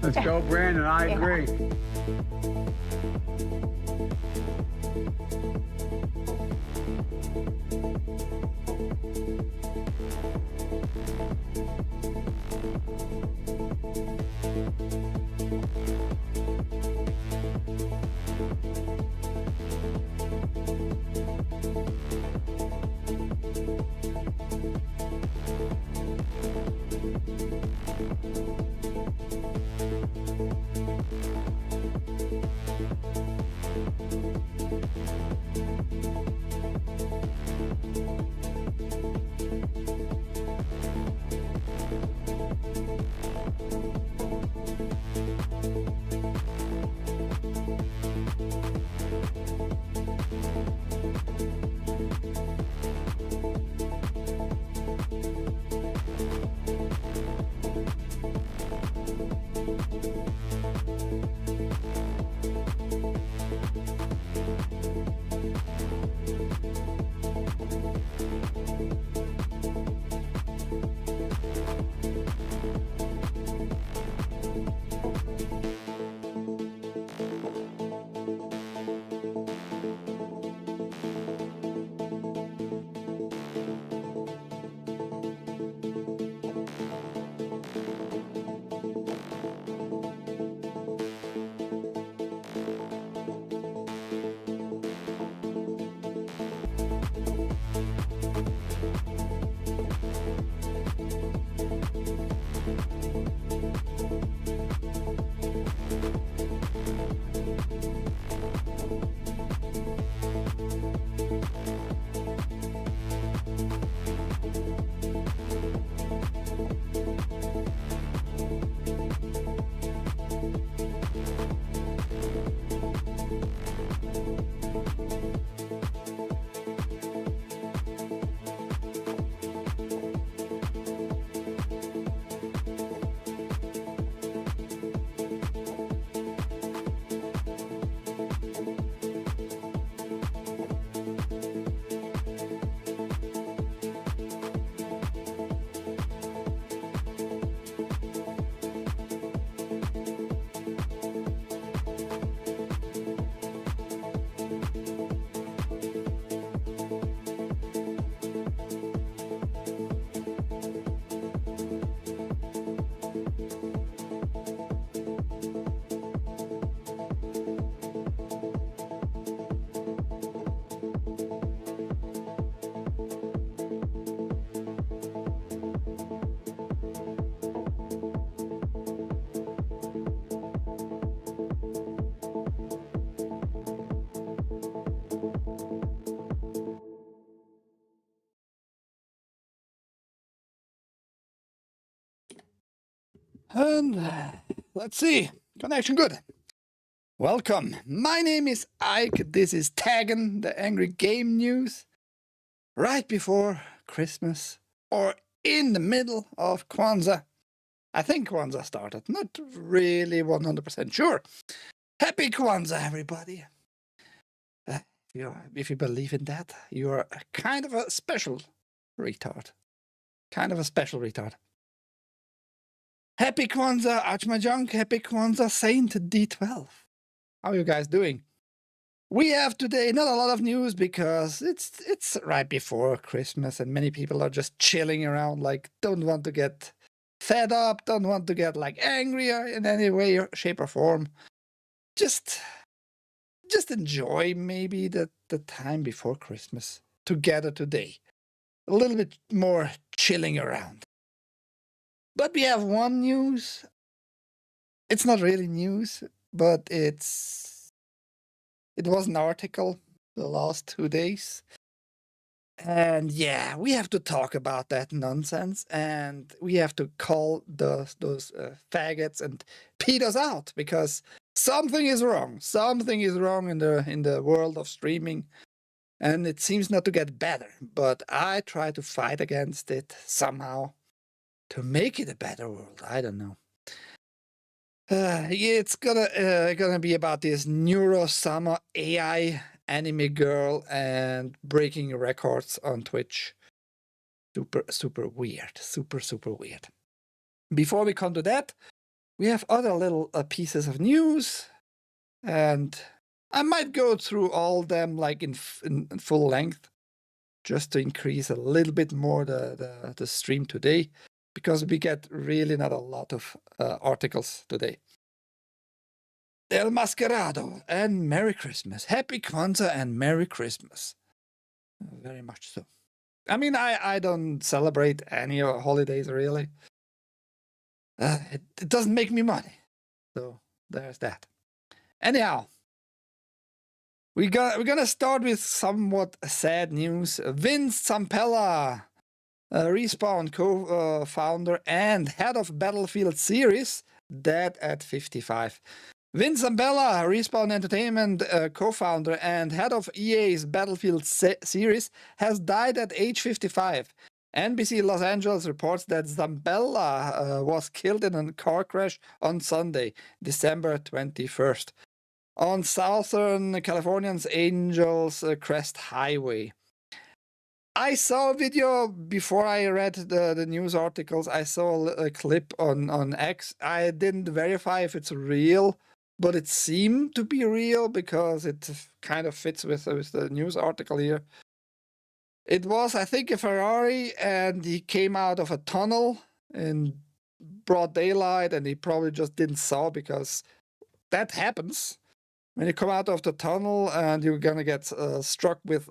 Let's go, Brandon. I agree. And let's see, connection good. Welcome, my name is Ike, this is TAGN, the Angry Game News. Right before Christmas, or in the middle of Kwanzaa. I think Kwanzaa started, not really 100% sure. Happy Kwanzaa, everybody. If you believe in that, you're kind of a special retard. Kind of a special retard. Happy Kwanzaa, Archmajunk. Happy Kwanzaa, Saint D12. How are you guys doing? We have today not a lot of news because it's right before Christmas and many people are just chilling around, like don't want to get fed up, don't want to get like angry in any way or shape or form. Just enjoy maybe the time before Christmas together today. A little bit more chilling around. But we have one news. It's not really news, but it was an article the last 2 days. And yeah, we have to talk about that nonsense, and we have to call those faggots and pedos out because something is wrong. Something is wrong in the world of streaming, and it seems not to get better. But I try to fight against it somehow to make it a better world. I don't know. It's gonna be about this Neurosama AI anime girl and breaking records on Twitch. Super weird. Super weird. Before we come to that, we have other little pieces of news, and I might go through all them like in full length, just to increase a little bit more the stream today, because we get really not a lot of articles today. El Mascarado and Merry Christmas. Happy Kwanzaa and Merry Christmas. Very much so. I mean, I don't celebrate any holidays really. It doesn't make me money. So there's that. Anyhow, we're gonna start with somewhat sad news. Vince Zampella, Respawn co-founder and head of Battlefield series, dead at 55. Vince Zampella, Respawn Entertainment co-founder and head of EA's Battlefield series, has died at age 55. NBC Los Angeles reports that Zampella was killed in a car crash on Sunday, December 21st, on Southern California's Angels Crest Highway. I saw a video before I read the news articles. I saw a clip on X. I didn't verify if it's real, but it seemed to be real because it kind of fits with the news article here. It was, I think, a Ferrari, and he came out of a tunnel in broad daylight, and he probably just didn't saw, because that happens. When you come out of the tunnel and you're gonna get struck with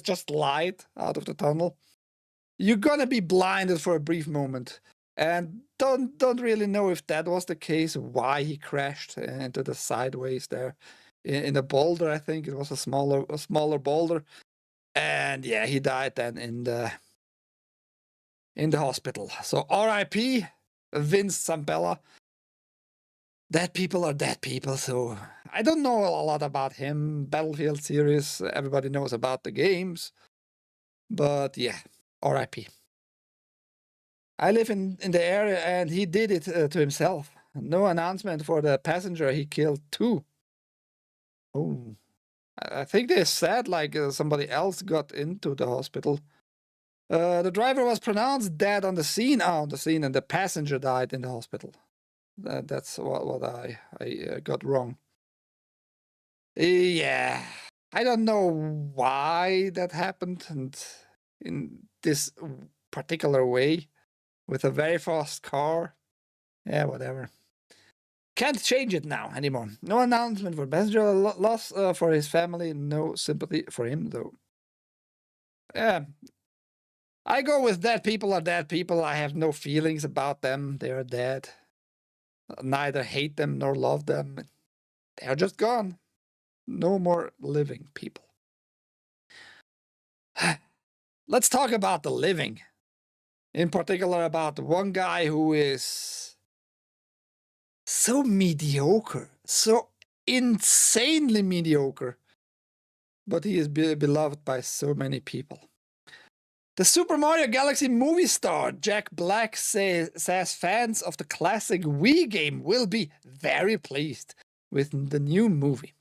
just light out of the tunnel, you're gonna be blinded for a brief moment. And don't really know if that was the case, why he crashed into the sideways there in a boulder. I think it was a smaller boulder, and yeah, he died then in the hospital. So R.I.P. Vince Zampella. Dead people are dead people, so I don't know a lot about him. Battlefield series, everybody knows about the games, but yeah, R.I.P. I live in the area, and he did it to himself. No announcement for the passenger he killed too. Oh, I think they said like somebody else got into the hospital. The driver was pronounced dead on the scene, and the passenger died in the hospital. That's what I got wrong. Yeah, I don't know why that happened, and in this particular way, with a very fast car. Yeah, whatever. Can't change it now anymore. No announcement for passenger loss for his family. No sympathy for him, though. Yeah. I go with dead people are dead people. I have no feelings about them. They are dead. Neither hate them nor love them. They are just gone. No more living people. Let's talk about the living. In particular, about one guy who is so mediocre, so insanely mediocre, but he is beloved by so many people. The Super Mario Galaxy movie star Jack Black says fans of the classic Wii game will be very pleased with the new movie.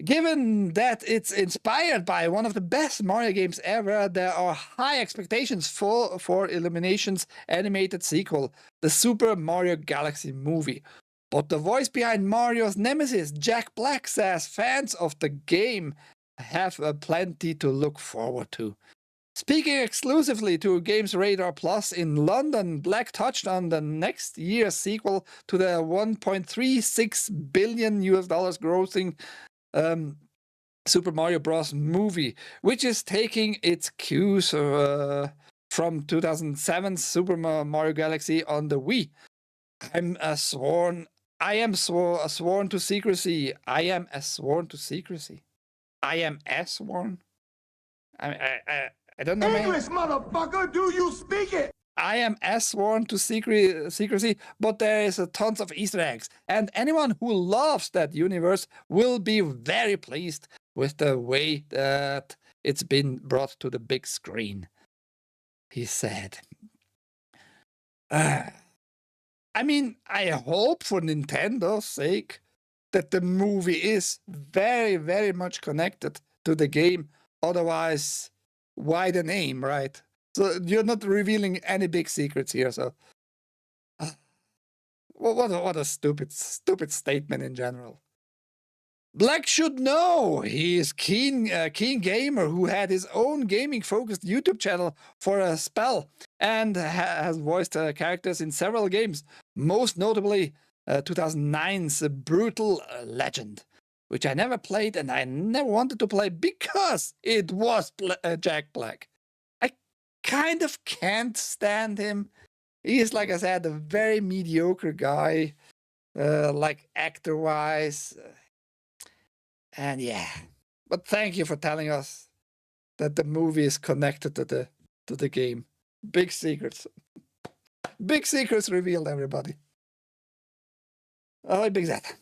Given that it's inspired by one of the best Mario games ever, there are high expectations for Illumination's animated sequel, the Super Mario Galaxy movie. But the voice behind Mario's nemesis, Jack Black, says fans of the game have plenty to look forward to. Speaking exclusively to Games Radar Plus in London, Black touched on the next year's sequel to the $1.36 billion grossing Super Mario Bros. Movie, which is taking its cues from 2007's Super Mario Galaxy on the Wii. I am sworn to secrecy. I am sworn to secrecy. I am sworn. I don't know. English, motherfucker, do you speak it? I am sworn to secrecy, but there is tons of Easter eggs, and anyone who loves that universe will be very pleased with the way that it's been brought to the big screen, he said. I mean, I hope for Nintendo's sake that the movie is very, very much connected to the game. Otherwise, why the name, right? So you're not revealing any big secrets here. So, what a stupid statement in general. Black should know he is keen gamer who had his own gaming-focused YouTube channel for a spell and has voiced characters in several games, most notably 2009's Brutal Legend, which I never played and I never wanted to play because it was Jack Black. I kind of can't stand him. He is, like I said, a very mediocre guy, like actor-wise. And yeah, but thank you for telling us that the movie is connected to the game. Big secrets. Big secrets revealed, everybody. Oh, big that.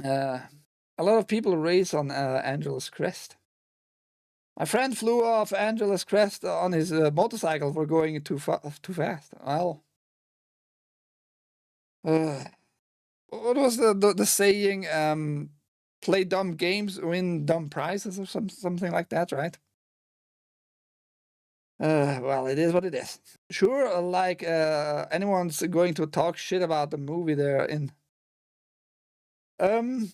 A lot of people race on Angela's crest. My friend flew off Angela's crest on his motorcycle for going too fast. Well, what was the saying? Play dumb games, win dumb prizes, or something like that, right? Well, it is what it is. Sure, like anyone's going to talk shit about the movie they're in. Can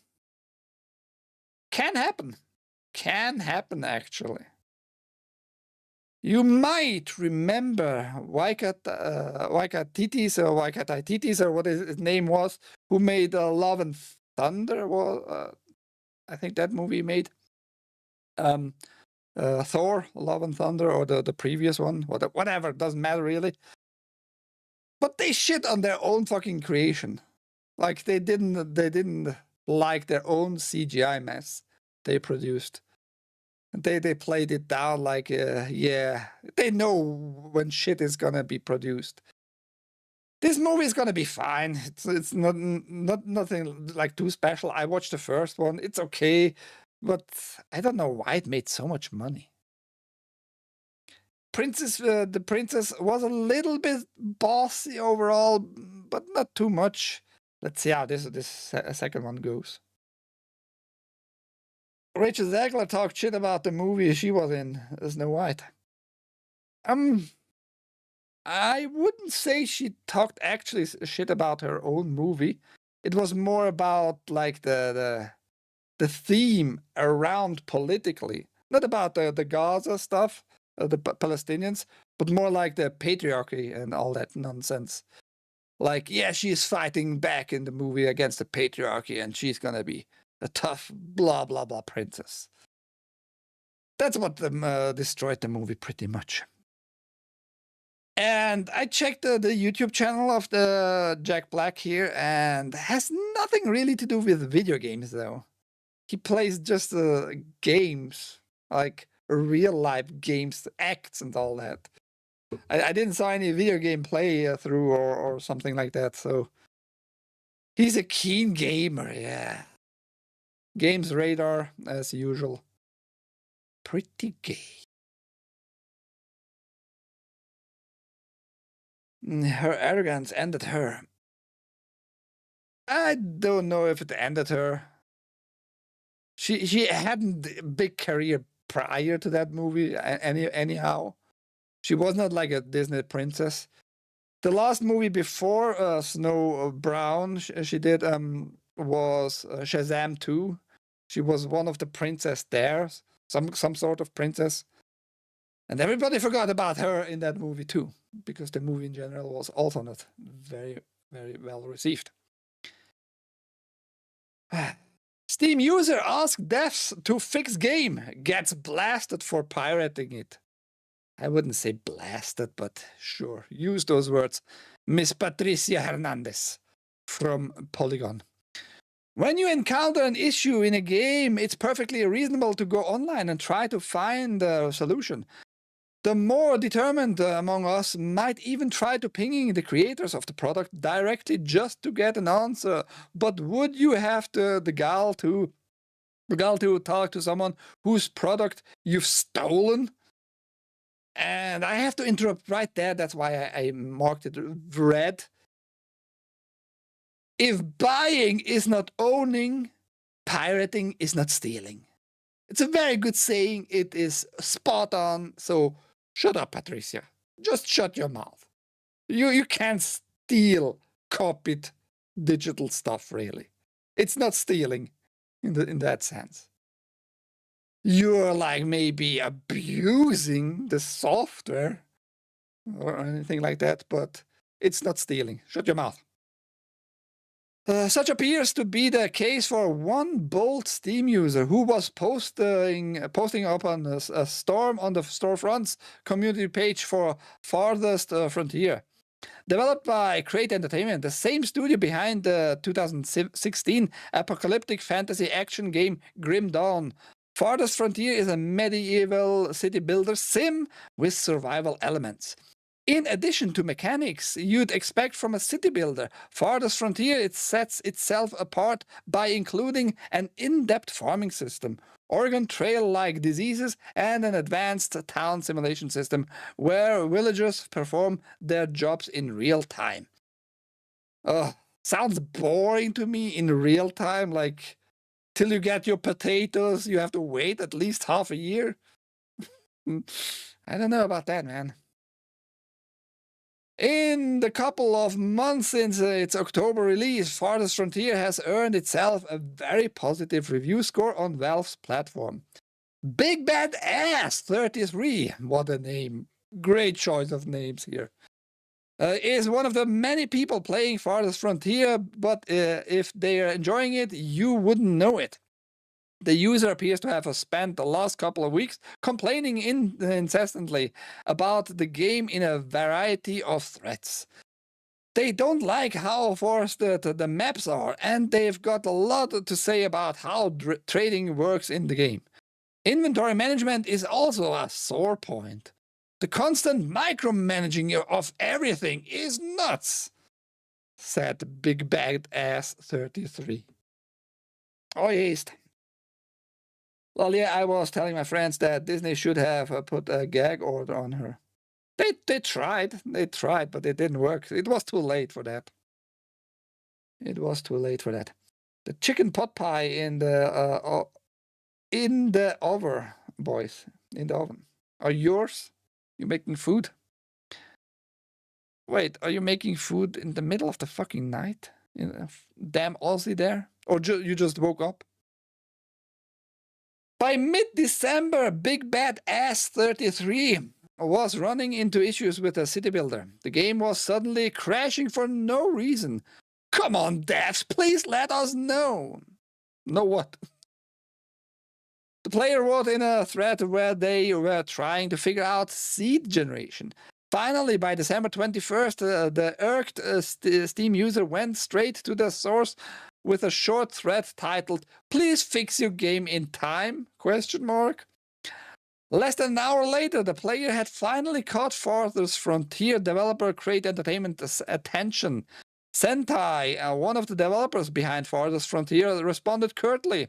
happen. Can happen, actually. You might remember Waikatitis or Waikatitis or what his name was, who made Love and Thunder. Well, I think that movie made Thor, Love and Thunder, or the previous one, whatever, doesn't matter really. But they shit on their own fucking creation. Like they didn't like their own CGI mess they produced. They played it down like yeah, they know when shit is gonna be produced. This movie is gonna be fine. It's not nothing like too special. I watched the first one. It's okay, but I don't know why it made so much money. The princess was a little bit bossy overall, but not too much. Let's see how this second one goes. Rachel Zegler talked shit about the movie she was in, Snow White. I wouldn't say she talked actually shit about her own movie. It was more about like the theme around politically, not about the Gaza stuff, the Palestinians, but more like the patriarchy and all that nonsense. Like, yeah, she's fighting back in the movie against the patriarchy, and she's gonna be a tough blah blah blah princess. That's what destroyed the movie pretty much. And I checked the YouTube channel of the Jack Black here, and has nothing really to do with video games though. He plays just games, like real life games, acts and all that. I didn't saw any video game play through or something like that, so he's a keen gamer, yeah. Games Radar, as usual. Pretty gay. Her arrogance ended her. I don't know if it ended her. She hadn't a big career prior to that movie. Anyhow, she was not like a Disney princess. The last movie before Snow Brown she did was Shazam 2. She was one of the princess there, some sort of princess. And everybody forgot about her in that movie too, because the movie in general was also not very, very well received. Steam user asks devs to fix game, gets blasted for pirating it. I wouldn't say blasted, but sure, use those words. Miss Patricia Hernandez from Polygon. When you encounter an issue in a game, it's perfectly reasonable to go online and try to find a solution. The more determined among us might even try to pinging the creators of the product directly just to get an answer. But would you have the gall to talk to someone whose product you've stolen? And I have to interrupt right there. That's why I marked it red. If buying is not owning, pirating is not stealing. It's a very good saying. It is spot on. So shut up, Patricia. Just shut your mouth. You can't steal copied digital stuff, really. It's not stealing in that sense. You're like maybe abusing the software or anything like that, but it's not stealing. Shut your mouth. Such appears to be the case for one bold Steam user who was posting up on a Storm on the Storefront's community page for Farthest Frontier. Developed by Crate Entertainment, the same studio behind the 2016 apocalyptic fantasy action game Grim Dawn, Farthest Frontier is a medieval city builder sim with survival elements. In addition to mechanics you'd expect from a city builder, Farthest Frontier it sets itself apart by including an in-depth farming system, Oregon Trail-like diseases, and an advanced town simulation system where villagers perform their jobs in real time. Sounds boring to me. In real time, like till you get your potatoes, you have to wait at least half a year. I don't know about that, man. In the couple of months since its October release, Farthest Frontier has earned itself a very positive review score on Valve's platform. Big Bad Ass 33, what a name. Great choice of names here. Is one of the many people playing Farthest Frontier, but if they are enjoying it, you wouldn't know it. The user appears to have spent the last couple of weeks complaining incessantly about the game in a variety of threads. They don't like how forced the maps are, and they've got a lot to say about how trading works in the game. Inventory management is also a sore point. The constant micromanaging of everything is nuts, said Big Bad Ass 33. Oh, yes. Well, yeah, I was telling my friends that Disney should have put a gag order on her. They tried, but it didn't work. It was too late for that. The chicken pot pie in the oven, boys, in the oven, are yours? You making food? Wait, are you making food in the middle of the fucking night? Damn Aussie there? Or you just woke up? By mid-December, Big Bad Ass 33 was running into issues with a city builder. The game was suddenly crashing for no reason. Come on, devs, please let us know. Know what? The player wrote in a thread where they were trying to figure out seed generation. Finally, by December 21st, the irked Steam user went straight to the source with a short thread titled, "Please fix your game in time?" ? Less than an hour later, the player had finally caught Farthest Frontier developer Crate Entertainment's attention. Sentai, one of the developers behind Farthest Frontier, responded curtly,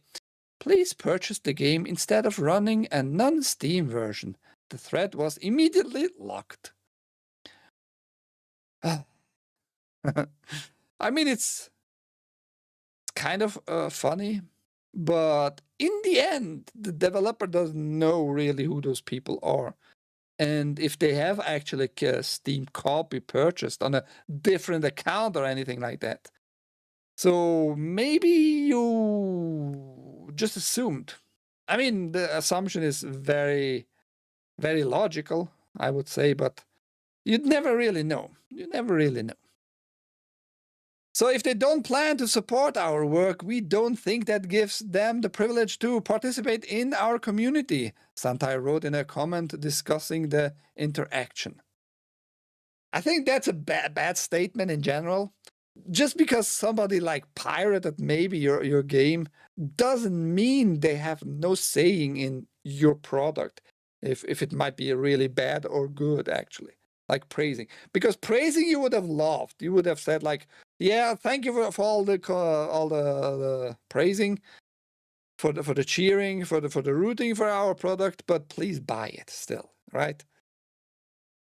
"Please purchase the game instead of running a non-Steam version." The thread was immediately locked. I mean, it's kind of funny But in the end, the developer doesn't know really who those people are. And if they have actually a Steam copy purchased on a different account or anything like that. So maybe you just assumed. I mean, the assumption is very, very logical, I would say, but you'd never really know. You never really know. So if they don't plan to support our work, we don't think that gives them the privilege to participate in our community, Santai wrote in a comment discussing the interaction. I think that's a bad statement in general. Just because somebody like pirated maybe your game doesn't mean they have no saying in your product, if it might be really bad or good, actually. Like praising, because praising you would have loved. You would have said like, yeah, thank you for all the praising, for the cheering, for the rooting for our product, but please buy it still, right?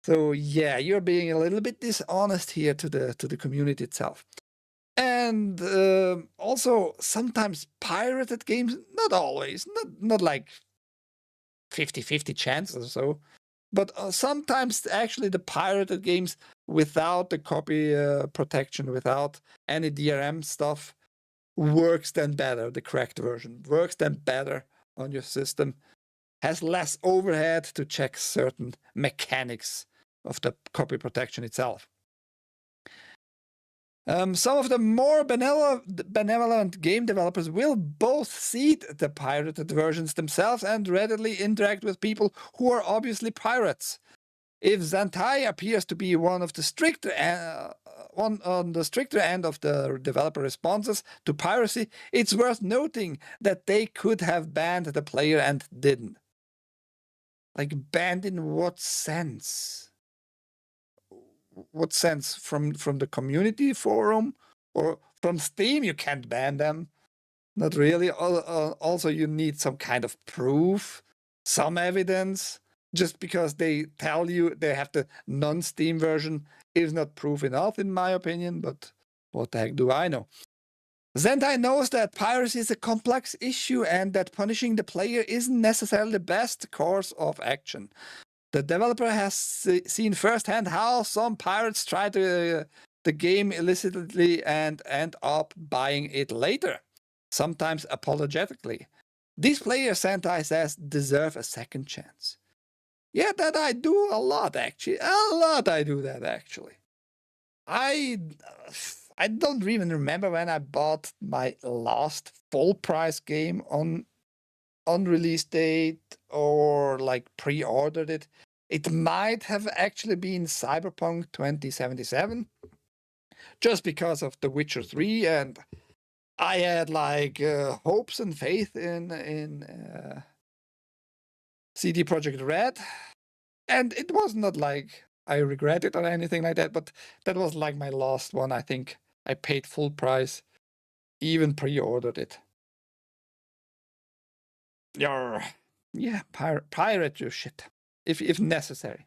So yeah, you're being a little bit dishonest here to the community itself. And also sometimes pirated games, not always, not like 50-50 chance or so, but sometimes actually the pirated games without the copy protection, without any DRM stuff, works then better. The cracked version works then better on your system, has less overhead to check certain mechanics of the copy protection itself. Some of the more benevolent game developers will both seed the pirated versions themselves and readily interact with people who are obviously pirates. If Zentai appears to be one of the stricter on the stricter end of the developer responses to piracy, it's worth noting that they could have banned the player and didn't. Like, banned in what sense? What sense? From the community forum or from Steam? You can't ban them. Not really. Also, you need some kind of proof, some evidence. Just because they tell you they have the non-Steam version is not proof enough, in my opinion, but what the heck do I know? Zentai knows that piracy is a complex issue and that punishing the player isn't necessarily the best course of action. The developer has seen firsthand how some pirates try the game illicitly and end up buying it later, sometimes apologetically. These players, Zentai says, deserve a second chance. Yeah, that I do a lot, actually. A lot I do that, actually. I don't even remember when I bought my last full price game on release date or like pre-ordered it. It might have actually been Cyberpunk 2077, just because of The Witcher 3, and I had like hopes and faith in CD Projekt Red, and it was not like I regret it or anything like that, but that was like my last one. I think I paid full price, even pre-ordered it. Yeah, pirate your shit if necessary.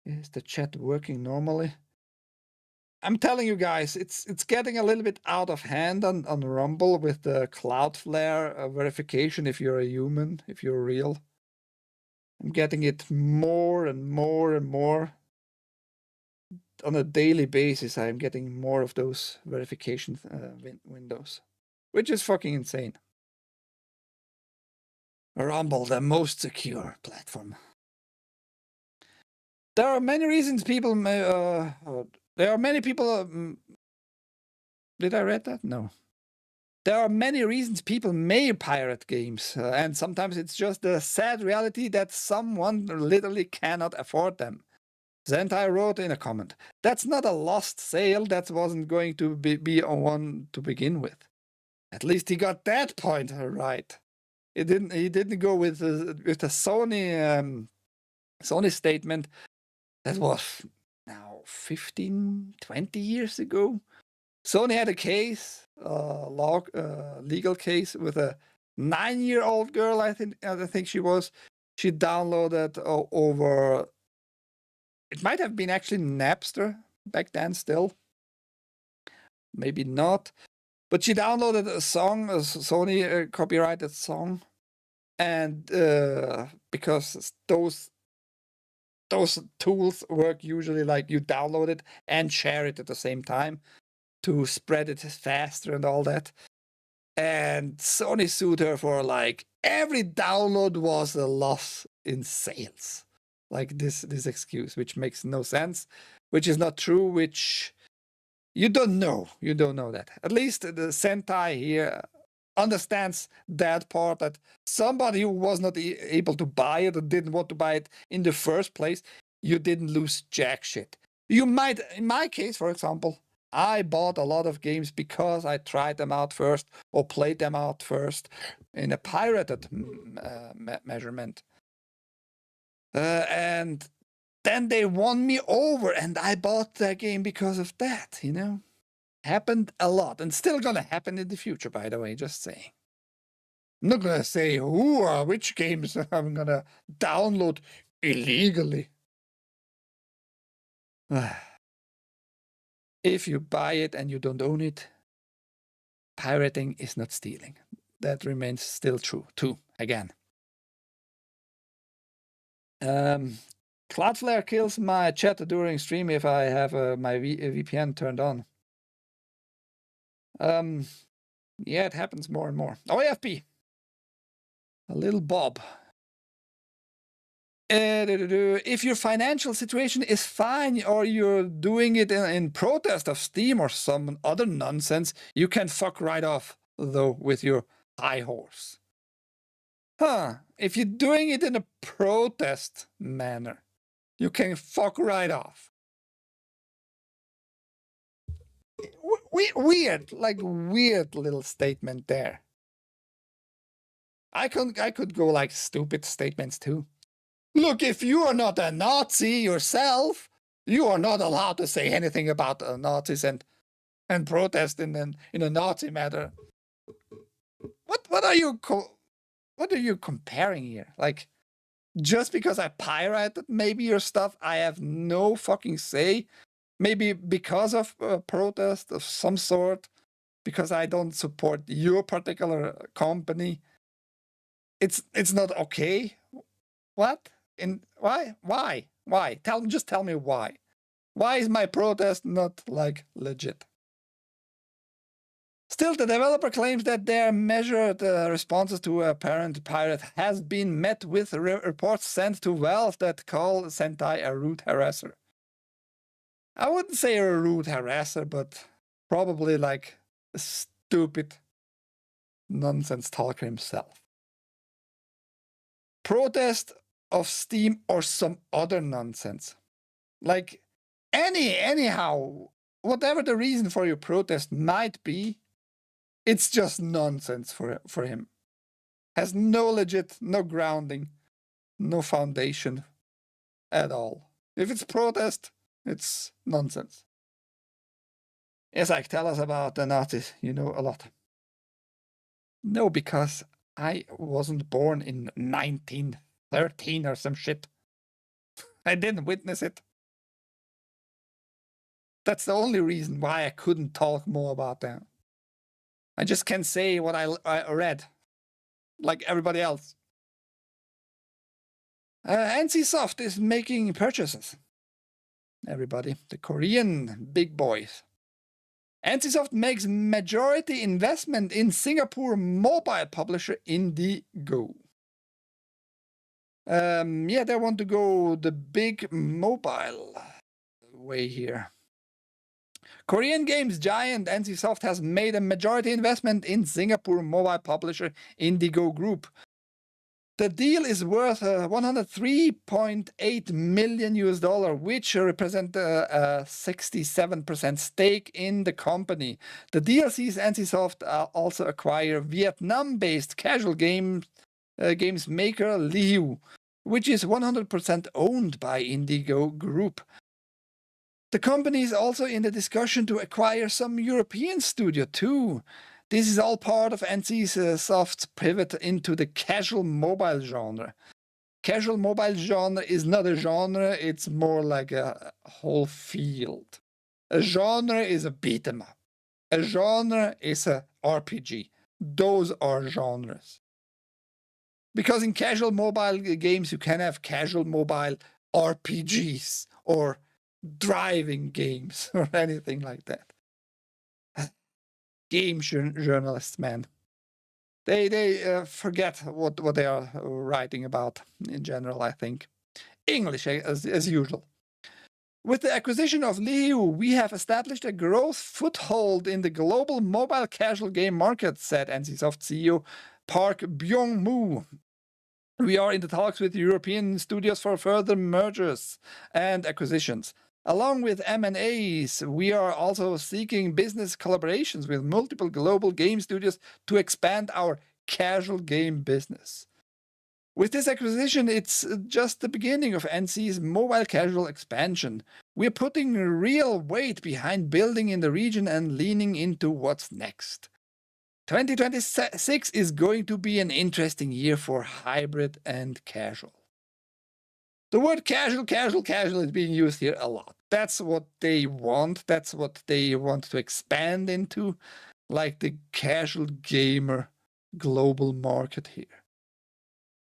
Is the chat working normally? I'm telling you guys, it's getting a little bit out of hand on Rumble with the Cloudflare verification if you're a human, if you're real. I'm getting it more and more and more. On a daily basis, I'm getting more of those verification windows, which is fucking insane. Rumble, the most secure platform. There are many reasons people may. There are many people. Did I read that? No. There are many reasons people may pirate games, and sometimes it's just the sad reality that someone literally cannot afford them. Zentai wrote in a comment, "That's not a lost sale. That wasn't going to be on one to begin with." At least he got that point right. He didn't go with the Sony statement that was now 15, 20 years ago. Sony had a case, legal case with a 9-year-old girl. I think she was. She downloaded over. It might have been actually Napster back then. Still, maybe not. But she downloaded a song, a Sony copyrighted song, and because those tools work usually like you download it and share it at the same time to spread it faster and all that. And Sony sued her for like every download was a loss in sales. Like this excuse, which makes no sense, which is not true, which you don't know. You don't know that. At least the Sentai here understands that part, that somebody who was not able to buy it or didn't want to buy it in the first place, you didn't lose jack shit. You might, in my case, for example, I bought a lot of games because I tried them out first or played them out first in a pirated measurement. And then they won me over and I bought their game because of that, you know? Happened a lot and still gonna happen in the future, by the way, just saying. I'm not gonna say which games I'm gonna download illegally. If you buy it and you don't own it, pirating is not stealing. That remains still true, too, again. Cloudflare kills my chat during stream if I have my VPN turned on. Yeah, it happens more and more. OAFP. A little Bob. If your financial situation is fine or you're doing it in protest of Steam or some other nonsense, you can fuck right off, though, with your high horse. If you're doing it in a protest manner, you can fuck right off. Weird little statement there. I could go like stupid statements too. Look, if you are not a Nazi yourself, you are not allowed to say anything about Nazis and protest in a Nazi matter. What are you comparing here? Like, just because I pirated maybe your stuff, I have no fucking say. Maybe because of a protest of some sort, because I don't support your particular company. It's not okay. What? Why? Just tell me why. Why is my protest not like legit? Still, the developer claims that their measured responses to a apparent pirate has been met with reports sent to Valve that call Sentai a rude harasser. I wouldn't say a rude harasser, but probably like a stupid nonsense talker himself. Protest of Steam or some other nonsense. Like anyhow, whatever the reason for your protest might be, it's just nonsense for him. Has no legit, no grounding, no foundation at all. If it's protest, it's nonsense. Yes, Ike, tell us about the Nazis. You know a lot. No, because I wasn't born in 1913 or some shit. I didn't witness it. That's the only reason why I couldn't talk more about them. I just can't say what I read, like everybody else. NCSoft is making purchases. Everybody, the Korean big boys. NCSoft makes majority investment in Singapore mobile publisher Indigo. Yeah, they want to go the big mobile way here. Korean games giant NCSoft has made a majority investment in Singapore mobile publisher Indigo Group. The deal is worth $103.8 million, which represents a 67% stake in the company. The deal sees NCSoft also acquire Vietnam-based casual games maker Liu, which is 100% owned by Indigo Group. The company is also in the discussion to acquire some European studio too. This is all part of NCSoft's pivot into the casual mobile genre. Casual mobile genre is not a genre, it's more like a whole field. A genre is a beat 'em up. A genre is a RPG. Those are genres. Because in casual mobile games, you can have casual mobile RPGs or driving games or anything like that. Game journalists, man. They forget what they are writing about in general, I think. English, as usual. With the acquisition of Liu, we have established a growth foothold in the global mobile casual game market, said NCSoft CEO Park Byung-moo. We are in the talks with European studios for further mergers and acquisitions. Along with M&As, we are also seeking business collaborations with multiple global game studios to expand our casual game business. With this acquisition, it's just the beginning of NC's mobile casual expansion. We're putting real weight behind building in the region and leaning into what's next. 2026 is going to be an interesting year for hybrid and casual. The word casual is being used here a lot. That's what they want. That's what they want to expand into, like the casual gamer global market here.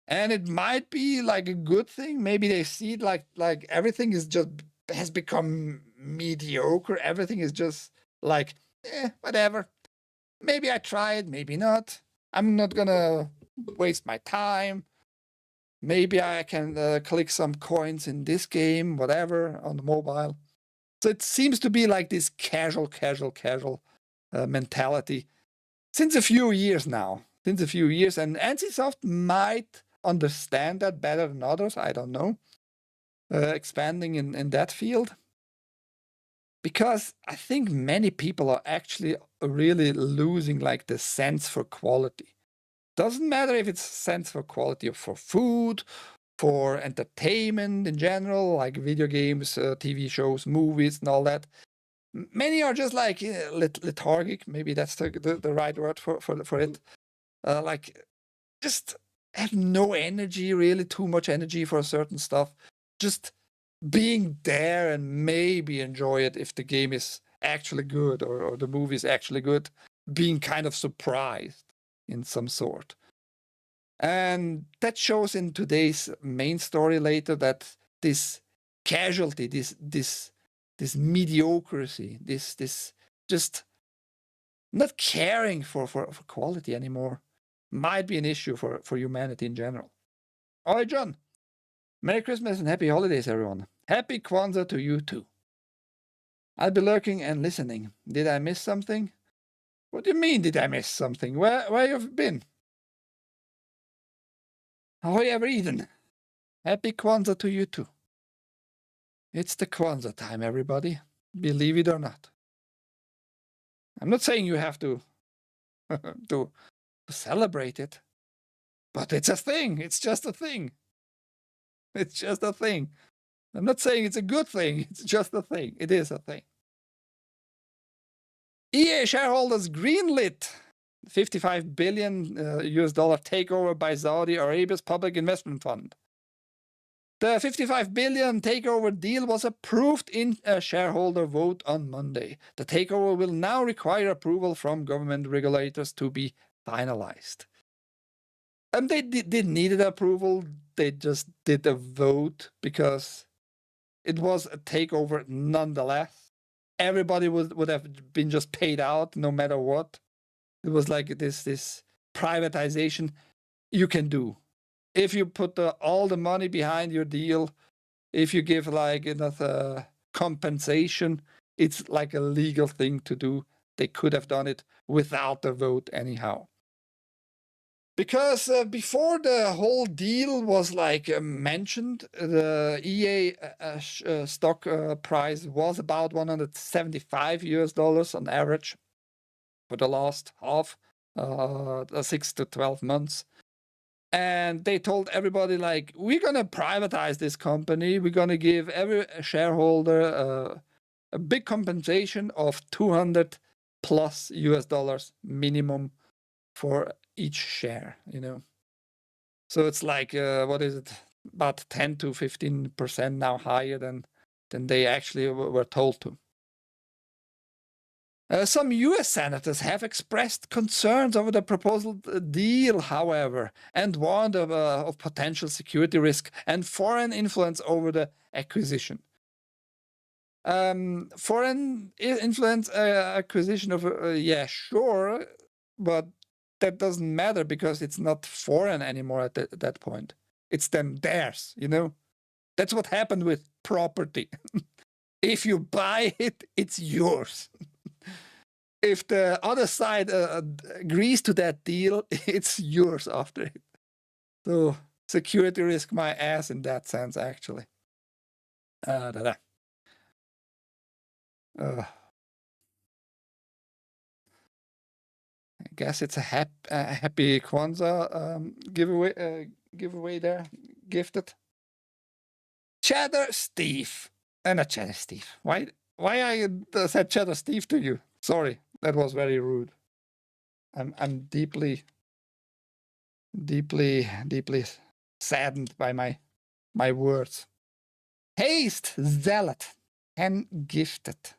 And it might be like a good thing. Maybe they see it like everything is just has become mediocre. Everything is just like, whatever. Maybe I try it, maybe not. I'm not gonna waste my time. Maybe I can click some coins in this game, whatever, on the mobile. So it seems to be like this casual mentality since a few years now. And NCSoft might understand that better than others, I don't know, expanding in that field. Because I think many people are actually really losing like the sense for quality. Doesn't matter if it's sense for quality or for food, for entertainment in general, like video games, TV shows, movies, and all that. Many are just like lethargic. Maybe that's the right word for it. Like just have no energy, really too much energy for certain stuff. Just being there and maybe enjoy it if the game is actually good or the movie is actually good, being kind of surprised in some sort. And that shows in today's main story later that this casualty, this mediocrity, this just not caring for quality anymore might be an issue for humanity in general. All right, John. Merry Christmas and happy holidays, everyone. Happy Kwanzaa to you too. I'll be lurking and listening. Did I miss something? What do you mean, did I miss something? Where you have been? How have you ever eaten? Happy Kwanzaa to you too. It's the Kwanzaa time, everybody. Believe it or not. I'm not saying you have to to celebrate it, but it's a thing. It's just a thing. It's just a thing. I'm not saying it's a good thing. It's just a thing. It is a thing. EA shareholders greenlit $55 billion US dollar takeover by Saudi Arabia's public investment fund. The $55 billion takeover deal was approved in a shareholder vote on Monday. The takeover will now require approval from government regulators to be finalized. And they didn't need approval. They just did a vote because it was a takeover nonetheless. Everybody would have been just paid out no matter what. It was like this privatization you can do. If you put all the money behind your deal, if you give like enough compensation, it's like a legal thing to do. They could have done it without a vote anyhow. Because before the whole deal was like mentioned, the EA stock price was about $175 US on average for the last 6 to 12 months. And they told everybody like, we're going to privatize this company. We're going to give every shareholder a big compensation of $200 plus US minimum for each share, you know. So it's like, what is it? About 10 to 15% now higher than they actually were told to. Some US senators have expressed concerns over the proposed deal, however, and warned of potential security risk and foreign influence over the acquisition. Foreign influence acquisition of, yeah, sure, but that doesn't matter because it's not foreign anymore at that point. It's then theirs, you know? That's what happened with property. If you buy it, it's yours. If the other side agrees to that deal, it's yours after it. So security risk my ass in that sense, actually. I guess it's a happy Kwanzaa giveaway there, gifted. Cheddar Steve. Not Cheddar Steve. Why I said Cheddar Steve to you? Sorry, that was very rude. I'm deeply saddened by my words. Haste Zealot and gifted.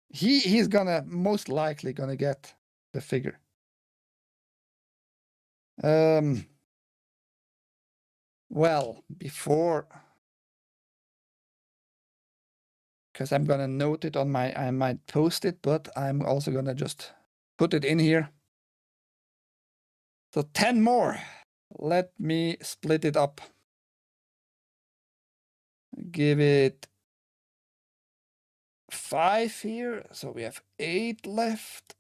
He's gonna most likely gonna get the figure. Well, before, because I'm gonna note it on I might post it, but I'm also gonna just put it in here. So 10 more. Let me split it up. Give it 5 here, so we have 8 left.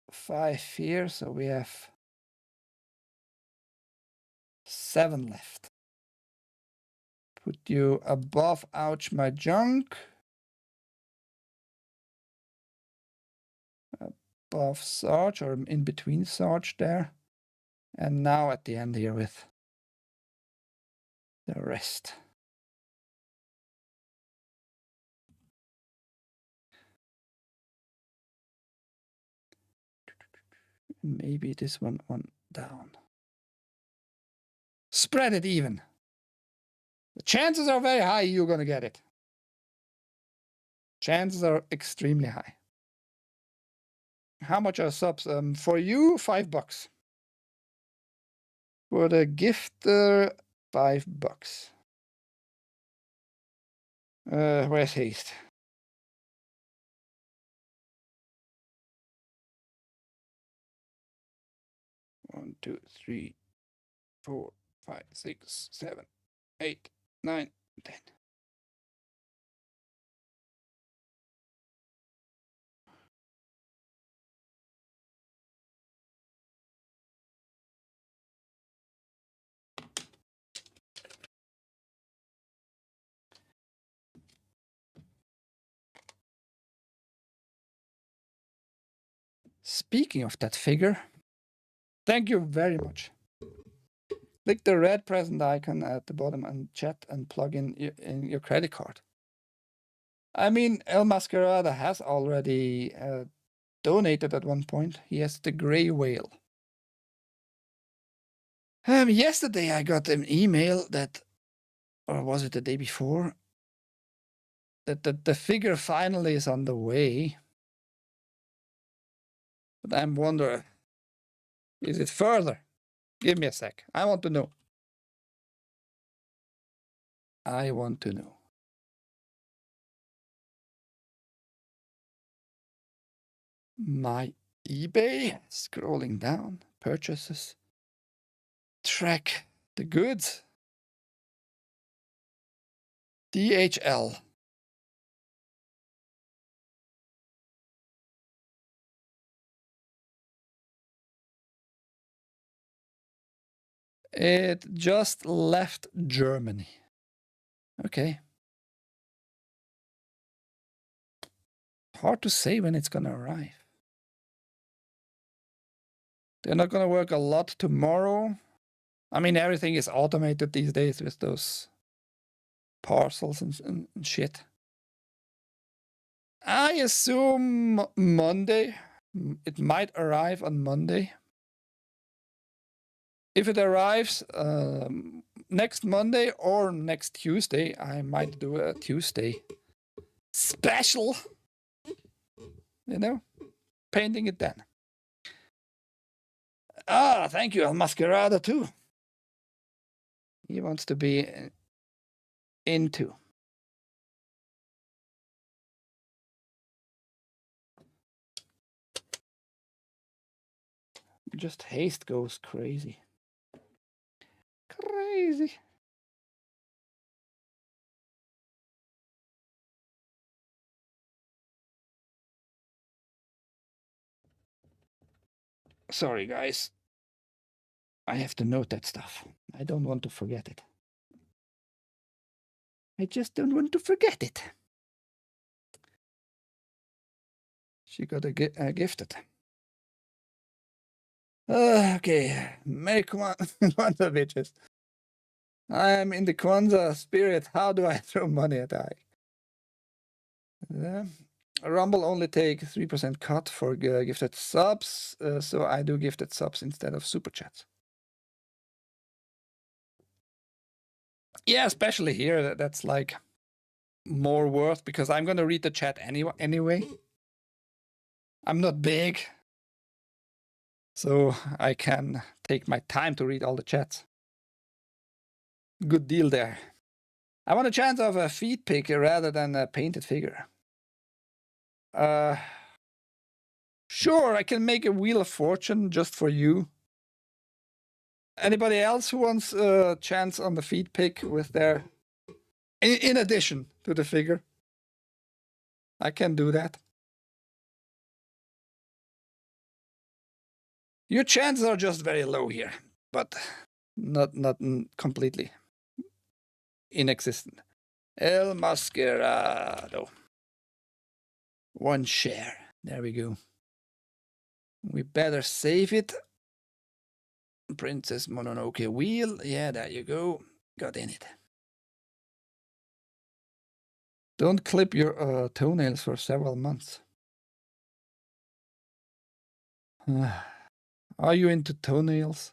5 here, so we have 7 left. Put you above ouch my junk. Above Sarge or in between Sarge there. And now at the end here with the rest. Maybe this one down. Spread it even. The chances are very high you're gonna get it. Chances are extremely high. How much are subs? For you, $5. For the gifter, $5. Where's Haste? One, 2, 3, 4, 5, 6, 7, 8, 9, 10. Speaking of that figure, thank you very much. Click the red present icon at the bottom and chat and plug in your credit card. I mean, El Mascarada has already donated at one point. He has the gray whale. Yesterday I got an email that, or was it the day before, that the figure finally is on the way. But I'm wondering, is it further? Give me a sec. I want to know. I want to know. My eBay, scrolling down, purchases, track the goods, DHL. It just left Germany. Okay. Hard to say when it's gonna arrive. They're not gonna work a lot tomorrow. I mean, everything is automated these days with those parcels and shit. I assume Monday. It might arrive on Monday. If it arrives next Monday or next Tuesday, I might do a Tuesday special. you know, painting it then. Ah, thank you, El Masquerado too. He wants to be into. Just haste goes crazy. Crazy. Sorry, guys. I have to note that stuff. I don't want to forget it. I just don't want to forget it. She got a gifted. Okay, Merry Kwanzaa, bitches. I am in the Kwanzaa spirit. How do I throw money at I? Rumble only take 3% cut for gifted subs, so I do gifted subs instead of super chats. Yeah, especially here, that's like more worth because I'm gonna read the chat anyway. I'm not big, so I can take my time to read all the chats. Good deal there. I want a chance of a feed pick rather than a painted figure. Sure, I can make a Wheel of Fortune just for you. Anybody else who wants a chance on the feed pick with their, in addition to the figure? I can do that. Your chances are just very low here, but not completely inexistent. El Masquerado. 1 share. There we go. We better save it. Princess Mononoke wheel. Yeah, there you go. Got in it. Don't clip your toenails for several months. Are you into toenails?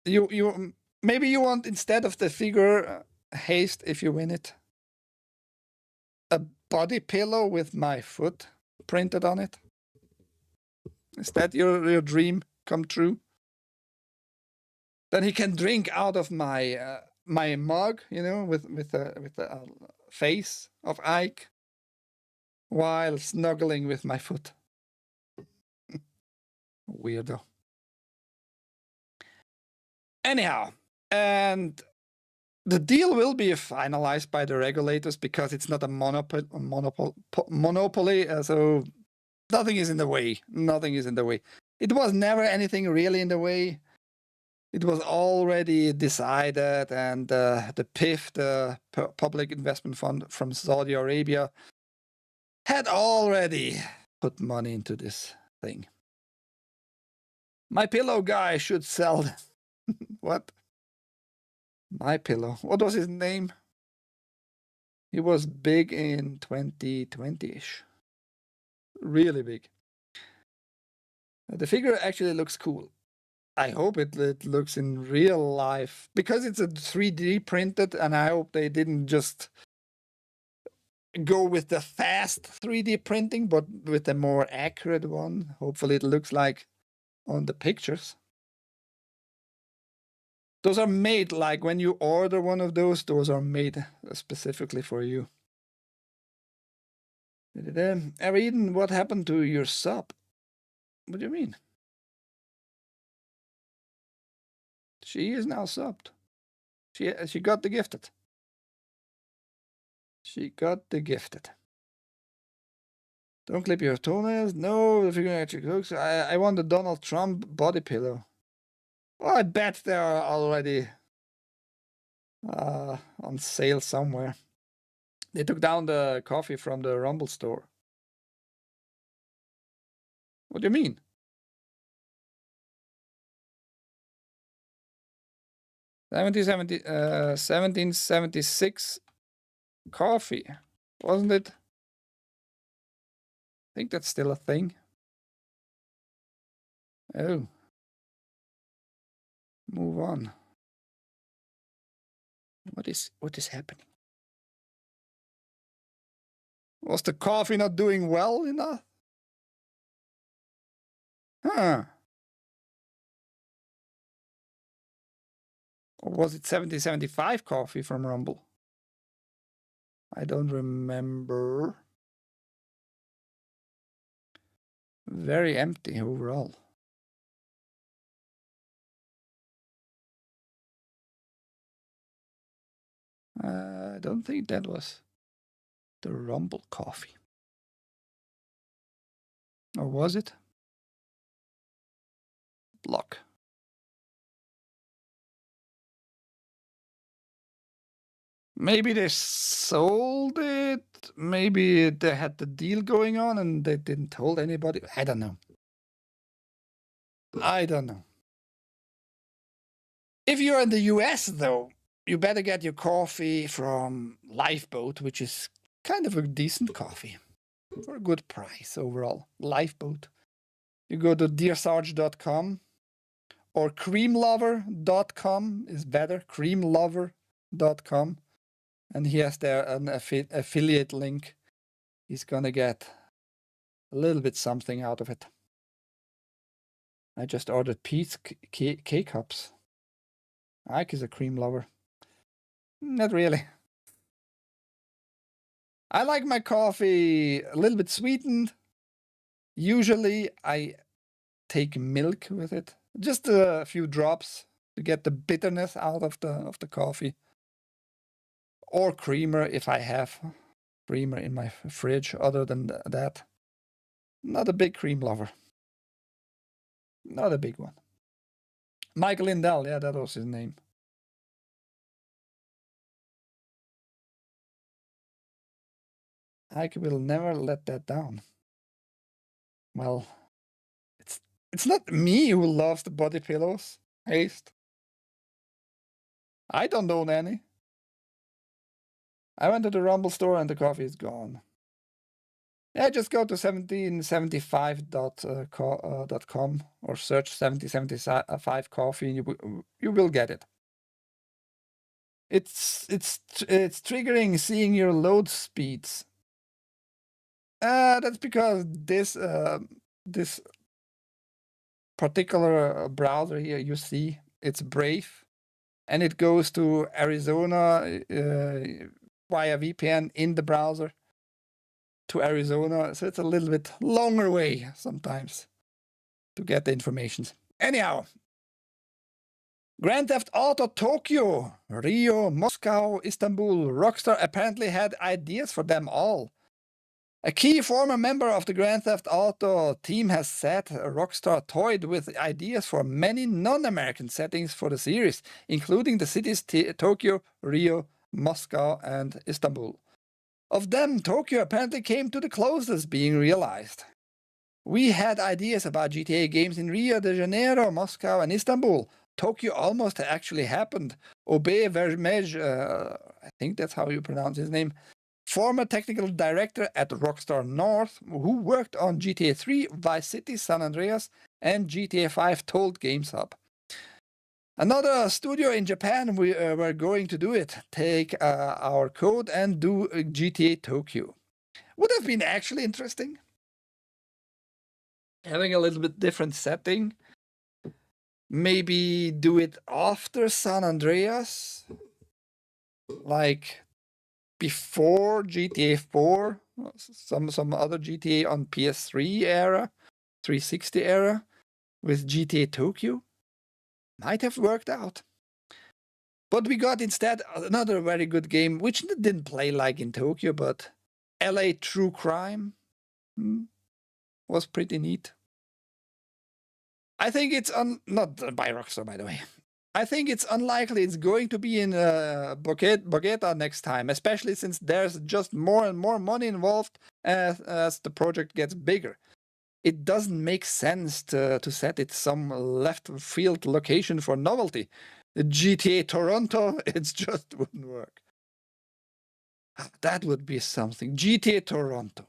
You maybe you want, instead of the figure haste, if you win it, a body pillow with my foot printed on it. Is that your dream come true? Then he can drink out of my my mug, you know, with the face of Ike, while snuggling with my foot. Weirdo. Anyhow, and the deal will be finalized by the regulators because it's not a monopoly, so nothing is in the way. Nothing is in the way. It was never anything really in the way. It was already decided, and the PIF, the Public Investment Fund from Saudi Arabia, had already put money into this thing. My Pillow guy should sell. What? My Pillow. What was his name? He was big in 2020-ish. Really big. The figure actually looks cool. I hope it looks in real life, because it's a 3D printed, and I hope they didn't just go with the fast 3D printing, but with a more accurate one. Hopefully it looks like on the pictures. Those are made, like when you order one of those are made specifically for you. Eden, what happened to your sub? What do you mean? She is now subbed. She got the gifted. She got the gifted. Don't clip your toenails. No, the figure actually looks. I want the Donald Trump body pillow. Well, I bet they are already on sale somewhere. They took down the coffee from the Rumble store. What do you mean? Uh, 1776 coffee, wasn't it? I think that's still a thing. Oh. Move on. What is happening? Was the coffee not doing well enough? Huh. Or was it 7075 coffee from Rumble? I don't remember. Very empty overall. I don't think that was the Rumble coffee. Or was it? Block. Maybe they sold it. Maybe they had the deal going on and they didn't tell anybody. I don't know. I don't know. If you're in the US, though, you better get your coffee from Lifeboat, which is kind of a decent coffee for a good price overall. Lifeboat. You go to dearsarge.com or creamlover.com is better. Creamlover.com. And he has there an affiliate link. He's gonna get a little bit something out of it. I just ordered Pete's K-Cups. Ike is a cream lover. Not really. I like my coffee a little bit sweetened. Usually I take milk with it. Just a few drops to get the bitterness out of the coffee. Or creamer if I have creamer in my fridge. Other than that, not a big cream lover. Not a big one. Michael Lindell, yeah, that was his name. I will never let that down. Well, it's not me who loves the body pillows. Haste. I don't own any. I went to the Rumble store and the coffee is gone. Yeah, just go to 1775.com or search 1775 coffee and you will get it. It's triggering seeing your load speeds. That's because this particular browser here you see, it's Brave, and it goes to Arizona via VPN in the browser to Arizona, so it's a little bit longer way sometimes to get the information. Anyhow, Grand Theft Auto Tokyo, Rio, Moscow, Istanbul, Rockstar apparently had ideas for them all. A key former member of the Grand Theft Auto team has said Rockstar toyed with ideas for many non-American settings for the series, including the cities Tokyo, Rio, Moscow, and Istanbul. Of them, Tokyo apparently came to the closest being realized. We had ideas about GTA games in Rio de Janeiro, Moscow, and Istanbul. Tokyo almost actually happened. Obe Vermej, I think that's how you pronounce his name, former technical director at Rockstar North, who worked on GTA 3, Vice City, San Andreas, and GTA 5, told GameStop. Another studio in Japan, we were going to do it. Take our code and do GTA Tokyo. Would have been actually interesting. Having a little bit different setting. Maybe do it after San Andreas. Like before GTA 4. Some other GTA on PS3 era. 360 era. With GTA Tokyo. Might have worked out. But we got instead another very good game, which didn't play like in Tokyo, but LA True Crime was pretty neat. I think it's not by Rockstar, by the way. I think it's unlikely it's going to be in Bogota next time, especially since there's just more and more money involved as the project gets bigger. It doesn't make sense to set it some left field location for novelty. GTA Toronto, it just wouldn't work. That would be something. GTA Toronto.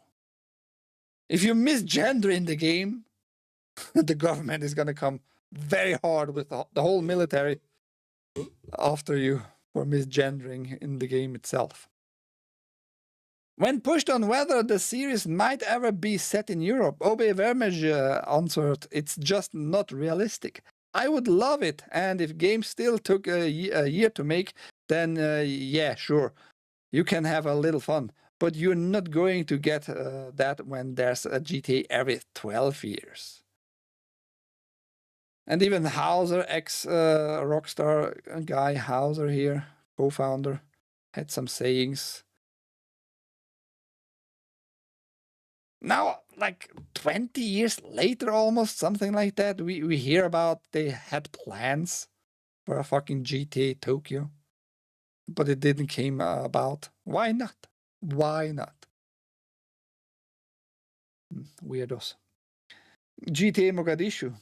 If you misgender in the game, the government is going to come very hard with the whole military after you for misgendering in the game itself. When pushed on whether the series might ever be set in Europe, OB UrhG answered, it's just not realistic. I would love it, and if games still took a year to make, then yeah, sure, you can have a little fun. But you're not going to get that when there's a GTA every 12 years. And even Hauser, ex-Rockstar guy Hauser here, co-founder, had some sayings. Now, like 20 years later, almost, something like that, we hear about they had plans for a fucking GTA Tokyo. But it didn't came about. Why not? Why not? Weirdos. GTA Mogadishu.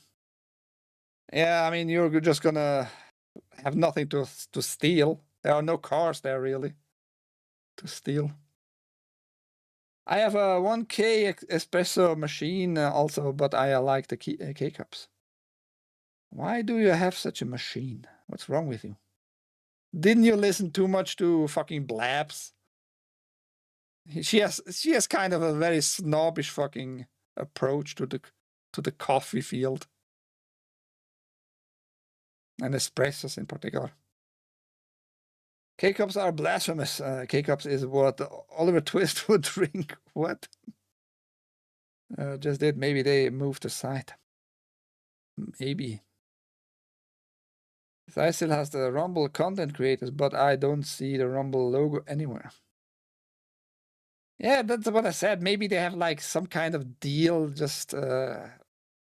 Yeah, I mean, you're just gonna have nothing to steal. There are no cars there, really, to steal. I have a 1K espresso machine also, but I like the K-Cups. Why do you have such a machine? What's wrong with you? Didn't you listen too much to fucking Blabs? She has kind of a very snobbish fucking approach to the coffee field. And espressos in particular. K-Cups are blasphemous. K-Cups is what Oliver Twist would drink. What? Just did. Maybe they moved the site. Maybe. I still has the Rumble content creators, but I don't see the Rumble logo anywhere. Yeah, that's what I said. Maybe they have like some kind of deal, just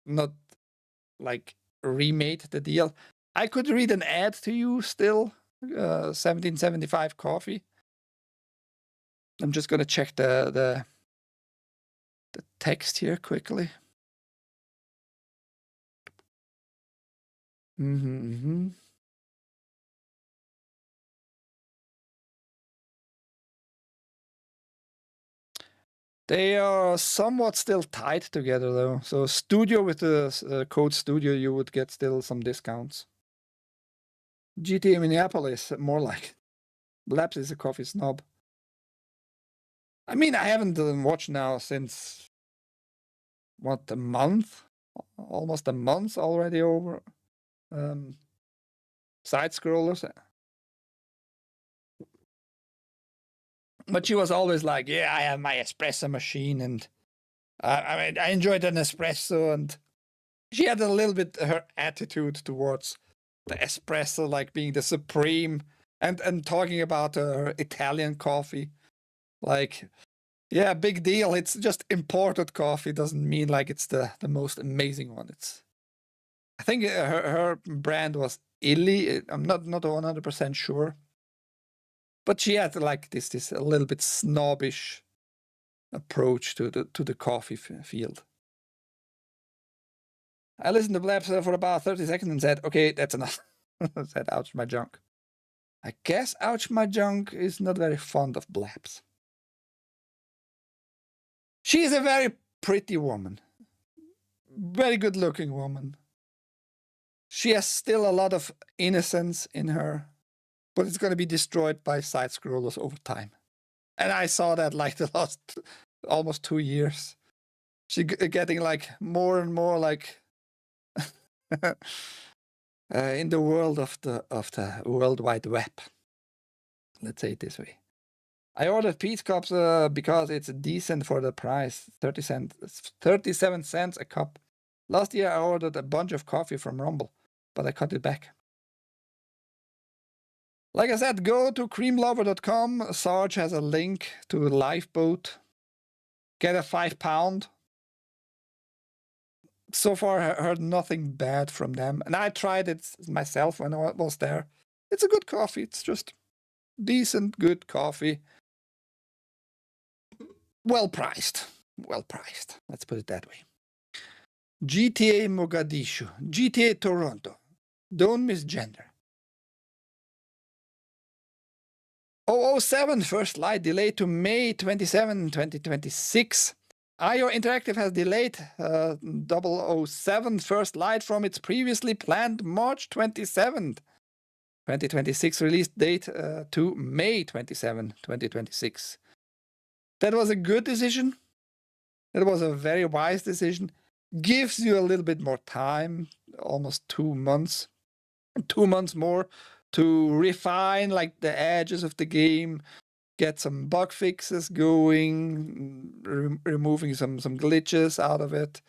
not like remade the deal. I could read an ad to you still. 1775 coffee. I'm just gonna check the text here quickly. They are somewhat still tied together though. So studio with the code studio, you would get still some discounts. GTA Minneapolis, more like. Labs is a coffee snob. I mean, I haven't watched now since, what, a month? Almost a month already over. Side scrollers. But she was always like, yeah, I have my espresso machine, and I mean, I enjoyed an espresso, and she had a little bit her attitude towards the espresso, like being the supreme, and talking about her Italian coffee. Like, yeah, big deal. It's just imported coffee. Doesn't mean like it's the most amazing one. I think her brand was Illy. I'm not 100% sure. But she had like this a little bit snobbish approach to the coffee field. I listened to Blabs for about 30 seconds and said, okay, that's enough. I said, ouch, my junk. I guess ouch, my junk is not very fond of Blabs. She is a very pretty woman. Very good looking woman. She has still a lot of innocence in her, but it's going to be destroyed by side scrollers over time. And I saw that like the last almost 2 years. She getting like more and more like in the world of the World Wide Web. Let's say it this way. I ordered Peach Cups because it's decent for the price, 37 cents a cup. Last year I ordered a bunch of coffee from Rumble, but I cut it back. Like I said, go to creamlover.com. Sarge has a link to Lifeboat. Get a £5. So far, I heard nothing bad from them. And I tried it myself when I was there. It's a good coffee. It's just decent, good coffee. Well priced. Well priced. Let's put it that way. GTA Mogadishu. GTA Toronto. Don't misgender. 007 first light delayed to May 27, 2026. IO Interactive has delayed 007 first light from its previously planned March 27, 2026 release date to May 27, 2026. That was a good decision. It was a very wise decision. Gives you a little bit more time, almost 2 months, 2 months more to refine like the edges of the game, get some bug fixes going, removing some glitches out of it,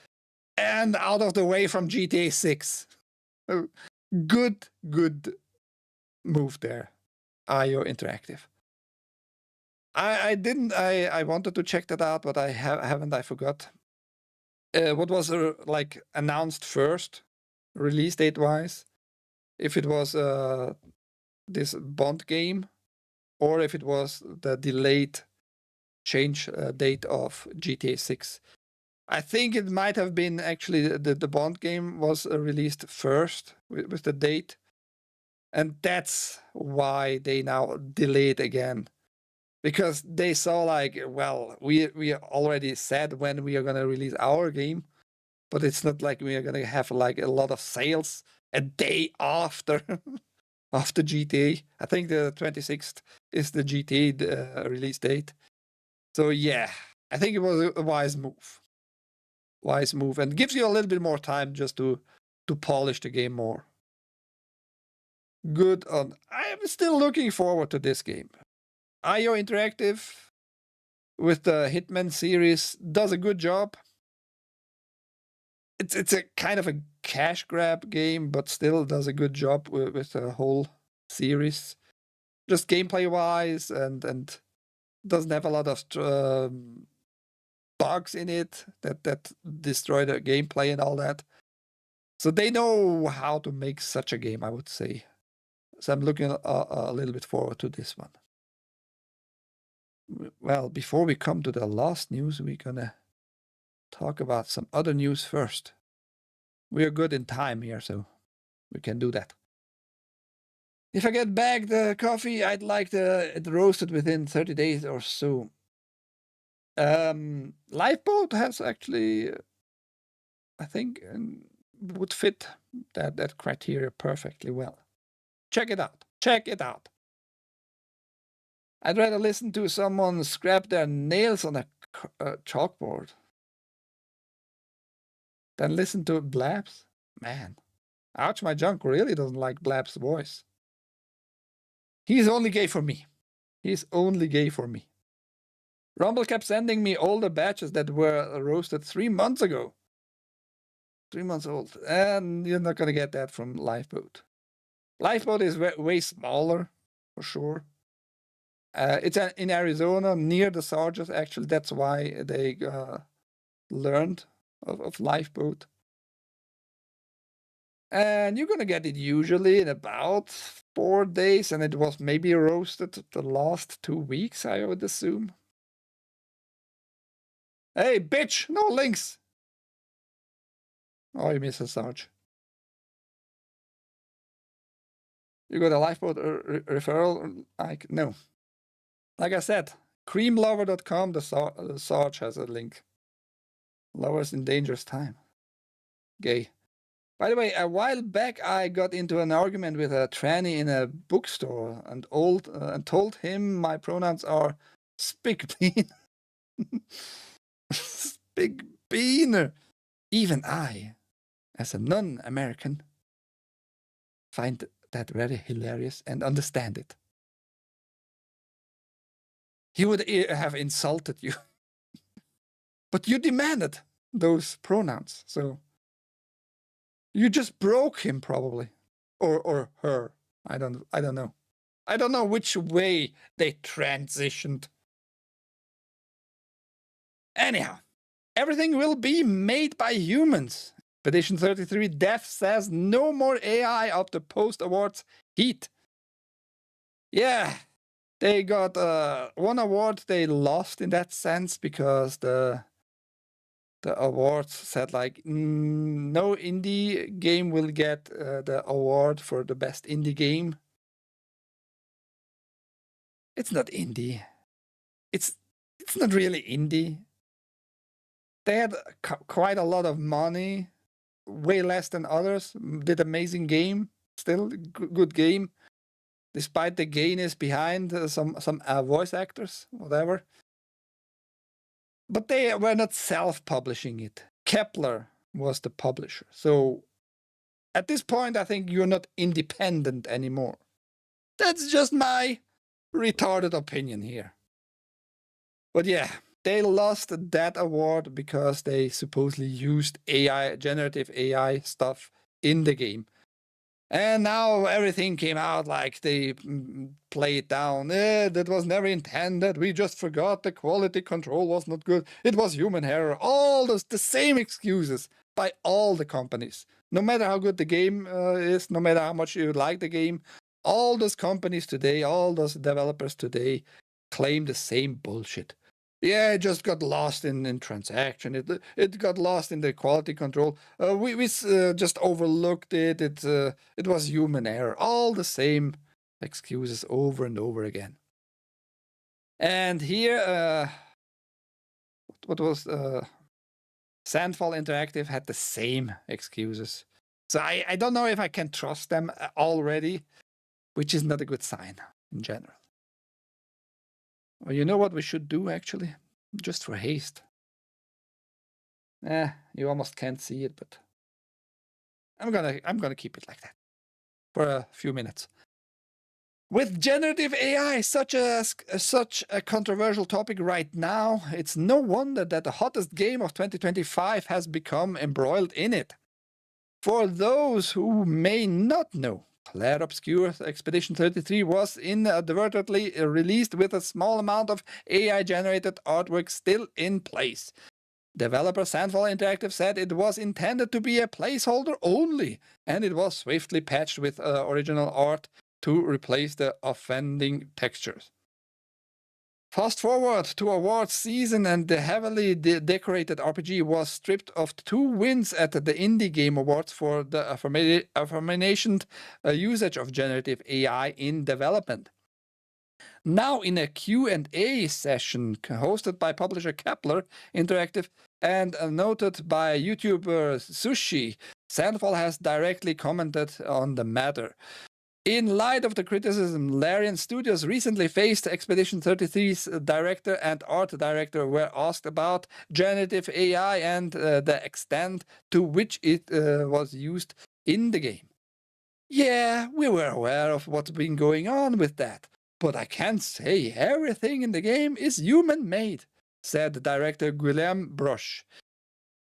and out of the way from GTA 6. Good move there, IO Interactive. I wanted to check that out, but I haven't. I forgot. What was like announced first, release date wise? If it was this Bond game, or if it was the delayed change date of GTA 6. I think it might have been actually the Bond game was released first with the date, and that's why they now delayed again. Because they saw like, well, we already said when we are going to release our game, but it's not like we are going to have like a lot of sales a day after after GTA. I think the 26th is the GTA release date. So yeah, I think it was a wise move. Wise move, and gives you a little bit more time just to polish the game more. Good on. I am still looking forward to this game. IO Interactive with the Hitman series does a good job. It's a kind of a cash grab game, but still does a good job with the whole series. Just gameplay wise, and doesn't have a lot of bugs in it that destroy the gameplay and all that. So they know how to make such a game, I would say. So I'm looking a little bit forward to this one. Well, before we come to the last news, we're gonna talk about some other news first. We are good in time here, so we can do that. If I get back the coffee, I'd like it roasted within 30 days or so. Lifeboat has actually, I think, would fit that criteria perfectly well. Check it out. Check it out. I'd rather listen to someone scrap their nails on a chalkboard than listen to Blabs. Man, ouch, my junk really doesn't like Blab's voice. He's only gay for me. He's only gay for me. Rumble kept sending me all the batches that were roasted 3 months ago. 3 months old. And you're not going to get that from Lifeboat. Lifeboat is way smaller, for sure. It's in Arizona, near the Sarges, actually. That's why they learned of Lifeboat. And you're going to get it usually in about 4 days, and it was maybe roasted the last 2 weeks, I would assume. Hey, bitch! No links! Oh, you miss a Sarge. You got a Lifeboat referral? No. Like I said, creamlover.com, the Sarge has a link. Lovers in dangerous time. Gay. By the way, a while back I got into an argument with a tranny in a bookstore and told him my pronouns are spig bean. Spig bean. Even I, as a non-American, find that very hilarious and understand it. He would have insulted you. But you demanded those pronouns, so you just broke him probably. Or her. I don't know. I don't know which way they transitioned. Anyhow, everything will be made by humans. Petition 33 Death says no more AI after post-awards heat. Yeah, they got one award they lost in that sense because the awards said like no indie game will get the award for the best indie game. It's not indie. It's not really indie. They had quite a lot of money, way less than others. Did amazing game, still good game, despite the gayness behind some voice actors, whatever. But they were not self-publishing it. Kepler was the publisher. So at this point, I think you're not independent anymore. That's just my retarded opinion here. But yeah, they lost that award because they supposedly used AI, generative AI stuff in the game. And now everything came out like they play it down. That was never intended. We just forgot the quality control was not good. It was human error. All those, the same excuses by all the companies. No matter how good the game is, no matter how much you like the game, all those companies today, all those developers today claim the same bullshit. Yeah, it just got lost in transaction. It got lost in the quality control. We just overlooked it. It was human error. All the same excuses over and over again. And here, what was Sandfall Interactive had the same excuses. So I don't know if I can trust them already, which is not a good sign in general. Well, you know what we should do, actually? Just for haste. You almost can't see it, but I'm gonna keep it like that for a few minutes. With generative AI such a controversial topic right now, it's no wonder that the hottest game of 2025 has become embroiled in it. For those who may not know, Claire Obscure Expedition 33 was inadvertently released with a small amount of AI-generated artwork still in place. Developer Sandfall Interactive said it was intended to be a placeholder only, and it was swiftly patched with original art to replace the offending textures. Fast forward to awards season, and the heavily decorated RPG was stripped of 2 wins at the Indie Game Awards for the aforementioned usage of generative AI in development. Now, in a Q&A session hosted by publisher Kepler Interactive and noted by YouTuber Sushi, Sandfall has directly commented on the matter. In light of the criticism, Larian Studios recently faced Expedition 33's director and art director were asked about generative AI and the extent to which it was used in the game. Yeah, we were aware of what's been going on with that, but I can't say everything in the game is human-made, said director Guillaume Broche.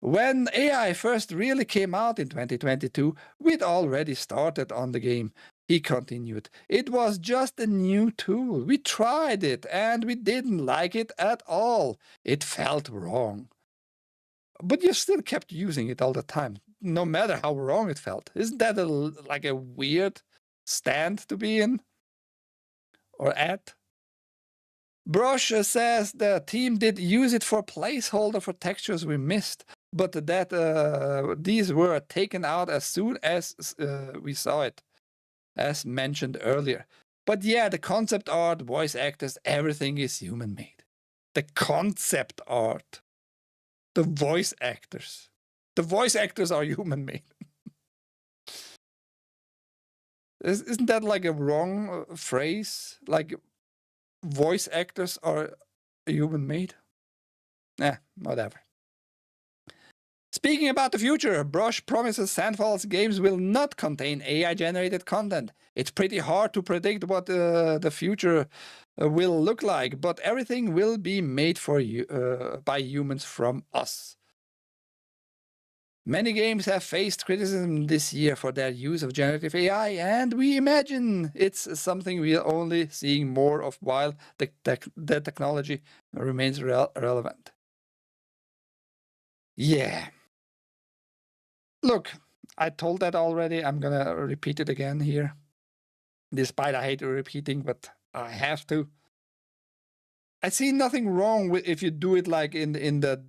When AI first really came out in 2022, we'd already started on the game. He continued, it was just a new tool. We tried it and we didn't like it at all. It felt wrong. But you still kept using it all the time, no matter how wrong it felt. Isn't that like a weird stand to be in? Or at? Broche says the team did use it for placeholder for textures we missed, but that these were taken out as soon as we saw it, as mentioned earlier. But yeah, the concept art, voice actors, everything is human-made. The concept art. The voice actors. The voice actors are human-made. Isn't that like a wrong phrase? Like, voice actors are human-made? Whatever. Speaking about the future, Broche promises Sandfall's games will not contain AI-generated content. It's pretty hard to predict what the future will look like, but everything will be made for by humans from us. Many games have faced criticism this year for their use of generative AI, and we imagine it's something we are only seeing more of while the technology remains relevant. Yeah. Look, I told that already. I'm gonna repeat it again here. Despite I hate repeating, but I have to. I see nothing wrong with if you do it like in the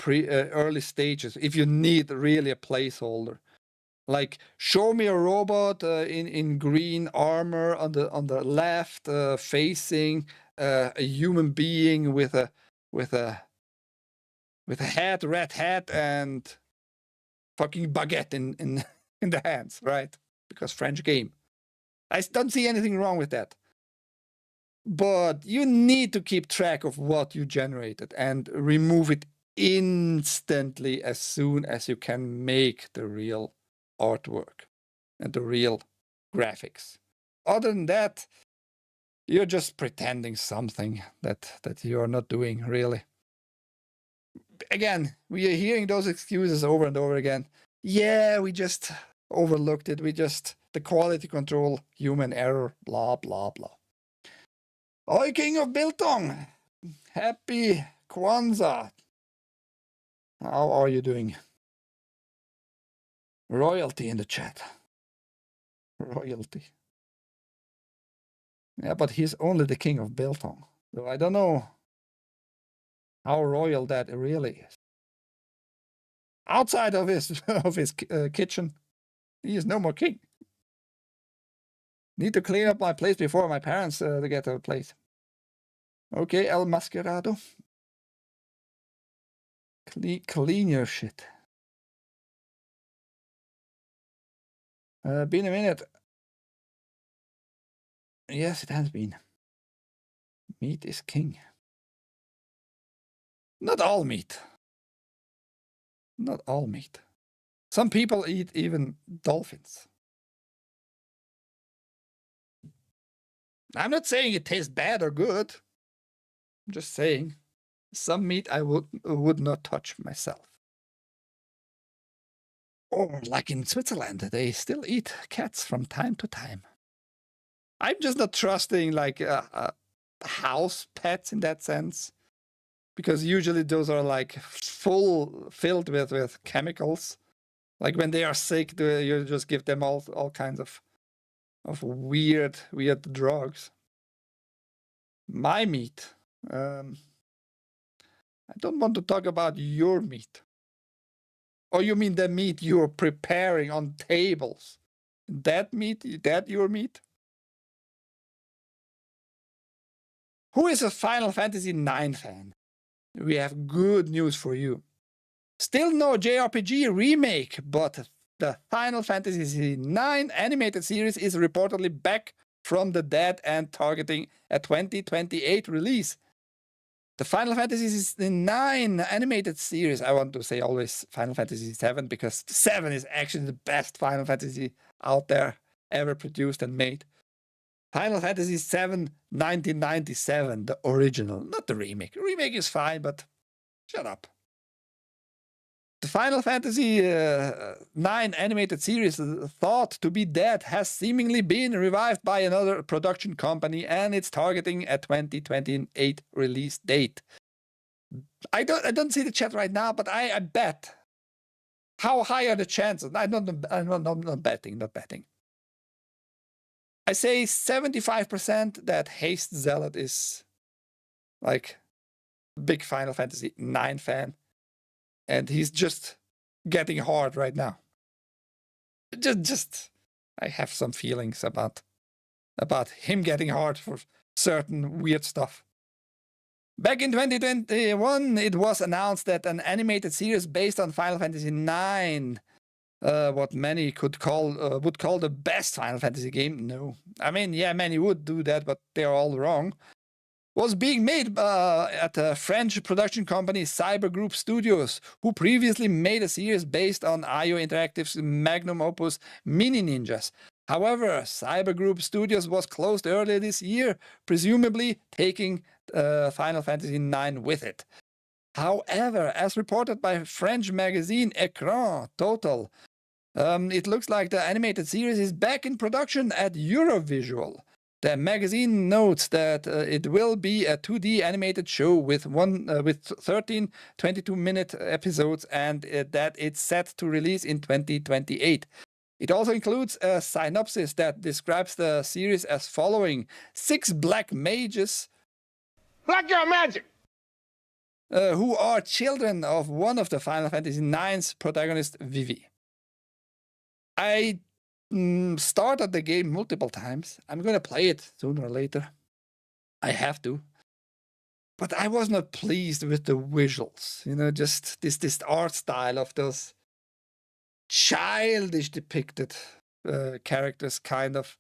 early stages. If you need really a placeholder, like show me a robot in green armor on the left, facing a human being with a hat, red hat, and fucking baguette in the hands, right? Because French game. I don't see anything wrong with that. But you need to keep track of what you generated and remove it instantly as soon as you can make the real artwork and the real graphics. Other than that, you're just pretending something that you are not doing, really. Again, we are hearing those excuses over and over again. Yeah, we just overlooked it. The quality control, human error, blah, blah, blah. Oi, King of Biltong! Happy Kwanzaa! How are you doing? Royalty in the chat. Royalty. Yeah, but he's only the King of Biltong. So I don't know how royal that really is. Outside of his kitchen, he is no more king. Need to clean up my place before my parents get a place. Okay, El Mascarado. Clean your shit. Been a minute. Yes, it has been. Meat is king. Not all meat. Not all meat. Some people eat even dolphins. I'm not saying it tastes bad or good. I'm just saying some meat I would not touch myself. Or like in Switzerland, they still eat cats from time to time. I'm just not trusting like house pets in that sense, because usually those are like filled with chemicals. Like when they are sick, you just give them all kinds of weird drugs. My meat. I don't want to talk about your meat. Or you mean the meat you're preparing on tables? That meat? That your meat? Who is a Final Fantasy IX fan? We have good news for you. Still no JRPG remake, but the Final Fantasy IX animated series is reportedly back from the dead and targeting a 2028 release. The Final Fantasy IX animated series, I want to say always Final Fantasy VII, because 7 is actually the best Final Fantasy out there ever produced and made. Final Fantasy VII 1997, the original, not the remake. Remake is fine, but shut up. The Final Fantasy IX animated series, thought to be dead, has seemingly been revived by another production company, and it's targeting a 2028 release date. I don't see the chat right now, but I bet. How high are the chances? I'm not betting. I say 75% that Haste Zealot is like big Final Fantasy IX fan, and he's just getting hard right now. Just I have some feelings about him getting hard for certain weird stuff. Back in 2021, it was announced that an animated series based on Final Fantasy IX, what many would call the best Final Fantasy game. No, I mean, yeah, many would do that, but they're all wrong. Was being made at a French production company, Cyber Group Studios, who previously made a series based on IO Interactive's magnum opus Mini Ninjas. However, Cyber Group Studios was closed earlier this year, presumably taking Final Fantasy IX with it. However, as reported by French magazine Écran Total, it looks like the animated series is back in production at Eurovisual. The magazine notes that it will be a 2D animated show with 13 22-minute episodes, and that it's set to release in 2028. It also includes a synopsis that describes the series as following: 6 black mages, Black girl magic! who are children of one of the Final Fantasy IX's protagonists, Vivi. I started the game multiple times. I'm going to play it sooner or later. I have to. But I was not pleased with the visuals. You know, just this art style of those childish depicted characters kind of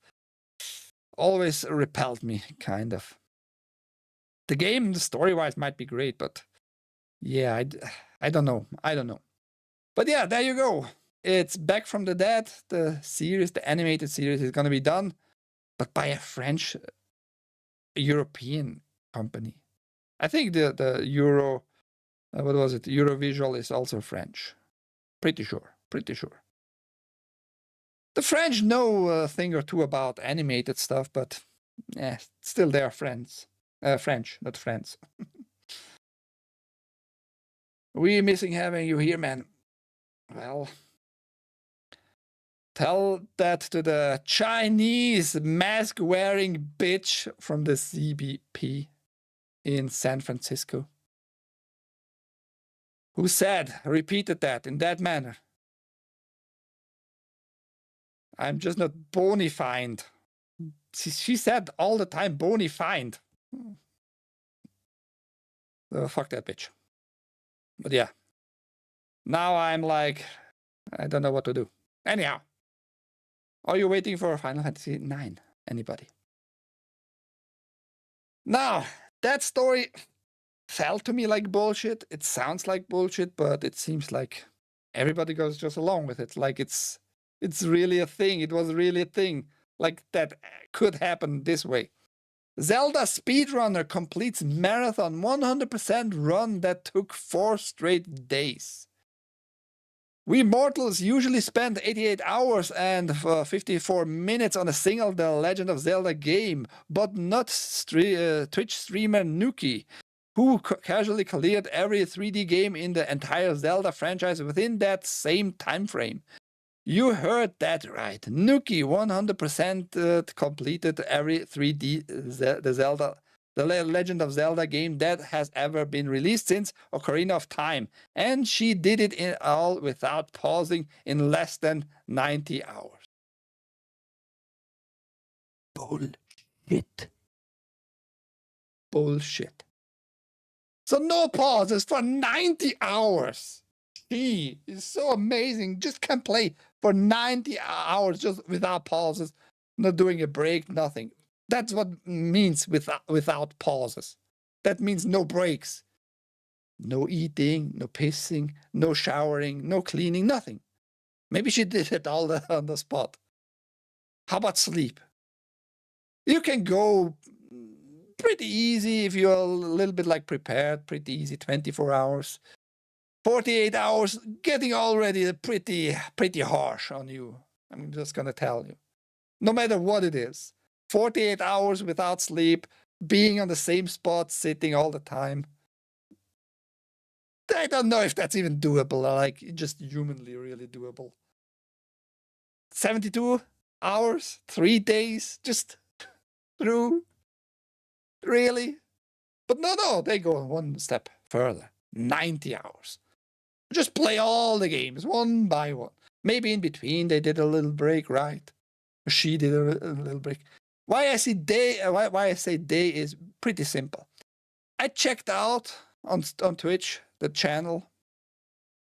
always repelled me, kind of. The game, story-wise, might be great, but yeah, I don't know. I don't know. But yeah, there you go. It's Back from the Dead. The series, the animated series, is going to be done, but by a French European company. I think the Euro, what was it? Eurovisual is also French. Pretty sure. Pretty sure. The French know a thing or two about animated stuff, but still they are friends. French, not friends. We're missing having you here, man. Well, tell that to the Chinese mask-wearing bitch from the CBP in San Francisco, who repeated that in that manner. I'm just not bony fined. She said all the time bony fined. So fuck that bitch. But yeah. Now I'm like, I don't know what to do. Anyhow. Are you waiting for Final Fantasy IX? Anybody? Now, that story felt to me like bullshit. It sounds like bullshit, but it seems like everybody goes just along with it. Like it's really a thing. It was really a thing. Like that could happen this way. Zelda speedrunner completes marathon 100% run that took 4 straight days. We mortals usually spend 88 hours and 54 minutes on a single The Legend of Zelda game, but not Twitch streamer Nuki, who casually cleared every 3D game in the entire Zelda franchise within that same time frame. You heard that right. Nuki 100% completed every 3D The Legend of Zelda game that has ever been released since Ocarina of Time, and she did it all without pausing in less than 90 hours. Bullshit. Bullshit. So no pauses for 90 hours. She is so amazing. Just can play for 90 hours just without pauses, not doing a break, nothing. That's what means without pauses. That means no breaks. No eating, no pissing, no showering, no cleaning, nothing. Maybe she did it all on the spot. How about sleep? You can go pretty easy if you're a little bit like prepared, pretty easy, 24 hours. 48 hours, getting already pretty harsh on you. I'm just going to tell you. No matter what it is. 48 hours without sleep, being on the same spot, sitting all the time. I don't know if that's even doable, like just humanly really doable. 72 hours, 3 days, just through. Really? But no, they go one step further. 90 hours. Just play all the games one by one. Maybe in between they did a little break, right? She did a little break. Why I say day is pretty simple. I checked out on Twitch the channel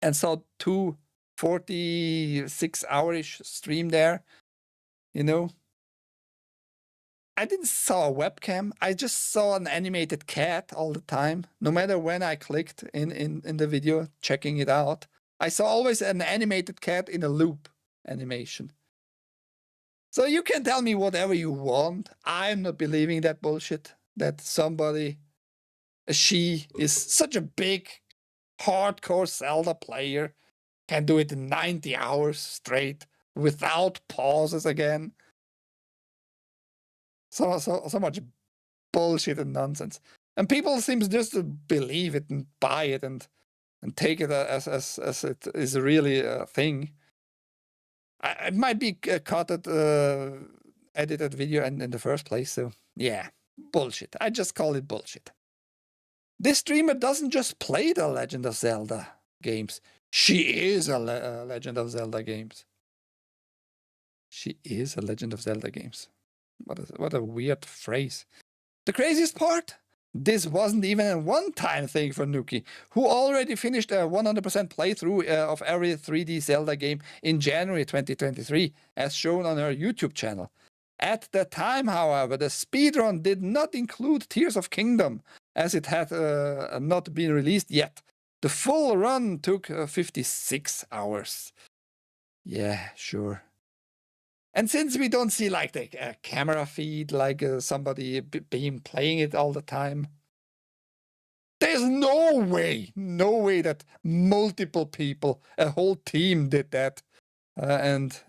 and saw 2 46-hour-ish stream there. You know, I didn't saw a webcam. I just saw an animated cat all the time. No matter when I clicked in the video, checking it out, I saw always an animated cat in a loop animation. So you can tell me whatever you want. I'm not believing that bullshit, that somebody, she is such a big, hardcore Zelda player, can do it in 90 hours straight without pauses again. So much bullshit and nonsense. And people seem just to believe it and buy it and take it as it is really a thing. It might be cut edited video in the first place. So yeah, bullshit. I just call it bullshit. This streamer doesn't just play the Legend of Zelda games. She is a Legend of Zelda games. She is a Legend of Zelda games. What a weird phrase. The craziest part? This wasn't even a one-time thing for Nuki, who already finished a 100% playthrough of every 3D Zelda game in January 2023, as shown on her YouTube channel. At the time, however, the speedrun did not include Tears of Kingdom, as it had not been released yet. The full run took 56 hours. Yeah, sure. And since we don't see like the camera feed, like somebody being playing it all the time, there's no way that multiple people, a whole team did that and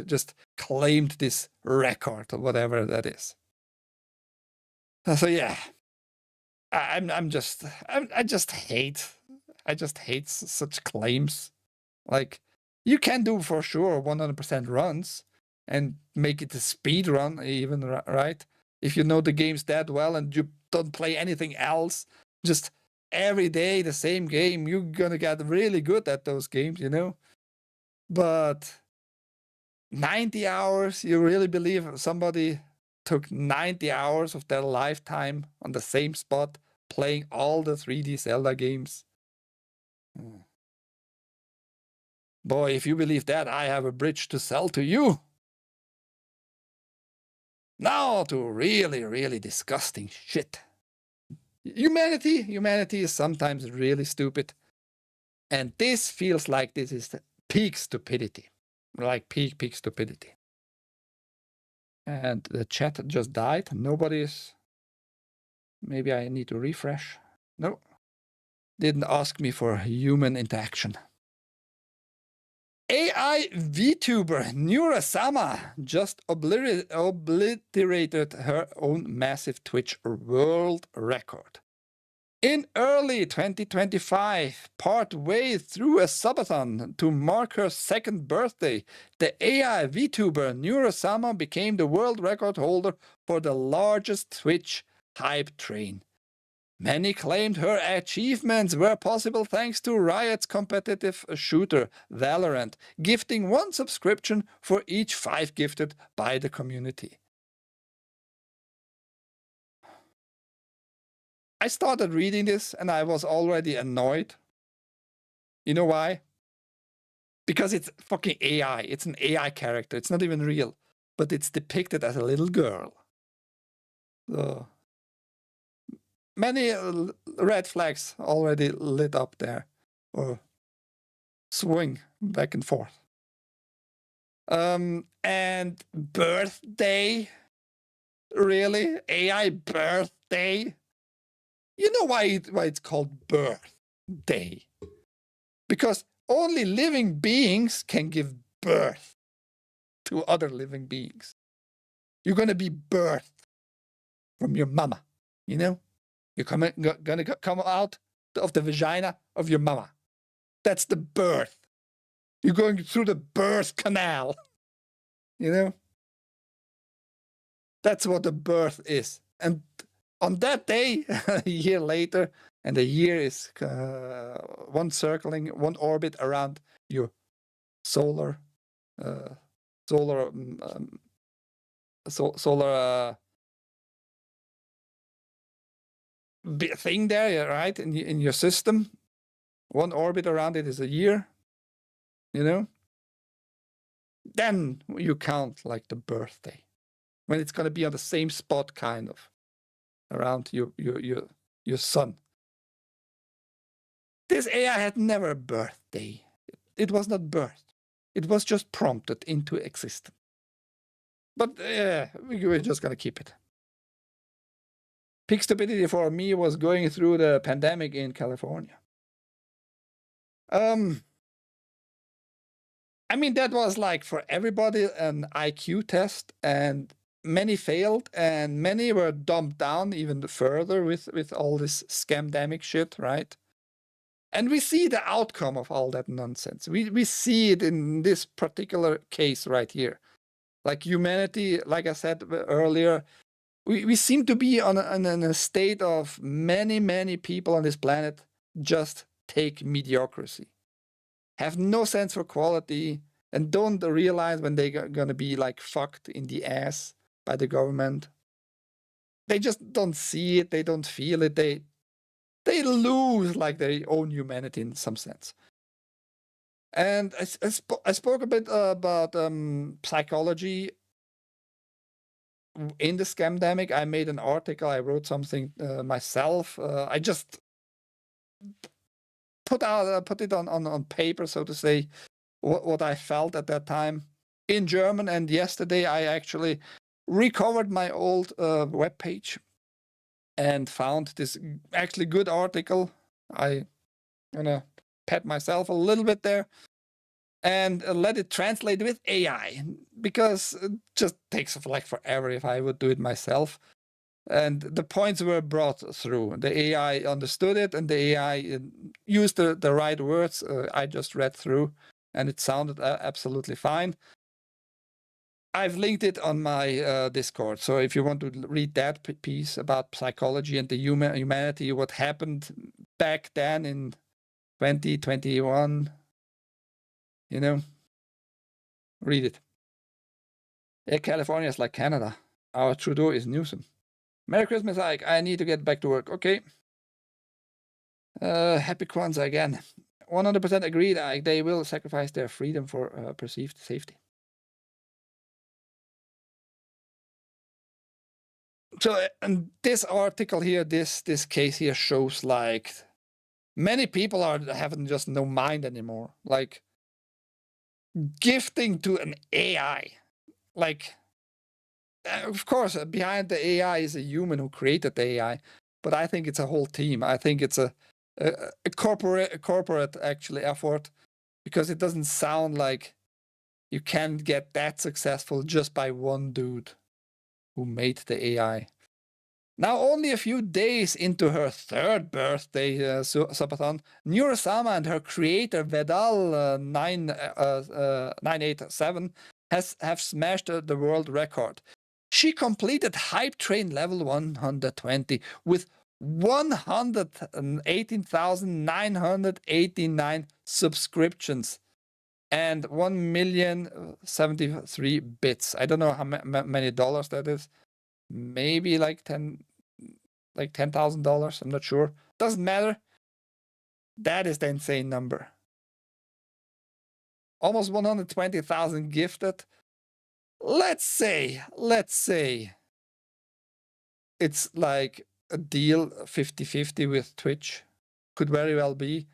just claimed this record or whatever that is. So yeah, I just hate such claims. Like, you can do for sure 100% runs and make it a speed run even, right? If you know the games that well and you don't play anything else, just every day the same game, you're gonna get really good at those games, you know? But 90 hours, you really believe somebody took 90 hours of their lifetime on the same spot playing all the 3D Zelda games? Boy, if you believe that, I have a bridge to sell to you. Now to really disgusting shit. Humanity is sometimes really stupid. And this feels like this is the peak stupidity. Like peak stupidity. And the chat just died. Nobody's... Maybe I need to refresh. No. Didn't ask me for human interaction. AI VTuber Nurasama just obliterated her own massive Twitch world record. In early 2025, partway through a subathon to mark her second birthday, the AI VTuber Nurasama became the world record holder for the largest Twitch hype train. Many claimed her achievements were possible thanks to Riot's competitive shooter, Valorant, gifting 1 subscription for each 5 gifted by the community. I started reading this and I was already annoyed. You know why? Because it's fucking AI. It's an AI character. It's not even real. But it's depicted as a little girl. So... many red flags already lit up there, or swing back and forth. And birthday? Really? AI birthday? You know why it's called birthday? Because only living beings can give birth to other living beings. You're going to be birthed from your mama, you know? You're gonna come out of the vagina of your mama. That's the birth. You're going through the birth canal. You know? That's what the birth is. And on that day, a year later, and the year is one orbit around your solar thing there, right? In your system, one orbit around it is a year, you know? Then you count like the birthday, when it's going to be on the same spot, kind of, around your sun. This AI had never a birthday. It was not birthed. It was just prompted into existence. But we're just going to keep it. Peak stupidity for me was going through the pandemic in California. I mean, that was like for everybody an IQ test, and many failed, and many were dumped down even further with all this scamdemic shit, right? And we see the outcome of all that nonsense. We see it in this particular case right here. Like humanity, like I said earlier, we seem to be in a state of many people on this planet just take mediocrity, have no sense for quality, and don't realize when they're gonna be like fucked in the ass by the government. They just don't see it, they don't feel it, they lose like their own humanity in some sense. And I spoke a bit about psychology. in the scamdemic, I made an article. I wrote something myself. I just put it on paper, so to say, what I felt at that time in German. And yesterday, I actually recovered my old web page and found this actually good article. I gonna pat myself a little bit there and let it translate with AI, because it just takes like forever if I would do it myself. And the points were brought through. The AI understood it, and the AI used the right words. I just read through, and it sounded absolutely fine. I've linked it on my Discord. So if you want to read that piece about psychology and the humanity, what happened back then in 2021, you know, read it. Yeah, California is like Canada. Our Trudeau is Newsom. Merry Christmas, Ike. I need to get back to work. Okay. Happy Kwanzaa again. 100% agreed, Ike. They will sacrifice their freedom for perceived safety. So, and this article here, this case here shows like many people having just no mind anymore. Like gifting to an AI. Like, of course, behind the AI is a human who created the AI, but I think it's a whole team. I think it's a corporate actually effort, because it doesn't sound like you can get that successful just by one dude who made the AI. Now, only a few days into her third birthday, subathon, Neurosama and her creator Vedal 987 have smashed the world record. She completed Hype Train level 120 with 118,989 subscriptions and 1,073 bits. I don't know how many dollars that is. Maybe like $10,000. I'm not sure. Doesn't matter. That is the insane number. Almost 120,000 gifted. Let's say it's like a deal 50-50 with Twitch. Could very well be.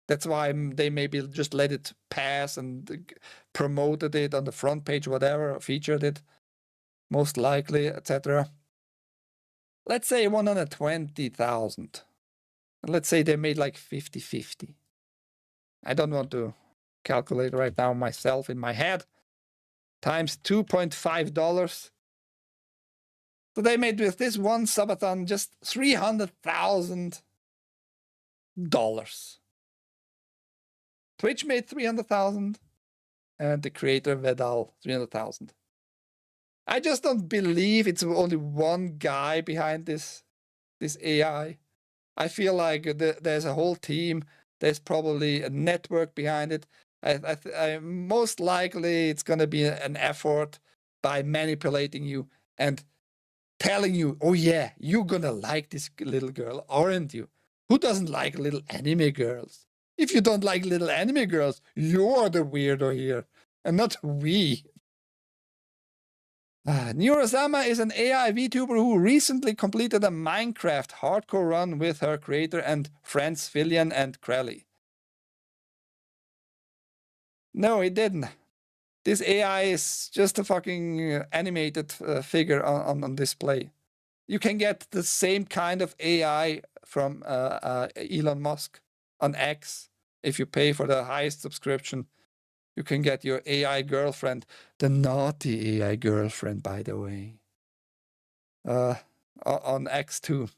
That's why they maybe just let it pass and promoted it on the front page, whatever, featured it, most likely, etc. Let's say 120,000. Let's say they made like 50-50. I don't want to calculate right now myself in my head. Times $2.5. So they made with this one subathon just $300,000. Twitch made 300,000, and the creator Vedal 300,000. I just don't believe it's only one guy behind this AI. I feel like there's a whole team. There's probably a network behind it. I most likely it's going to be an effort by manipulating you and telling you, oh yeah, you're going to like this little girl, aren't you? Who doesn't like little anime girls? If you don't like little anime girls, you're the weirdo here, and not we. Neurosama is an AI VTuber who recently completed a Minecraft hardcore run with her creator and friends Filian and Krelly. No, it didn't. This AI is just a fucking animated figure on display. You can get the same kind of AI from Elon Musk on X. If you pay for the highest subscription, you can get your AI girlfriend, the naughty AI girlfriend, by the way, on X too.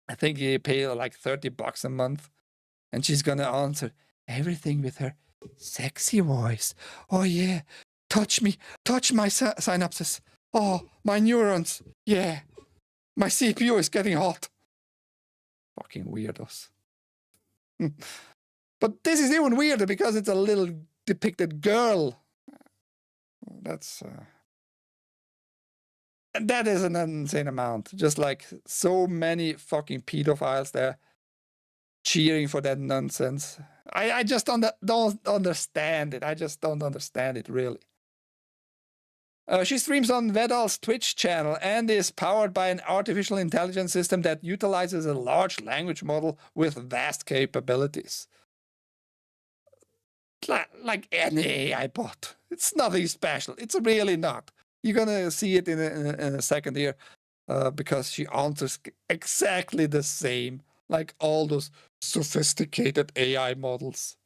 I think you pay like $30 a month, and she's gonna answer everything with her sexy voice. Oh yeah, touch me, touch my synapses. Oh, my neurons. Yeah, my CPU is getting hot. Fucking weirdos. But this is even weirder because it's a little depicted girl. That's and that is an insane amount. Just like so many fucking pedophiles there cheering for that nonsense. I just don't understand it. I just don't understand it, really. She streams on Vedal's Twitch channel and is powered by an artificial intelligence system that utilizes a large language model with vast capabilities. Like any AI bot. It's nothing special. It's really not. You're gonna see it in a second here, because she answers exactly the same like all those sophisticated AI models.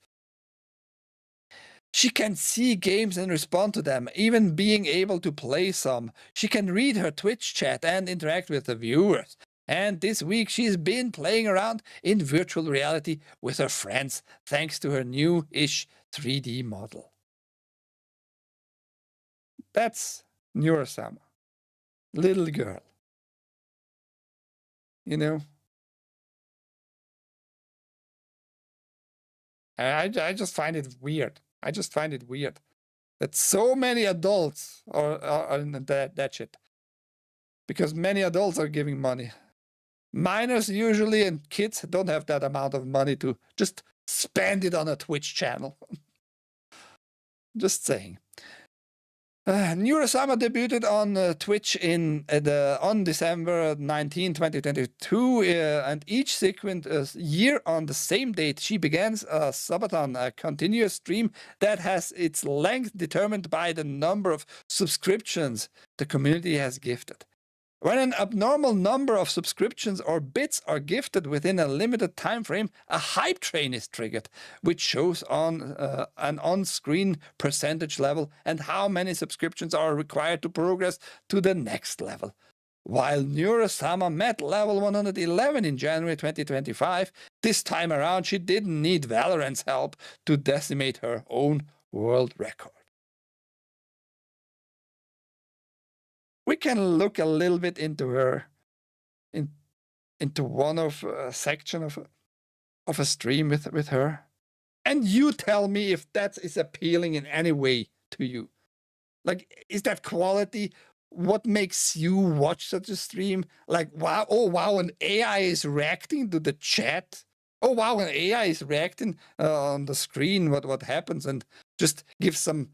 She can see games and respond to them, even being able to play some. She can read her Twitch chat and interact with the viewers. And this week she's been playing around in virtual reality with her friends thanks to her new-ish 3D model. That's UrhG, little girl. You know? I just find it weird. I just find it weird that so many adults are in that shit. Because many adults are giving money. Minors usually and kids don't have that amount of money to just spend it on a Twitch channel. Just saying. UrhG debuted on Twitch on December 19, 2022, and each sequent year on the same date, she begins a subathon, a continuous stream that has its length determined by the number of subscriptions the community has gifted. When an abnormal number of subscriptions or bits are gifted within a limited time frame, a hype train is triggered, which shows on an on-screen percentage level and how many subscriptions are required to progress to the next level. While UrhG met level 111 in January 2025, this time around she didn't need Valorant's help to decimate her own world record. We can look a little bit into her, into one of a section of a stream with her, and you tell me if that is appealing in any way to you. Like, is that quality? What makes you watch such a stream? Like, wow, oh wow, an AI is reacting to the chat. Oh wow, an AI is reacting on the screen. What happens, and just give some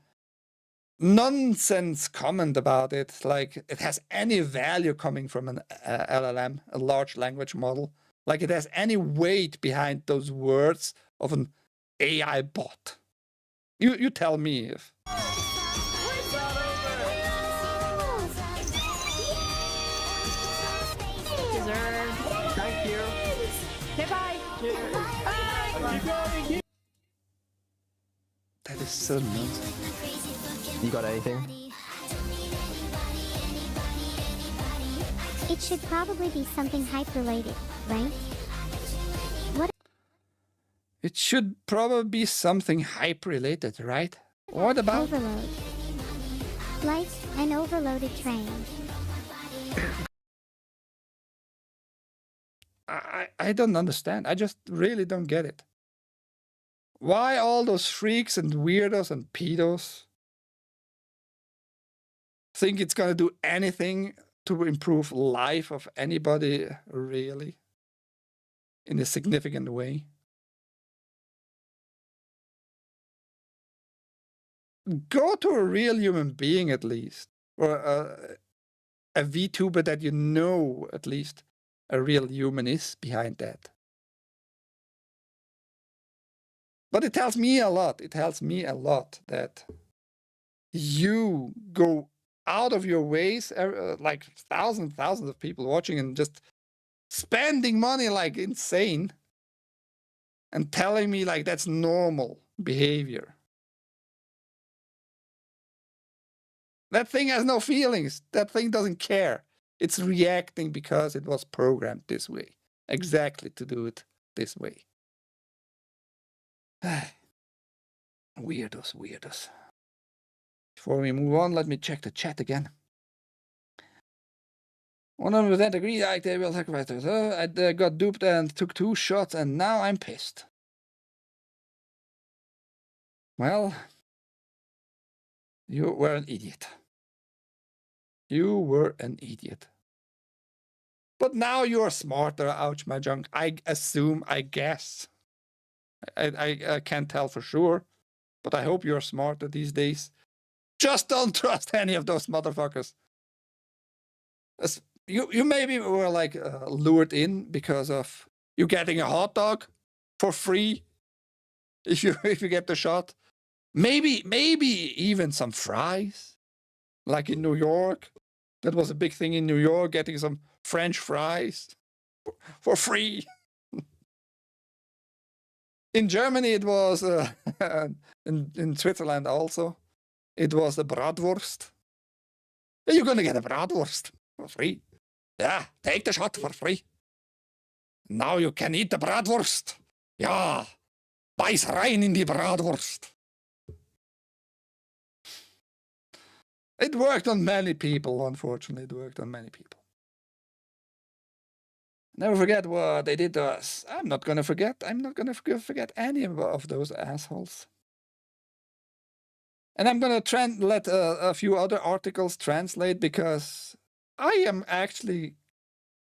nonsense comment about it, like it has any value coming from an LLM, a large language model, like it has any weight behind those words of an AI bot. You tell me if. Thank you. Okay, bye. Bye. That is so nonsense. You got anything? It should probably be something hype related, right? What? It should probably be something hype related, right? What about Overload? Like an overloaded train. I don't understand. I just really don't get it. Why all those freaks and weirdos and pedos think it's going to do anything to improve life of anybody, really, in a significant way? Go to a real human being at least, or a VTuber that you know at least a real human is behind that. But it tells me a lot. It tells me a lot that you go out of your ways, like thousands of people watching and just spending money like insane and telling me like that's normal behavior. That thing has no feelings. That thing doesn't care. It's reacting because it was programmed this way, exactly to do it this way. Weirdos. Before we move on, let me check the chat again. 100% agree, they will sacrifice us. I got duped and took 2 shots and now I'm pissed. Well, you were an idiot. You were an idiot. But now you're smarter, ouch my junk. I assume, I guess. I can't tell for sure, but I hope you're smarter these days. Just don't trust any of those motherfuckers. You maybe were like lured in because of you getting a hot dog for free if you get the shot. Maybe even some fries, like in New York. That was a big thing in New York, getting some French fries for free. In Germany, it was in Switzerland also. It was the bratwurst. You're gonna get a bratwurst for free. Yeah, take the shot for free. Now you can eat the bratwurst. Ja, beiß rein in die Bratwurst. It worked on many people, unfortunately. It worked on many people. Never forget what they did to us. I'm not gonna forget. I'm not gonna forget any of those assholes. And I'm gonna let a few other articles translate because I am actually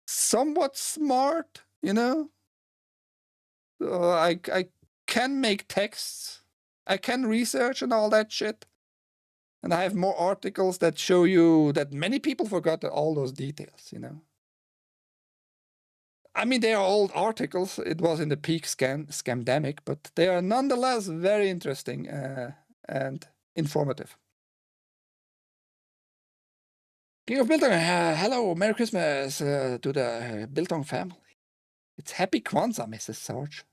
somewhat smart, you know? I can make texts. I can research and all that shit. And I have more articles that show you that many people forgot all those details, you know? I mean, they are old articles. It was in the peak scamdemic, but they are nonetheless very interesting and informative. King of Biltong, hello, Merry Christmas to the Biltong family. It's Happy Kwanzaa, Mrs. Sarge.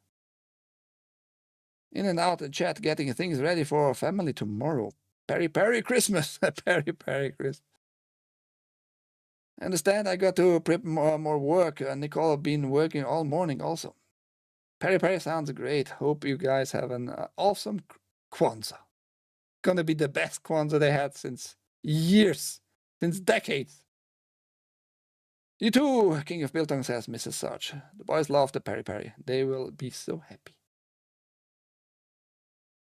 In and out the chat, getting things ready for our family tomorrow. Perry Christmas, Perry Christmas. I understand I got to prep more work. Nicole been working all morning also. Perry sounds great. Hope you guys have an awesome Kwanzaa. Gonna be the best Kwanzaa they had since years, since decades. You too, King of Biltong, says Mrs. Sarge. The boys love the Perry. They will be so happy.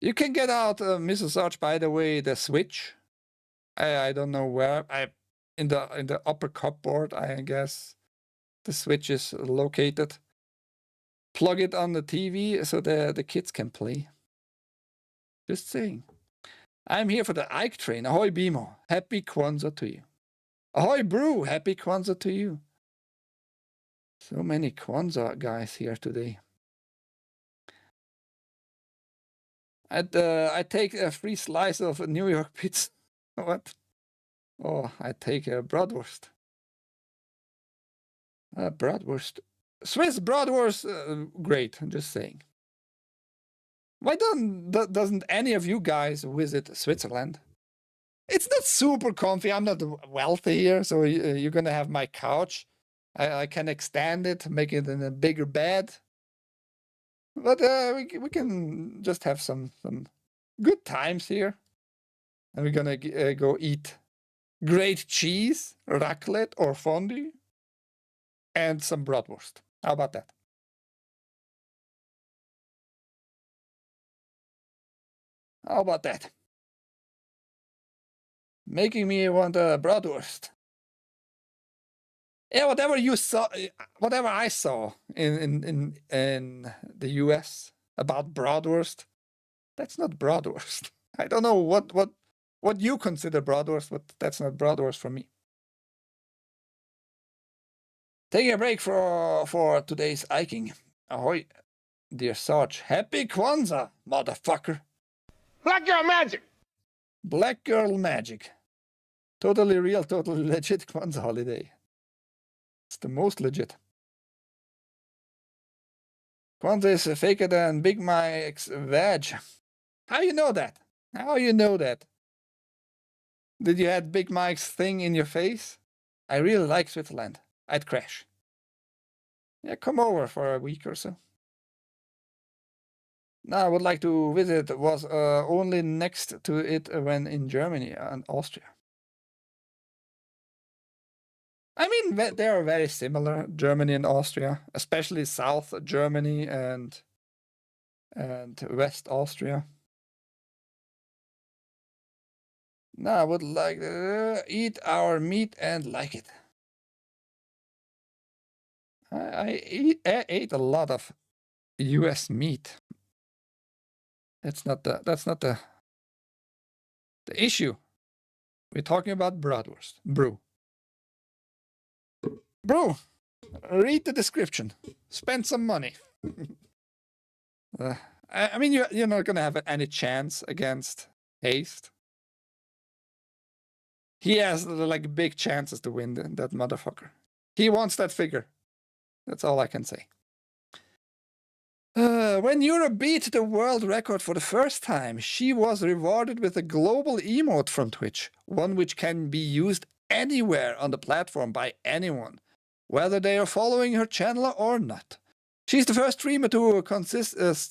You can get out, Mrs. Sarge, by the way, the Switch. I don't know where. In the upper cupboard, I guess the Switch is located. Plug it on the TV so the kids can play. Just saying. I'm here for the Ike train. Ahoy, Bimo. Happy Kwanzaa to you. Ahoy, Brew. Happy Kwanzaa to you. So many Kwanzaa guys here today. I take a free slice of New York pizza. What? Oh, I take a bratwurst. Bratwurst. Swiss bratwurst, great, I'm just saying. Why doesn't any of you guys visit Switzerland? It's not super comfy. I'm not wealthy here, so you're gonna have my couch. I can extend it, make it in a bigger bed. But we can just have some good times here. And we're gonna go eat great cheese, raclette or fondue, and some bratwurst. How about that? How about that? Making me want a bratwurst. Yeah, whatever you saw, whatever I saw in the US about bratwurst, that's not bratwurst. I don't know what you consider bratwurst, but that's not bratwurst for me. Taking a break for today's hiking. Ahoy, dear Sarge. Happy Kwanzaa, motherfucker. Black girl magic. Black girl magic. Totally real, totally legit Kwanzaa holiday. It's the most legit. Kwanzaa is faker than Big Mike's veg. How you know that? How you know that? Did you have Big Mike's thing in your face? I really like Switzerland. I'd crash. Yeah, come over for a week or so. Now I would like to visit was only next to it when in Germany and Austria. I mean, they are very similar, Germany and Austria, especially South Germany and West Austria. Now I would like to eat our meat and like it. I ate a lot of U.S. meat. That's not the issue. We're talking about bratwurst. Brew. Brew. Read the description. Spend some money. I mean, you're not going to have any chance against Haste. He has like big chances to win that motherfucker. He wants that figure. That's all I can say. When UrhG beat the world record for the first time, she was rewarded with a global emote from Twitch, one which can be used anywhere on the platform by anyone, whether they are following her channel or not. She's the first streamer to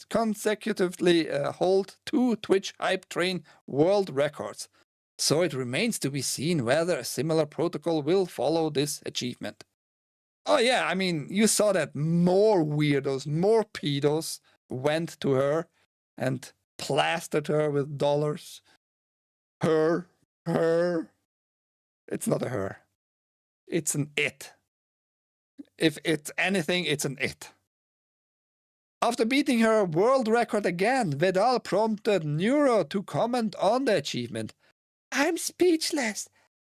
consecutively hold 2 Twitch Hype Train world records, so it remains to be seen whether a similar protocol will follow this achievement. Oh yeah, I mean, you saw that more weirdos, more pedos went to her and plastered her with dollars. Her. It's not a her. It's an it. If it's anything, it's an it. After beating her world record again, Vedal prompted UrhG to comment on the achievement. "I'm speechless,"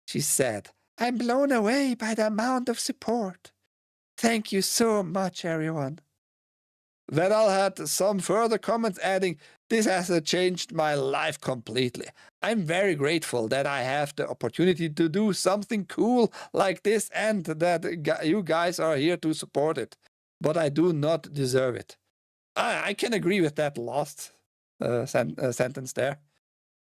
she said. "I'm blown away by the amount of support. Thank you so much, everyone." Vedal had some further comments adding, "This has changed my life completely. I'm very grateful that I have the opportunity to do something cool like this and that you guys are here to support it. But I do not deserve it." I can agree with that last sentence there.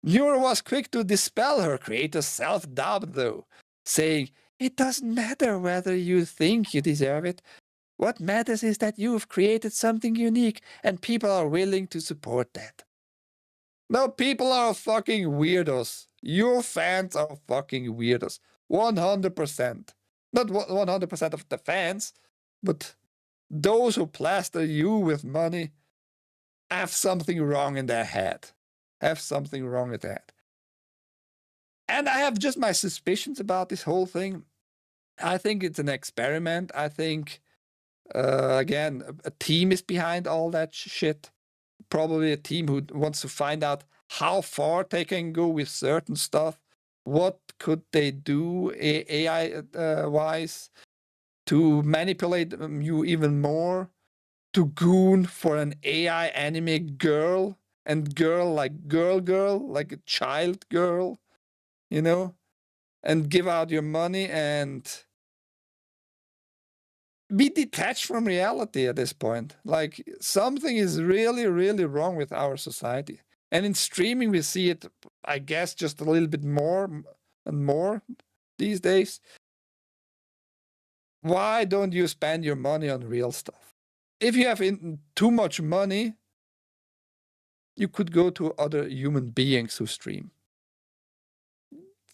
UrhG was quick to dispel her creator's self-doubt though, saying, "It doesn't matter whether you think you deserve it. What matters is that you've created something unique and people are willing to support that." No, people are fucking weirdos. Your fans are fucking weirdos. 100%. Not 100% of the fans, but those who plaster you with money have something wrong in their head. Have something wrong with that. And I have just my suspicions about this whole thing. I think it's an experiment. I think, again, a team is behind all that shit. Probably a team who wants to find out how far they can go with certain stuff. What could they do AI-wise to manipulate you even more? To goon for an AI anime girl, and girl, like a child girl, you know? And give out your money and be detached from reality at this point. Like, something is really, really wrong with our society. And in streaming, we see it, I guess, just a little bit more and more these days. Why don't you spend your money on real stuff? If you have too much money, you could go to other human beings who stream.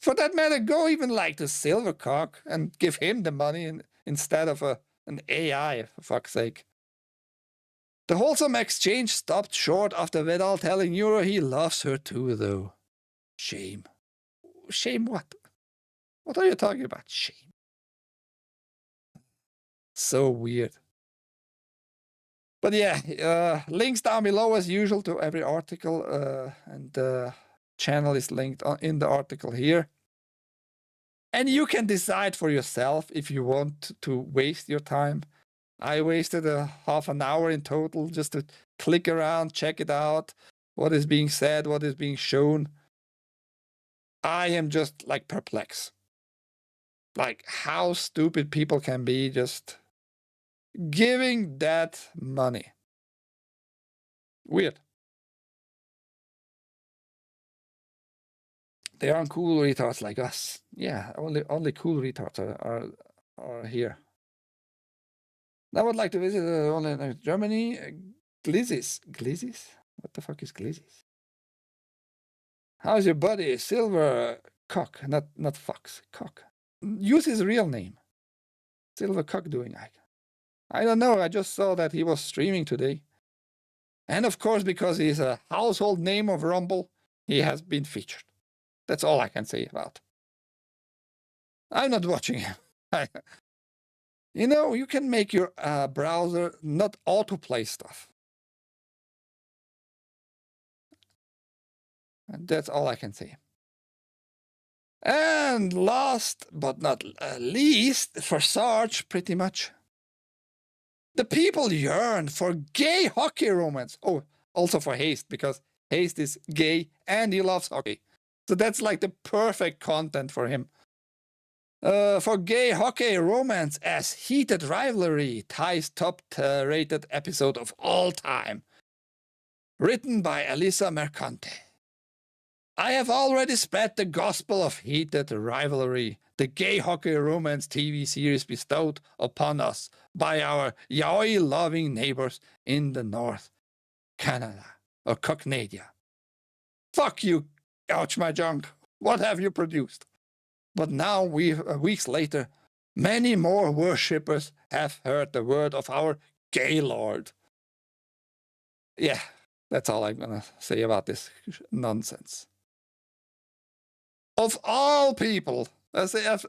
For that matter, go even like the Silvercock and give him the money instead of an AI, for fuck's sake. The wholesome exchange stopped short after Vedal telling UrhG he loves her too, though. Shame. Shame what? What are you talking about? Shame. So weird. But yeah, links down below as usual to every article, and the channel is linked in the article here. And you can decide for yourself if you want to waste your time. I wasted half an hour in total just to click around, check it out, what is being said, what is being shown. I am just like perplexed. Like how stupid people can be just giving that money. Weird. They aren't cool retards like us. Yeah, only cool retards are here. I would like to visit only Germany. Glizis. Glizis? What the fuck is Glizis? How's your buddy? Silver Cock, not Fox. Cock. Use his real name. Silver Cock doing. I don't know. I just saw that he was streaming today. And of course, because he's a household name of Rumble, he has been featured. That's all I can say about it. I'm not watching him. You know, you can make your browser not autoplay stuff. And that's all I can say. And last but not least, for Sarge, pretty much, the people yearn for gay hockey romance. Oh, also for Haste, because Haste is gay and he loves hockey. So that's like the perfect content for him. For gay hockey romance as heated rivalry ties top rated episode of all time. Written by Elisa Mercante. I have already spread the gospel of heated rivalry, the gay hockey romance TV series bestowed upon us by our yaoi-loving neighbors in the North, Canada, or Canada. Fuck you, ouch my junk. What have you produced? But now, weeks later, many more worshippers have heard the word of our gay lord. Yeah, that's all I'm gonna say about this nonsense. Of all people, as if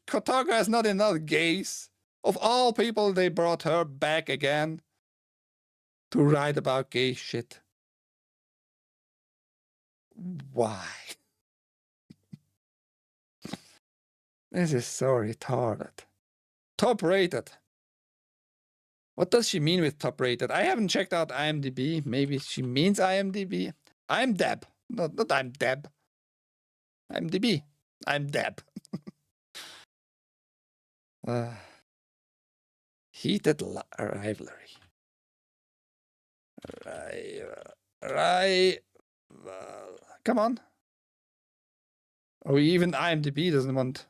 Kotaku has not enough gays, of all people, they brought her back again to write about gay shit. Why? This is so retarded. Top rated. What does she mean with top rated? I haven't checked out IMDb. Maybe she means IMDb. I'm Deb. Not I'm Deb. IMDb. I'm Deb. Heated rivalry. Come on. Oh, even IMDb doesn't want.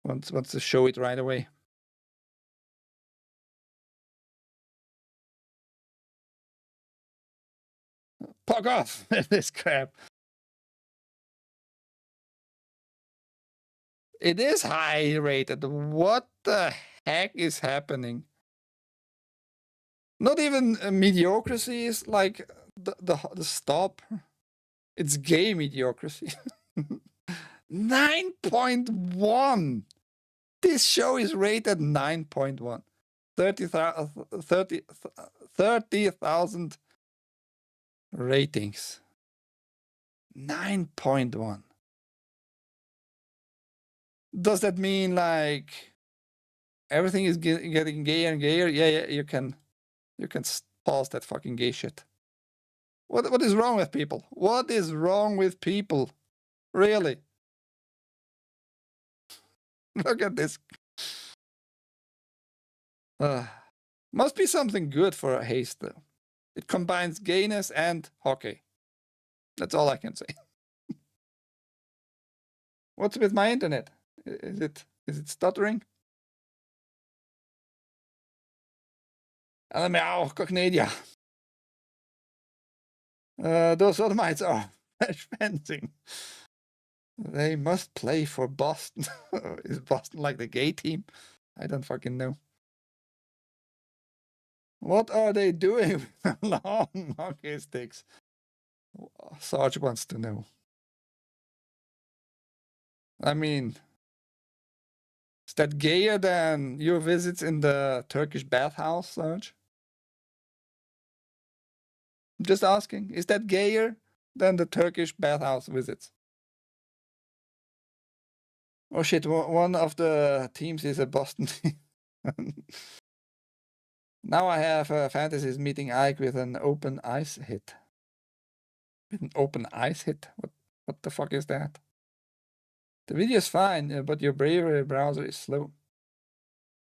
Wants to show it right away. Fuck off this crap. It is high rated. What the heck is happening? Not even mediocrity is like the stop. It's gay mediocrity. 9.1. This show is rated 9.1. 30,000 ratings. 9.1. Does that mean like everything is getting gayer and gayer? Yeah, you can pause that fucking gay shit. What is wrong with people? What is wrong with people? Really? Look at this. Must be something good for Haste though. It combines gayness and hockey. That's all I can say. What's with my internet? Is it stuttering? Meow, Canada. Those sodomites are fresh fencing. They must play for Boston. Is Boston like the gay team? I don't fucking know. What are they doing with long hockey sticks? Sarge wants to know. I mean, is that gayer than your visits in the Turkish bathhouse, Sarge? I'm just asking. Is that gayer than the Turkish bathhouse visits? Oh shit, one of the teams is a Boston team. Now I have fantasies meeting Ike with an open ice hit. With an open ice hit? What the fuck is that? The video is fine, but your Bravery browser is slow.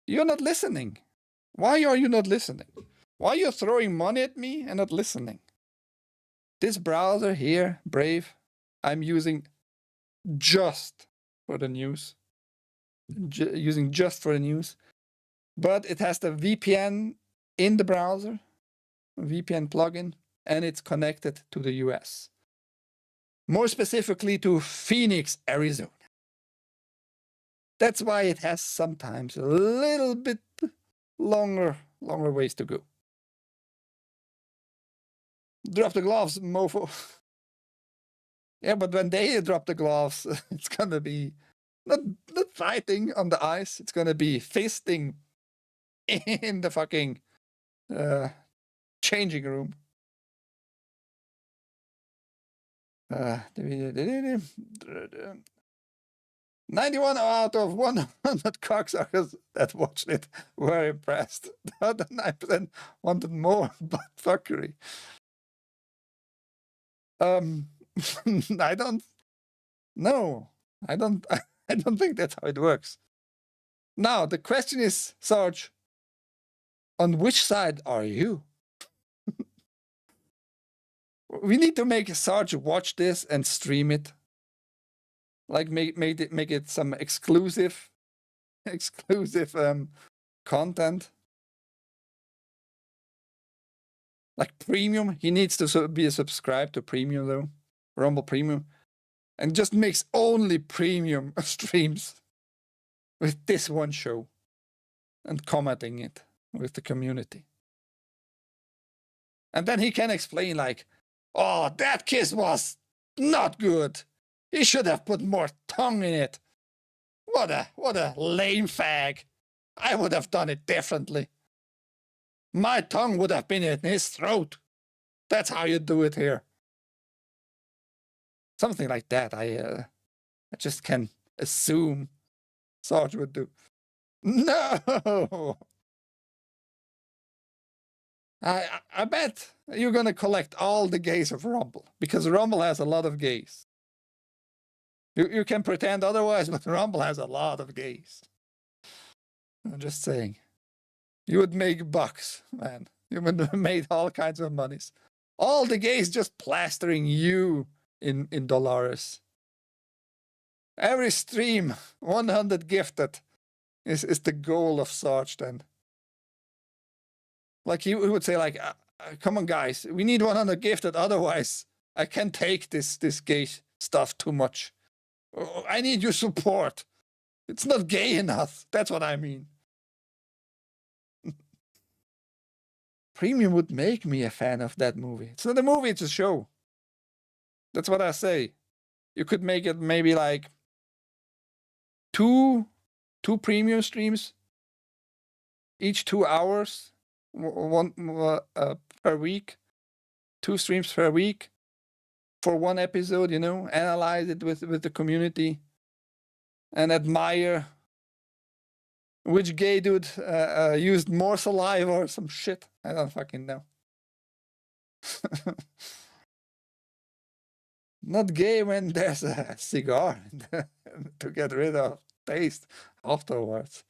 You're not listening. Why are you not listening? Why are you throwing money at me and not listening? This browser here, Brave, I'm using just for the news. Using just for the news. But it has the VPN in the browser, VPN plugin, and it's connected to the US. More specifically to Phoenix, Arizona. That's why it has sometimes a little bit longer ways to go. Drop the gloves, mofo. Yeah, but when they drop the gloves, it's gonna be not fighting on the ice. It's gonna be fisting in the fucking changing room. 91 out of 100 cocksuckers that watched it were impressed. The other 9% wanted more buttfuckery. I don't know. I don't think that's how it works. Now the question is, Sarge, on which side are you? We need to make Sarge watch this and stream it. Like make it some exclusive content. Like premium. He needs to be subscribed to premium though. Rumble Premium. And just makes only premium streams with this one show. And commenting it with the community. And then he can explain like, oh, that kiss was not good. He should have put more tongue in it. What a lame fag. I would have done it differently. My tongue would have been in his throat. That's how you do it here. Something like that. I just can assume Sarge would do. No. I bet you're gonna collect all the gays of Rumble because Rumble has a lot of gays. You can pretend otherwise, but Rumble has a lot of gays. I'm just saying. You would make bucks, man. You would have made all kinds of monies. All the gays just plastering you in dollars. Every stream, 100 gifted, is the goal of Sarge then. Like he would say like, come on guys, we need 100 gifted, otherwise I can't take this gay stuff too much. I need your support. It's not gay enough. That's what I mean. Premium would make me a fan of that movie. It's not a movie, it's a show. That's what I say. You could make it maybe like two premium streams, each 2 hours, one per week, 2 streams per week. For one episode, you know, analyze it with the community and admire which gay dude used more saliva or some shit. I don't fucking know. Not gay when there's a cigar to get rid of taste afterwards.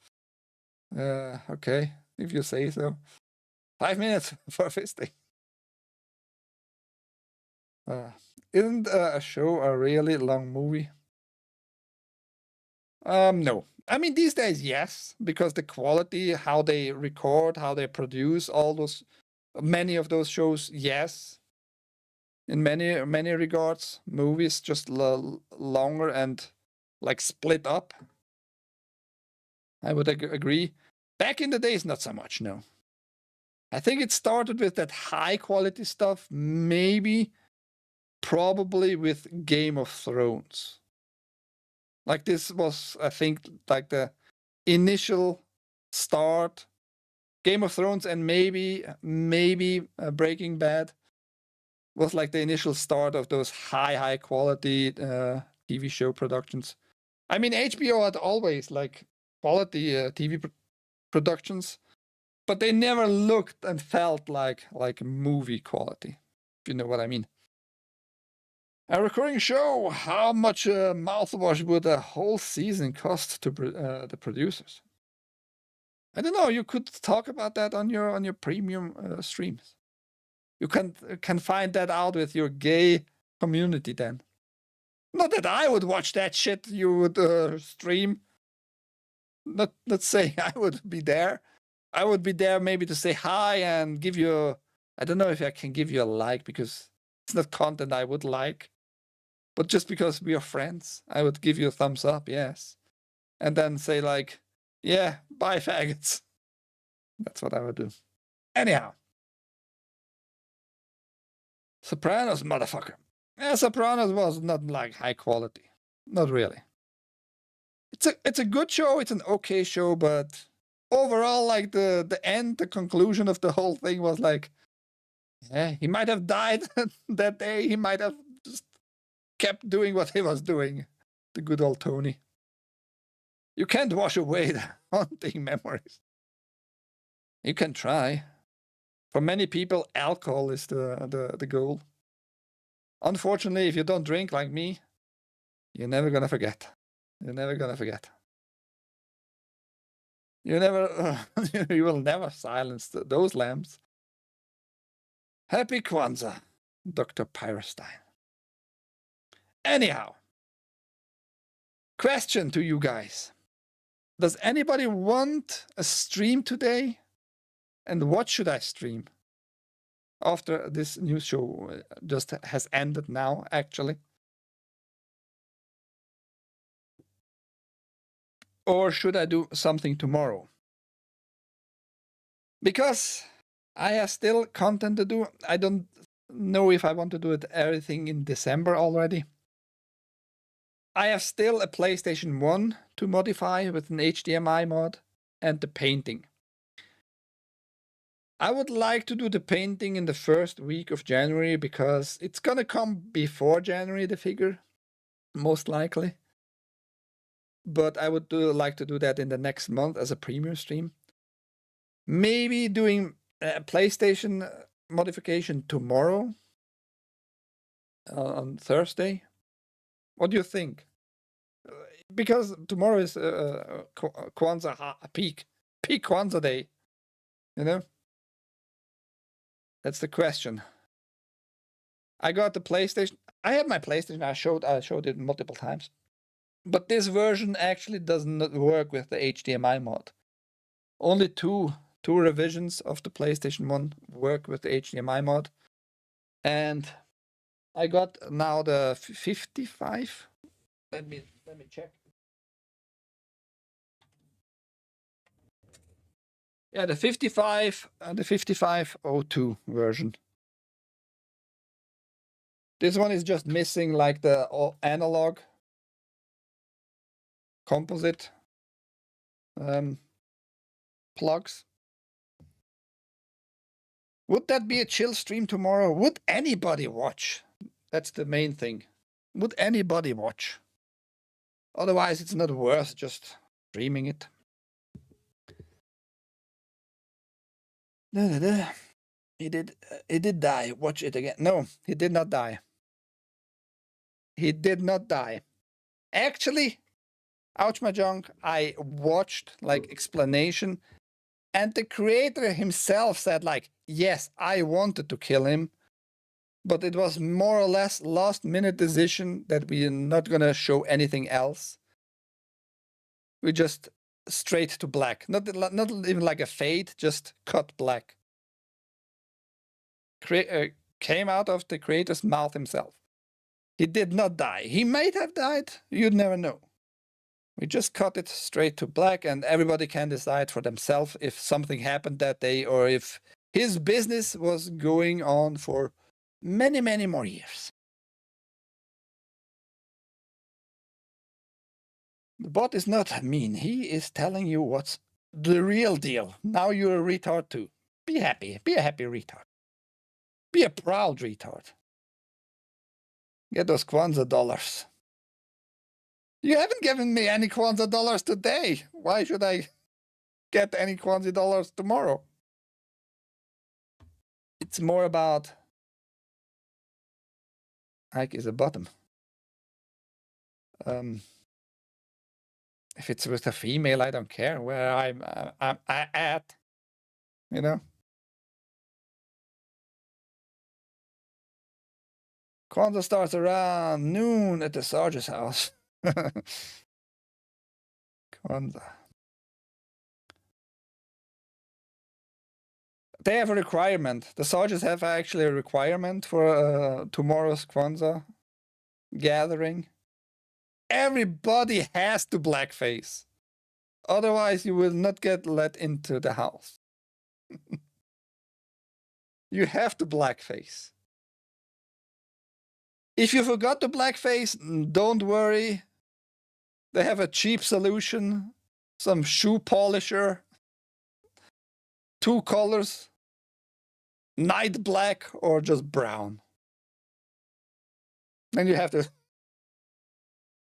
Okay, if you say so. 5 minutes for fisting. Isn't a show a really long movie? No. I mean, these days, yes, because the quality, how they record, how they produce all those, many of those shows, yes. In many regards, movies just longer and like split up. I would agree. Back in the days, not so much, no. I think it started with that high quality stuff, maybe. Probably with Game of Thrones. Like this was, I think, like the initial start. Game of Thrones and maybe Breaking Bad was like the initial start of those high quality TV show productions. I mean, HBO had always like quality TV productions, but they never looked and felt like movie quality, if you know what I mean. A recurring show, how much mouthwash would a whole season cost to the producers? I don't know, you could talk about that on your premium streams. You can find that out with your gay community then. Not that I would watch that shit you would stream. Not saying I would be there. I would be there maybe to say hi and give you, I don't know if I can give you a like because it's not content I would like. But just because we are friends, I would give you a thumbs up, yes. And then say like, yeah, bye faggots. That's what I would do. Anyhow. Sopranos, motherfucker. Yeah, Sopranos was not like high quality. Not really. It's a good show, it's an okay show, but overall, like the end, the conclusion of the whole thing was like, yeah, he might have died that day, he might have just kept doing what he was doing. The good old Tony. You can't wash away the haunting memories. You can try. For many people, alcohol is the goal. Unfortunately, if you don't drink like me, you're never gonna forget. You're never gonna forget. You never, you will never silence those lamps. Happy Kwanzaa, Dr. Pyrostine. Anyhow, question to you guys. Does anybody want a stream today? And what should I stream? After this news show just has ended now, actually. Or should I do something tomorrow? Because I have still content to do. I don't know if I want to do it everything in December already. I have still a PlayStation 1 to modify with an HDMI mod and the painting. I would like to do the painting in the first week of January because it's gonna come before January, the figure, most likely. But I would like to do that in the next month as a premium stream. Maybe doing a PlayStation modification tomorrow on Thursday. What do you think? Because tomorrow is Kwanzaa peak Kwanzaa day, you know? That's the question. I got the PlayStation. I have my PlayStation. I showed it multiple times. But this version actually does not work with the HDMI mod. Only two revisions of the PlayStation 1 work with the HDMI mod. And I got now the 55. Let me check. Yeah, the 55 and the 5502 version. This one is just missing like the analog composite plugs. Would that be a chill stream tomorrow? Would anybody watch? That's the main thing. Would anybody watch? Otherwise, it's not worth just streaming it. He did die. Watch it again. No, he did not die. He did not die. Actually, ouch my junk, I watched like explanation and the creator himself said like, yes, I wanted to kill him, but it was more or less last minute decision that we're not gonna show anything else. We just straight to black. Not even like a fade, just cut black. Came out of the creator's mouth himself. He did not die. He might have died. You'd never know. We just cut it straight to black and everybody can decide for themselves if something happened that day or if his business was going on for many, many more years. The bot is not mean. He is telling you what's the real deal. Now you're a retard too. Be happy. Be a happy retard. Be a proud retard. Get those Kwanzaa dollars. You haven't given me any Kwanzaa dollars today. Why should I get any Kwanzaa dollars tomorrow? It's more about Ike is a bottom. If it's with a female, I don't care where I'm at, you know. Kwanzaa starts around noon at the Sarge's house. Kwanzaa. They have a requirement. The Sarges have actually a requirement for tomorrow's Kwanzaa gathering. Everybody has to blackface. Otherwise, you will not get let into the house. You have to blackface. If you forgot to blackface, don't worry. They have a cheap solution. Some shoe polisher. 2 colors. Night black or just brown. Then you have to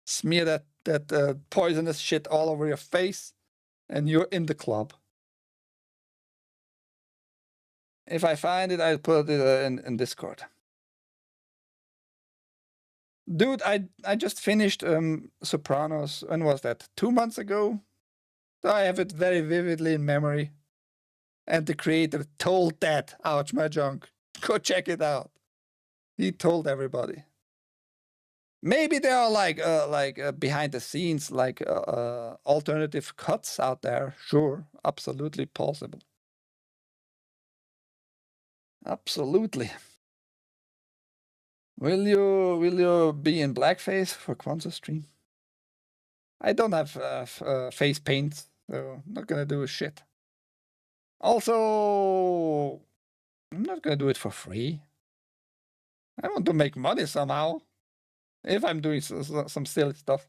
Smear that poisonous shit all over your face, and you're in the club. If I find it, I'll put it in Discord. Dude, I just finished Sopranos. When was that? 2 months ago? So I have it very vividly in memory. And the creator told that. Ouch, my junk. Go check it out. He told everybody. Maybe there are like behind the scenes, like alternative cuts out there. Sure, absolutely possible. Absolutely. Will you be in blackface for Kwanzaa stream? I don't have face paint, so I'm not gonna do a shit. Also, I'm not gonna do it for free. I want to make money somehow. If I'm doing some silly stuff.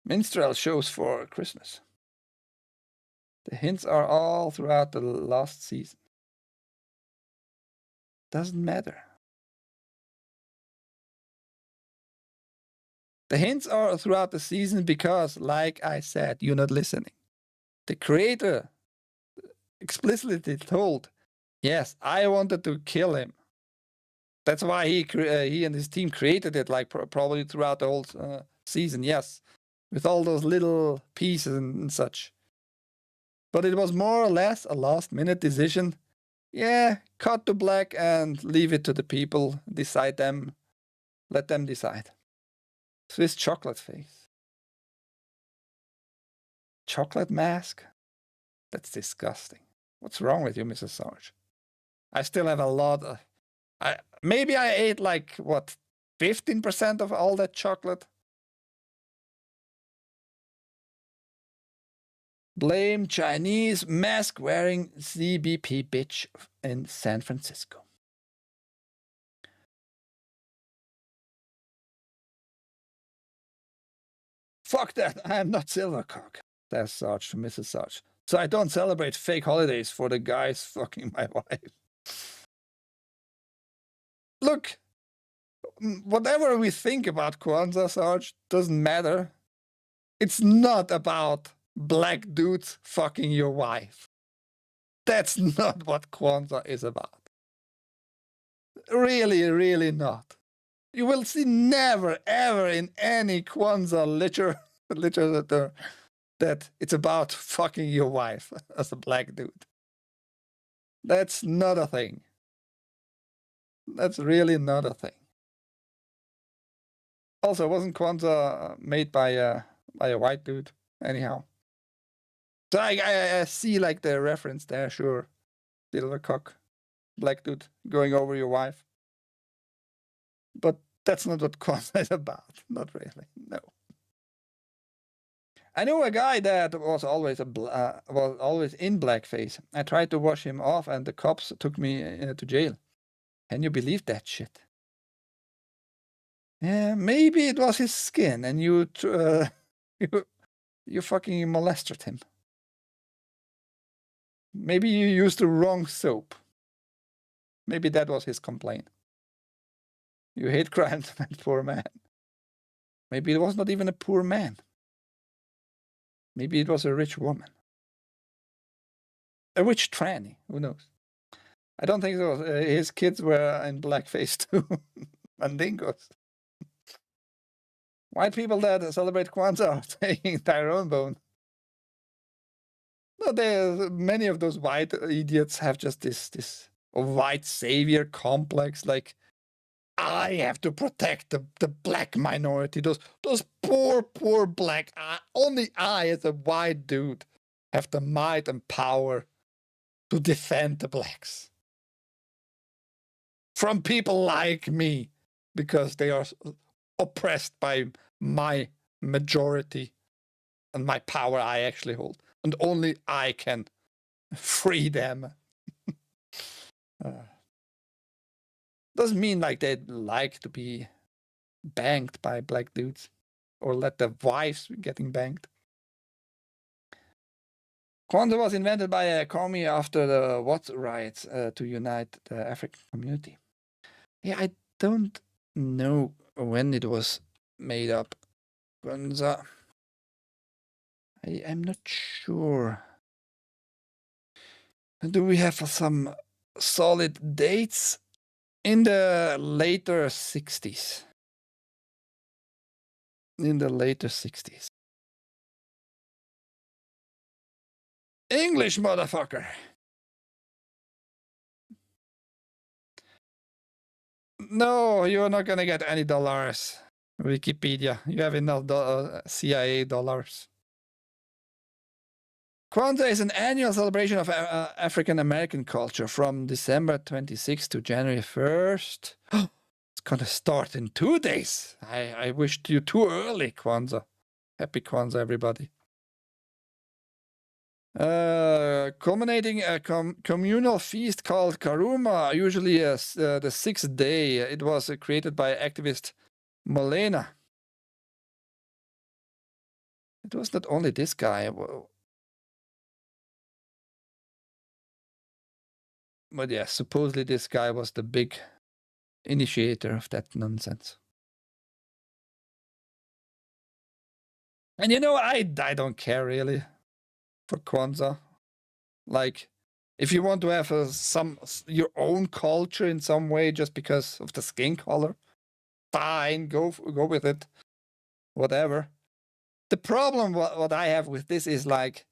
Minstrel shows for Christmas. The hints are all throughout the last season. Doesn't matter. The hints are throughout the season because, like I said, you're not listening. The creator explicitly told, yes, I wanted to kill him. That's why he and his team created it, like probably throughout the whole season, yes, with all those little pieces and such. But it was more or less a last-minute decision. Yeah, cut to black and leave it to the people. Decide them. Let them decide. Swiss chocolate face. Chocolate mask? That's disgusting. What's wrong with you, Mrs. Sarge? I still have a lot of... maybe I ate like, what, 15% of all that chocolate? Blame Chinese mask-wearing CBP bitch in San Francisco. Fuck that, I am not Silvercock, says Sarge to Mrs. Sarge. So I don't celebrate fake holidays for the guys fucking my wife. Look, whatever we think about Kwanzaa, Sarge, doesn't matter. It's not about black dudes fucking your wife. That's not what Kwanzaa is about. Really, really not. You will see never, ever in any Kwanzaa literature that it's about fucking your wife as a black dude. That's not a thing. That's really not a thing. Also, wasn't Kwanzaa made by a white dude? Anyhow. So I see like the reference there, sure. Silvercock, black dude going over your wife. But that's not what Kwanzaa is about. Not really, no. I know a guy that was always in blackface. I tried to wash him off and the cops took me to jail. Can you believe that shit? Yeah, maybe it was his skin and you fucking molested him. Maybe you used the wrong soap. Maybe that was his complaint. You hate crimes, man, poor man. Maybe it was not even a poor man. Maybe it was a rich woman. A rich tranny, who knows? I don't think so. His kids were in blackface too. Mandingos. White people that celebrate Kwanzaa are taking Tyrone bone. No, many of those white idiots have just this white savior complex, like, I have to protect the black minority. Those poor black. Only I, as a white dude, have the might and power to defend the blacks from people like me, because they are oppressed by my majority and my power I actually hold, and only I can free them. Doesn't mean like they'd like to be banged by black dudes or let their wives getting banged. Kwanzaa was invented by a commie after the Watts riots to unite the African community. Yeah, I don't know when it was made up. Kwanzaa. I am not sure. Do we have some solid dates? In the later 60s. In the later 60s. English, motherfucker. No, you're not gonna get any dollars. Wikipedia, you have enough CIA dollars. Kwanzaa is an annual celebration of African American culture from December 26th to January 1st. It's gonna start in 2 days. I wished you too early, Kwanzaa. Happy Kwanzaa, everybody. Culminating a communal feast called Karuma, usually the 6th day. It was created by activist Molena. It was not only this guy. But yeah, supposedly this guy was the big initiator of that nonsense. And you know, I don't care really for Kwanzaa. Like, if you want to have your own culture in some way just because of the skin color, fine, go with it, whatever. The problem what I have with this is like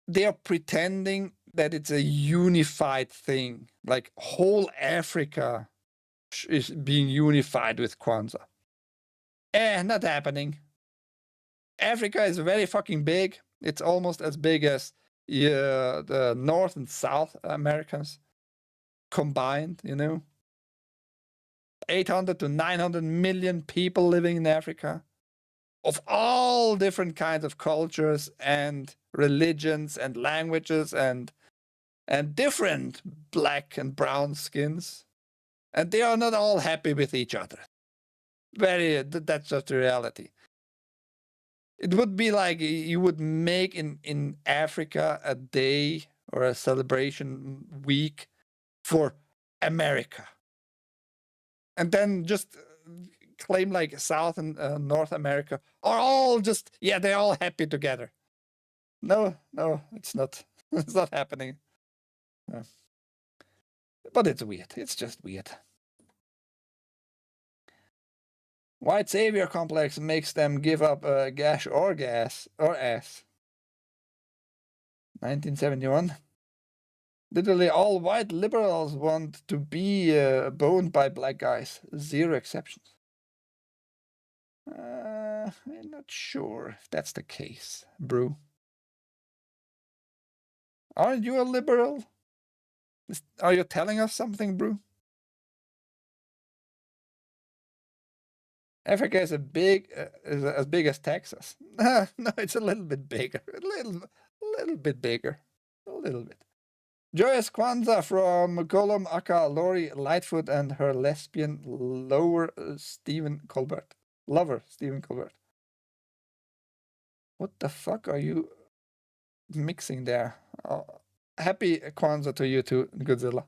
they're pretending that it's a unified thing, like whole Africa is being unified with Kwanzaa. Not happening. Africa is very fucking big. It's almost as big as the North and South Americans combined, you know. 800 to 900 million people living in Africa of all different kinds of cultures and religions and languages and different black and brown skins. And they are not all happy with each other. That's just the reality. It would be like you would make in Africa a day or a celebration week for America. And then just claim like South and North America are all just, yeah, they're all happy together. No, it's not. It's not happening. No. But it's weird. It's just weird. White savior complex makes them give up gas or ass. 1971. Literally all white liberals want to be boned by black guys. 0 exceptions. I'm not sure if that's the case, Brew. Aren't you a liberal? Are you telling us something, Brew? Africa is as big as Texas. No, it's a little bit bigger. A little bit bigger. A little bit. Joyous Kwanzaa from Gollum, Aka, Lori, Lightfoot, and her lesbian lover, Stephen Colbert. What the fuck are you mixing there? Happy Kwanzaa to you too, Godzilla.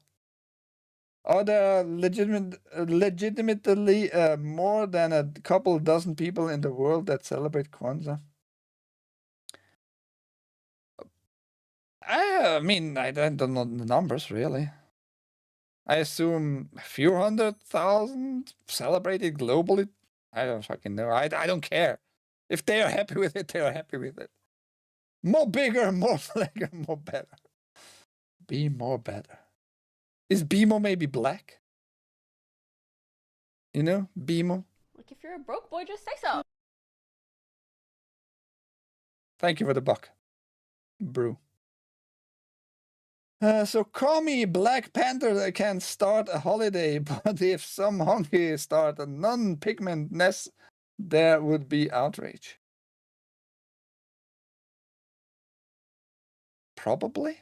Are there legitimately more than a couple dozen people in the world that celebrate Kwanzaa? I mean, I don't know the numbers, really. I assume a few 100,000 celebrated globally. I don't fucking know. I don't care. If they are happy with it, they are happy with it. More bigger, more bigger, more better. Be more better. Is BMO maybe black? You know, BMO? Like, if you're a broke boy, just say so. Thank you for the buck, Brew. So call me Black Panther can start a holiday, but if some honky start a non-pigment nest, there would be outrage. Probably.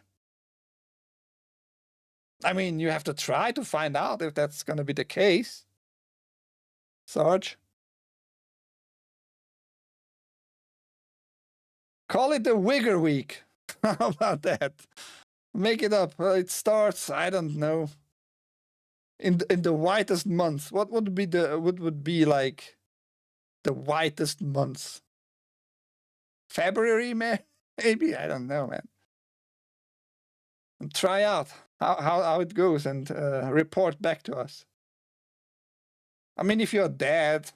I mean, you have to try to find out if that's going to be the case. Sarge? Call it the Wigger Week. How about that? Make it up. It starts, I don't know. in the whitest months. What would be like the whitest months? February, maybe? I don't know, man. And try out how it goes and report back to us. I mean, if you're dead,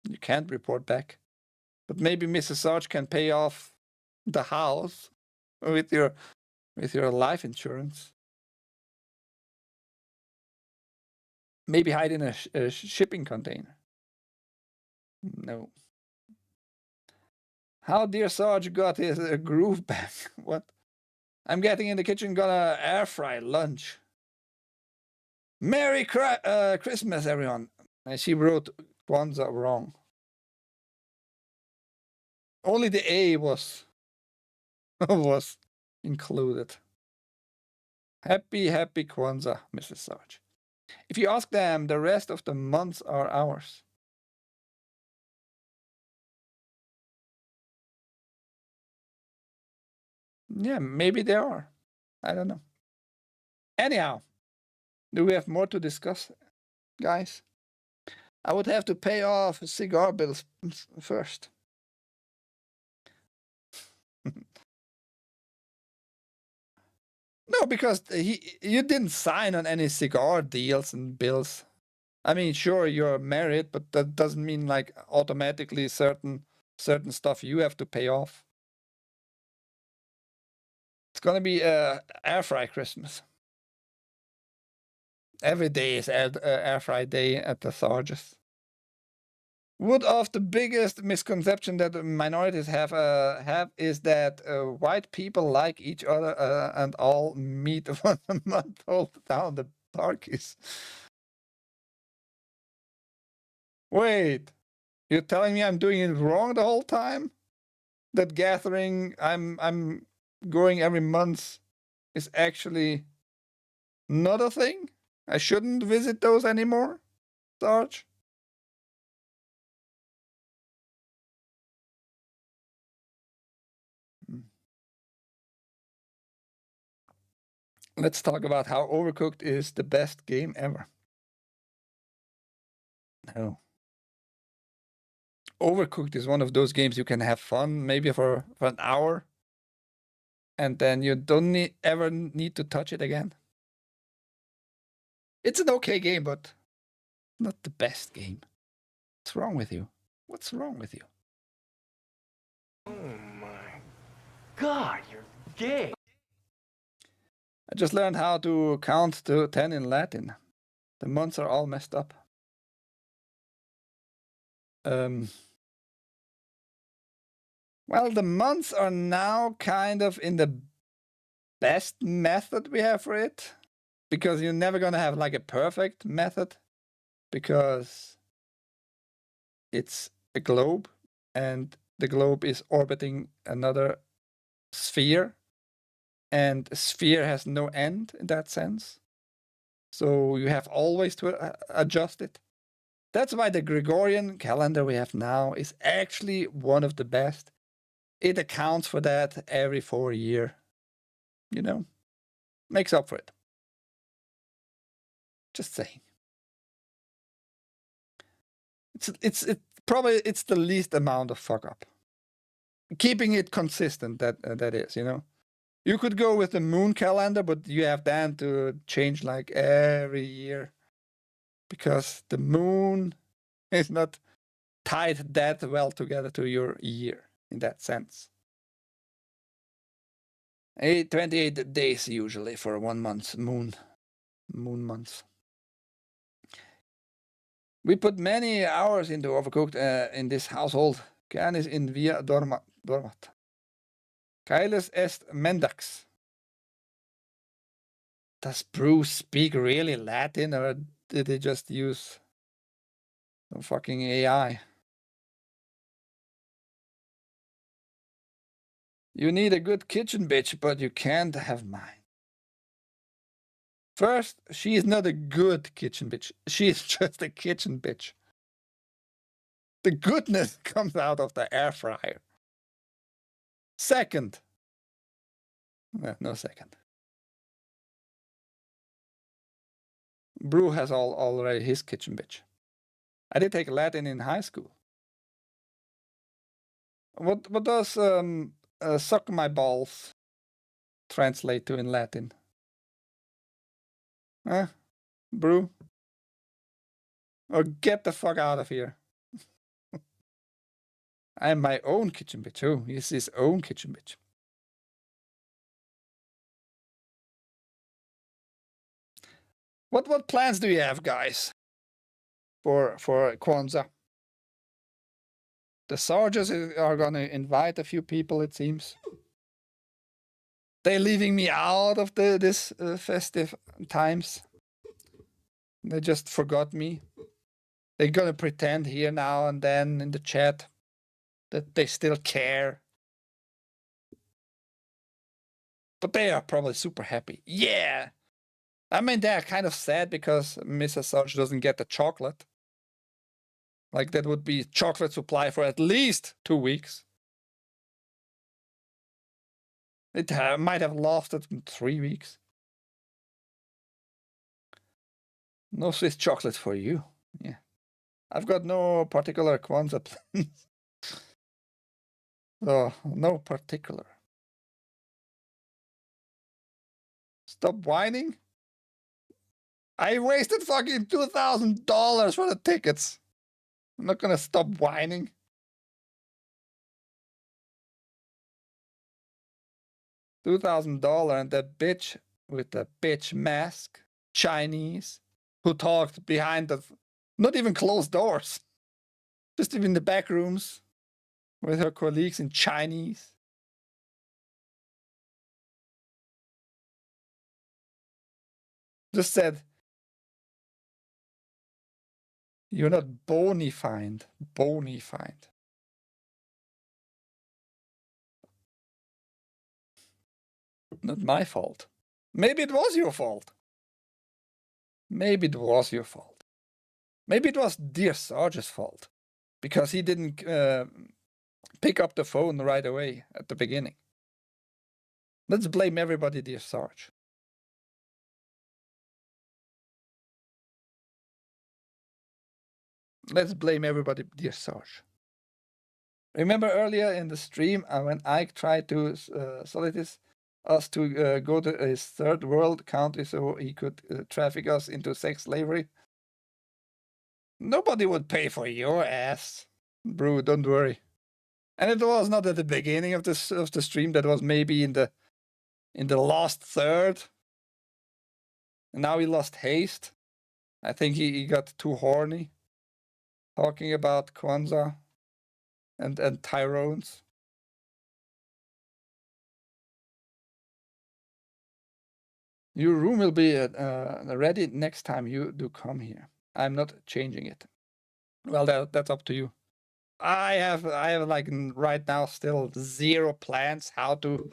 you can't report back. But maybe Mrs. Sarge can pay off the house with your life insurance. Maybe hide in a shipping container. No. How dear Sarge got his groove back? What? I'm getting in the kitchen, gonna air fry lunch. Merry Christmas, everyone. And she wrote Kwanzaa wrong. Only the A was was included. Happy Kwanzaa, Mrs. Sarge. If you ask them, the rest of the months are ours. Yeah, maybe they are. I don't know. Anyhow, do we have more to discuss, guys? I would have to pay off cigar bills first. No, because you didn't sign on any cigar deals and bills. I mean, sure, you're married, but that doesn't mean like automatically certain stuff you have to pay off. It's gonna be air fry Christmas. Every day is air fry day at the Sarges. One of the biggest misconception that minorities have is that white people like each other and all meet once a month all down the parkies. Wait, you're telling me I'm doing it wrong the whole time? That gathering I'm going every month is actually not a thing? I shouldn't visit those anymore, Sarge? Let's talk about how Overcooked is the best game ever. No. Overcooked is one of those games you can have fun, maybe for an hour, and then you don't ever need to touch it again. It's an okay game, but not the best game. What's wrong with you? What's wrong with you? Oh my God, you're gay. I just learned how to count to 10 in Latin. The months are all messed up. Well, the months are now kind of in the best method we have for it, because you're never going to have like a perfect method, because it's a globe and the globe is orbiting another sphere, and a sphere has no end in that sense. So you have always to adjust it. That's why the Gregorian calendar we have now is actually one of the best. It accounts for that every 4 years. You know, makes up for it. Just saying. It's probably the least amount of fuck up. Keeping it consistent, that is, you know. You could go with the moon calendar, but you have then to change like every year, because the moon is not tied that well together to your year in that sense. 28 days usually for 1 month, moon month. We put many hours into Overcooked in this household. Canis in via dormat. Kailes est mendax. Does Bruce speak really Latin, or did he just use some fucking AI? You need a good kitchen bitch, but you can't have mine. First, she is not a good kitchen bitch. She is just a kitchen bitch. The goodness comes out of the air fryer. Second, no second. Brew has already his kitchen bitch. I did take Latin in high school. What does suck my balls translate to in Latin? Huh? Brew? Or get the fuck out of here. I am my own kitchen bitch. Oh, he's his own kitchen bitch. What plans do you have, guys, for Kwanzaa? The Sarges are gonna invite a few people, it seems. They're leaving me out of this festive times. They just forgot me. They're gonna pretend here now and then in the chat that they still care. But they are probably super happy. Yeah! I mean, they're kind of sad because Mrs. Sarge doesn't get the chocolate. Like, that would be chocolate supply for at least 2 weeks. It might have lasted 3 weeks. No Swiss chocolate for you. Yeah. I've got no particular Kwanzaa plans. So, no particular. Stop whining? I wasted fucking $2,000 for the tickets. I'm not gonna stop whining. $2,000 and that bitch with the bitch mask, Chinese, who talked behind the, not even closed doors, just in the back rooms with her colleagues in Chinese. Just said, you're not bonified. Bonified. Not my fault. Maybe it was your fault. Maybe it was your fault. Maybe it was Dear Sarge's fault because he didn't pick up the phone right away at the beginning. Let's blame everybody, Dear Sarge. Let's blame everybody, Dear Sarge. Remember earlier in the stream when Ike tried to solicit us to go to his third world country so he could traffic us into sex slavery? Nobody would pay for your ass, Brew, don't worry. And it was not at the beginning of the stream, that was maybe in the last third. And now he lost haste. I think he got too horny talking about Kwanzaa and Tyrones. Your room will be ready next time you do come here. I'm not changing it. Well, that's up to you. I have like right now still 0 plans how to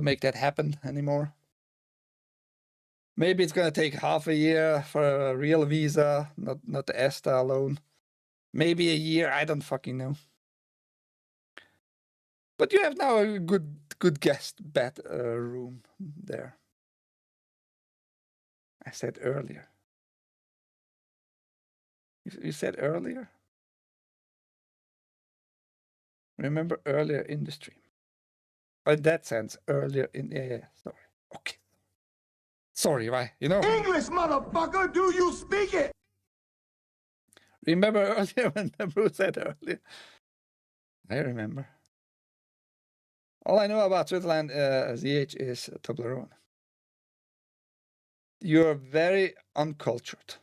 make that happen anymore. Maybe it's gonna take half a year for a real visa, not the ESTA alone. Maybe a year, I don't fucking know. But you have now a good guest bed room there. I said earlier. You said earlier? Remember earlier in the stream. In that sense, earlier in... Yeah, sorry. Okay. Sorry, right? You know... English, motherfucker! Do you speak it? Remember earlier when Bruce said earlier? I remember. All I know about Switzerland, ZH, is Toblerone. You're very uncultured,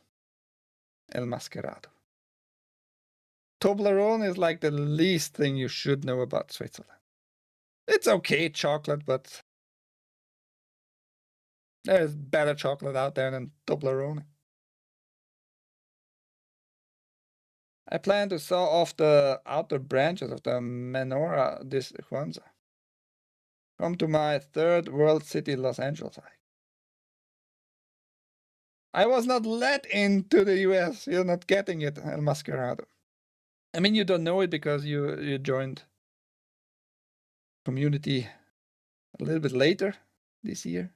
El Mascherado. Toblerone is like the least thing you should know about Switzerland. It's okay chocolate, but there's better chocolate out there than Toblerone. I plan to saw off the outer branches of the menorah this Kwanzaa. Come to my third world city, Los Angeles. I was not let into the US. You're not getting it, El Mascherado. I mean, you don't know it because you joined community a little bit later this year.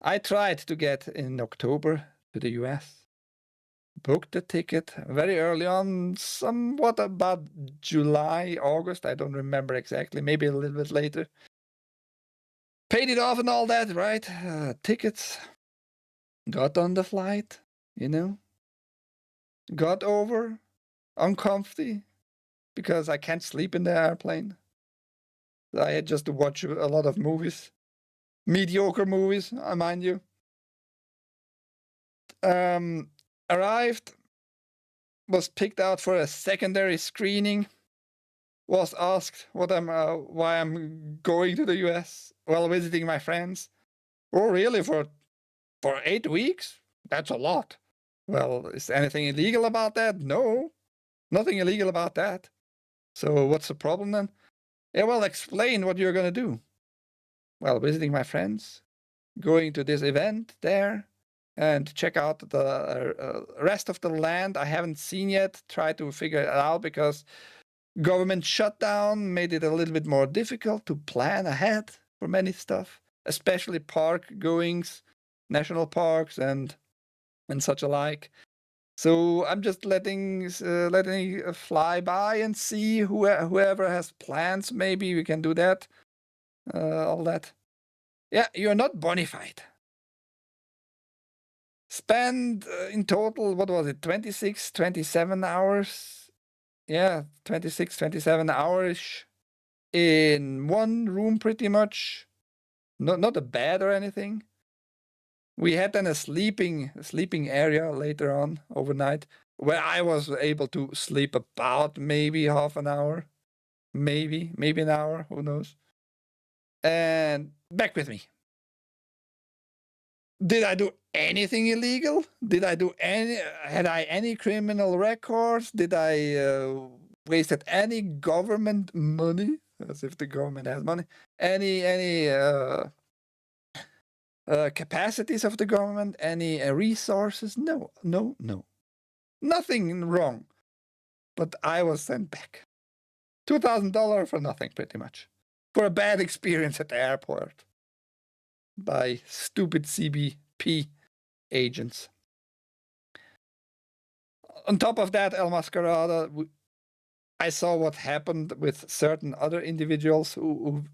I tried to get in October to the US. Booked the ticket very early on, somewhat about July, August. I don't remember exactly, maybe a little bit later. Paid it off and all that, right? Tickets. Got on the flight, you know. Got over, uncomfy, because I can't sleep in the airplane. I had just to watch a lot of movies. Mediocre movies, I mind you. Arrived, was picked out for a secondary screening, was asked why I'm going to the US, well, visiting my friends. Oh, really? For 8 weeks? That's a lot. Well, is anything illegal about that? No, nothing illegal about that. So what's the problem then? Yeah, well, explain what you're going to do. Well, visiting my friends, going to this event there, and check out the rest of the land I haven't seen yet. Try to figure it out because government shutdown made it a little bit more difficult to plan ahead for many stuff, especially park goings, national parks, and such alike. So I'm just letting it fly by and see whoever has plans. Maybe we can do that. All that. Yeah, you're not bonified. Spend in total, what was it, 26, 27 hours? Yeah, 26, 27 hours in one room pretty much. Not a bed or anything. We had then a sleeping area later on overnight where I was able to sleep about maybe half an hour, maybe an hour, who knows. And back with me. Did I do anything illegal? Had I any criminal records? Did I wasted any government money? As if the government has money. Any capacities of the government? Any resources? No. Nothing wrong. But I was sent back. $2,000 for nothing, pretty much. For a bad experience at the airport. By stupid CBP agents. On top of that, El Mascarada, I saw what happened with certain other individuals who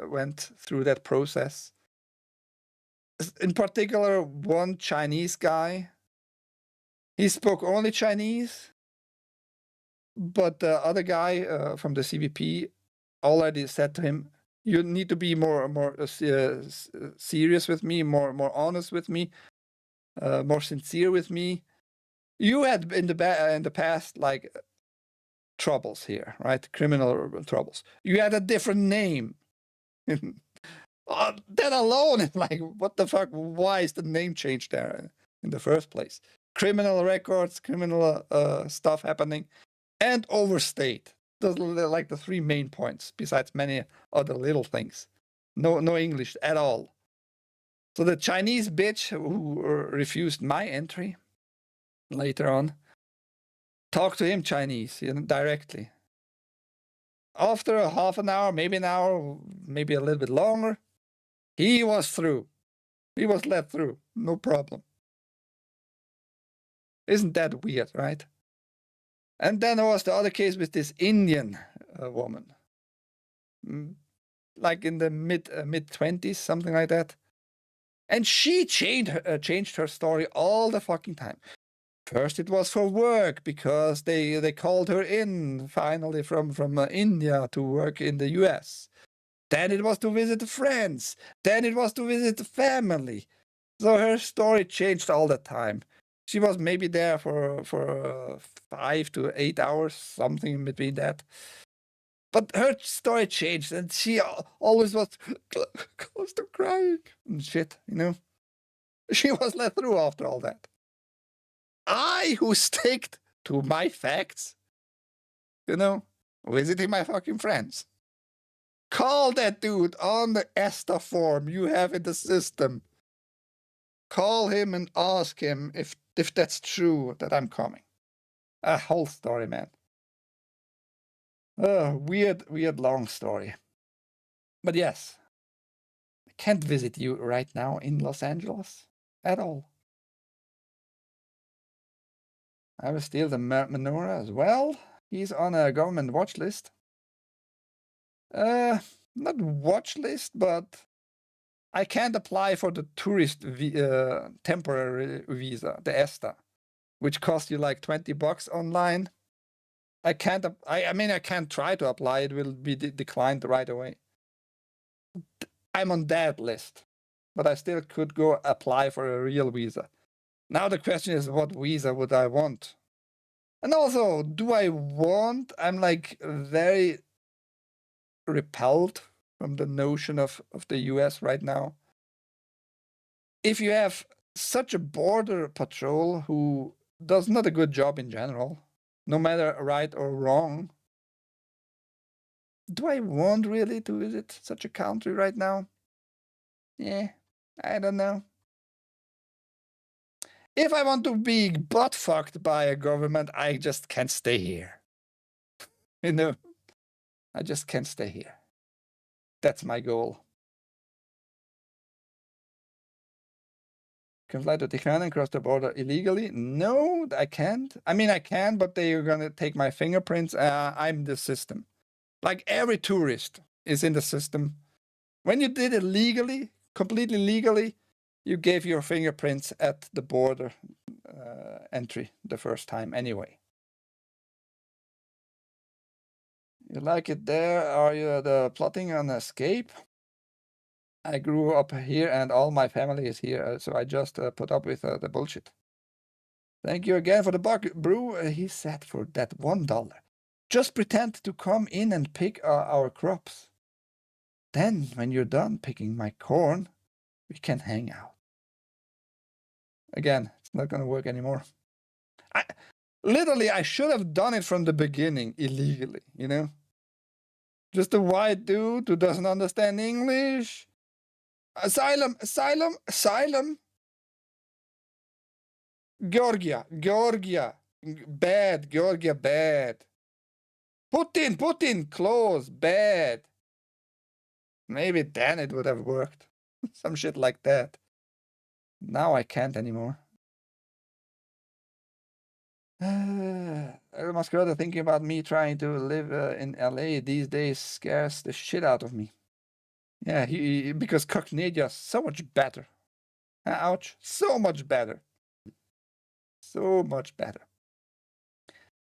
went through that process. In particular, one Chinese guy. He spoke only Chinese, but the other guy from the CBP already said to him, "You need to be more serious with me, more honest with me, more sincere with me. You had in the past like troubles here, right? Criminal troubles. You had a different name." That alone is like, what the fuck? Why is the name changed there in the first place? Criminal records, criminal stuff happening, and overstayed. Those are like the three main points, besides many other little things. No English at all. So the Chinese bitch who refused my entry later on talked to him Chinese, directly. After a half an hour, maybe an hour, maybe a little bit longer, he was through. He was let through, no problem. Isn't that weird, right? And then there was the other case with this Indian woman, like in the mid-20s, something like that. And she changed her story all the fucking time. First, it was for work because they called her in finally from India to work in the US. Then it was to visit friends. Then it was to visit the family. So her story changed all the time. She was maybe there for 5 to 8 hours, something in between that. But her story changed, and she always was close to crying and shit, She was let through after all that. I, who sticked to my facts, visiting my fucking friends. Call that dude on the ESTA form you have in the system. Call him and ask him if that's true that I'm coming. A whole story, man. Weird long story. But yes, can't visit you right now in Los Angeles at all. I will steal the menorah as well. He's on a government watch list. Not watch list, but I can't apply for the tourist temporary visa, the ESTA, which costs you like $20 online. I can't. I mean, I can't try to apply. It will be declined right away. I'm on that list, but I still could go apply for a real visa. Now the question is, what visa would I want? And also, do I want? I'm like very repelled from the notion of the US right now. If you have such a border patrol who does not a good job in general, no matter right or wrong, do I want really to visit such a country right now? Yeah, I don't know. If I want to be butt fucked by a government, I just can't stay here. You know, I just can't stay here. That's my goal. Can fly to Tehran and cross the border illegally? No, I can't. I mean, I can, but they're gonna take my fingerprints. I'm the system. Like every tourist is in the system. When you did it legally, completely legally, you gave your fingerprints at the border entry the first time anyway. You like it there? Are you plotting an escape? I grew up here and all my family is here, so I just put up with the bullshit. Thank you again for the buck, brew. He said for that $1. Just pretend to come in and pick our crops. Then, when you're done picking my corn, we can hang out. Again, it's not going to work anymore. Literally, I should have done it from the beginning illegally, you know? Just a white dude who doesn't understand English. Asylum, asylum, asylum. Georgia, Georgia. Bad, Georgia, bad. Putin, close, bad. Maybe then it would have worked. Some shit like that. Now I can't anymore. El Masquerade thinking about me trying to live in LA these days scares the shit out of me. Yeah, because Cocknadia's so much better. Ouch, so much better. So much better.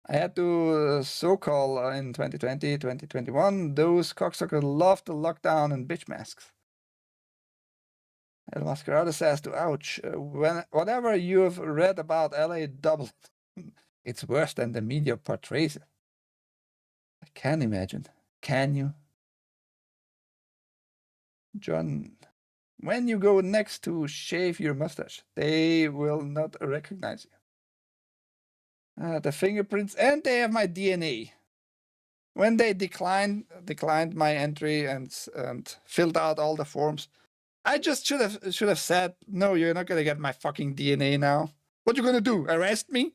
I had to so-call in 2020, 2021. Those cocksuckers loved the lockdown and bitch masks. El Masquerade says to ouch, whatever you've read about LA, double it. It's worse than the media portrays it. I can't imagine. Can you? John, when you go next to shave your mustache, they will not recognize you. The fingerprints, and they have my DNA. When they declined my entry and filled out all the forms, I just should have said, no, you're not gonna get my fucking DNA now. What you gonna do? Arrest me?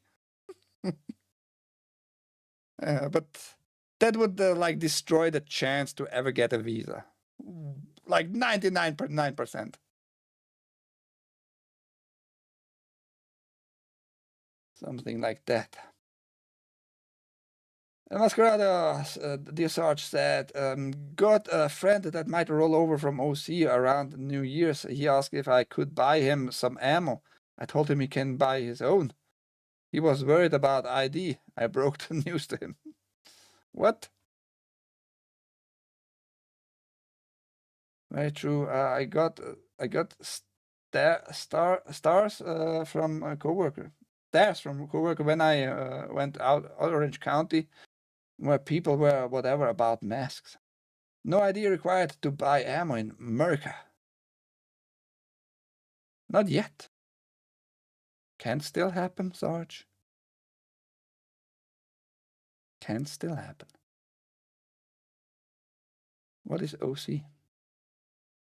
But that would like destroy the chance to ever get a visa. Like 99.9%. Something like that. Masquerade, dear Sarge said, got a friend that might roll over from OC around New Year's. He asked if I could buy him some ammo. I told him he can buy his own. He was worried about ID. I broke the news to him. What? Very true. I got stars from a coworker. Stairs from a coworker when I went out Orange County, where people were whatever about masks. No ID required to buy ammo in America. Not yet. Can still happen, Sarge. Can still happen. What is OC?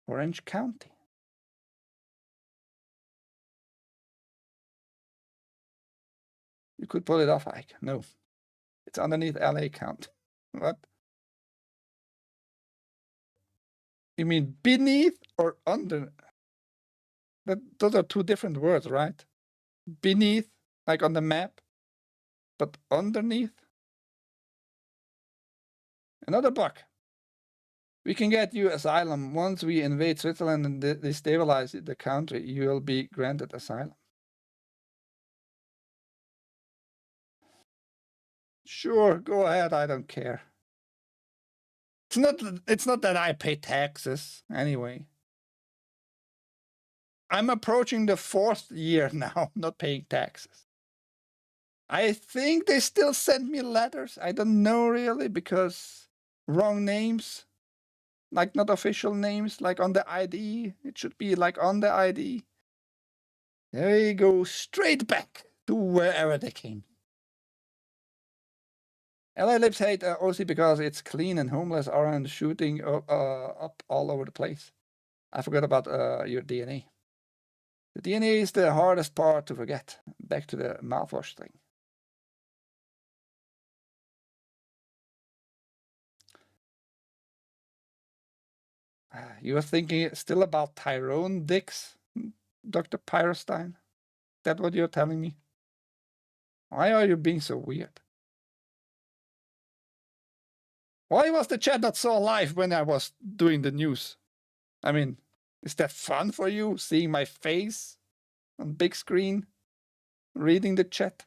Orange County. You could pull it off, Ike. No. It's underneath LA count. What? You mean beneath or under? Those are two different words, right? Beneath, like on the map, but underneath. Another buck. We can get you asylum. Once we invade Switzerland and destabilize the country, you will be granted asylum. Sure, go ahead, I don't care. It's not that I pay taxes, anyway. I'm approaching the 4th year now, not paying taxes. I think they still send me letters. I don't know really, because wrong names. Like not official names, like on the ID. It should be like on the ID. They go straight back to wherever they came. LA Libs hate OC because it's clean and homeless aren't shooting up all over the place. I forgot about your DNA. The DNA is the hardest part to forget. Back to the mouthwash thing. You are thinking still about Tyrone dicks, Dr. Pyrostein? Is that what you're telling me? Why are you being so weird? Why was the chat not so alive when I was doing the news? I mean, is that fun for you, seeing my face on big screen, reading the chat?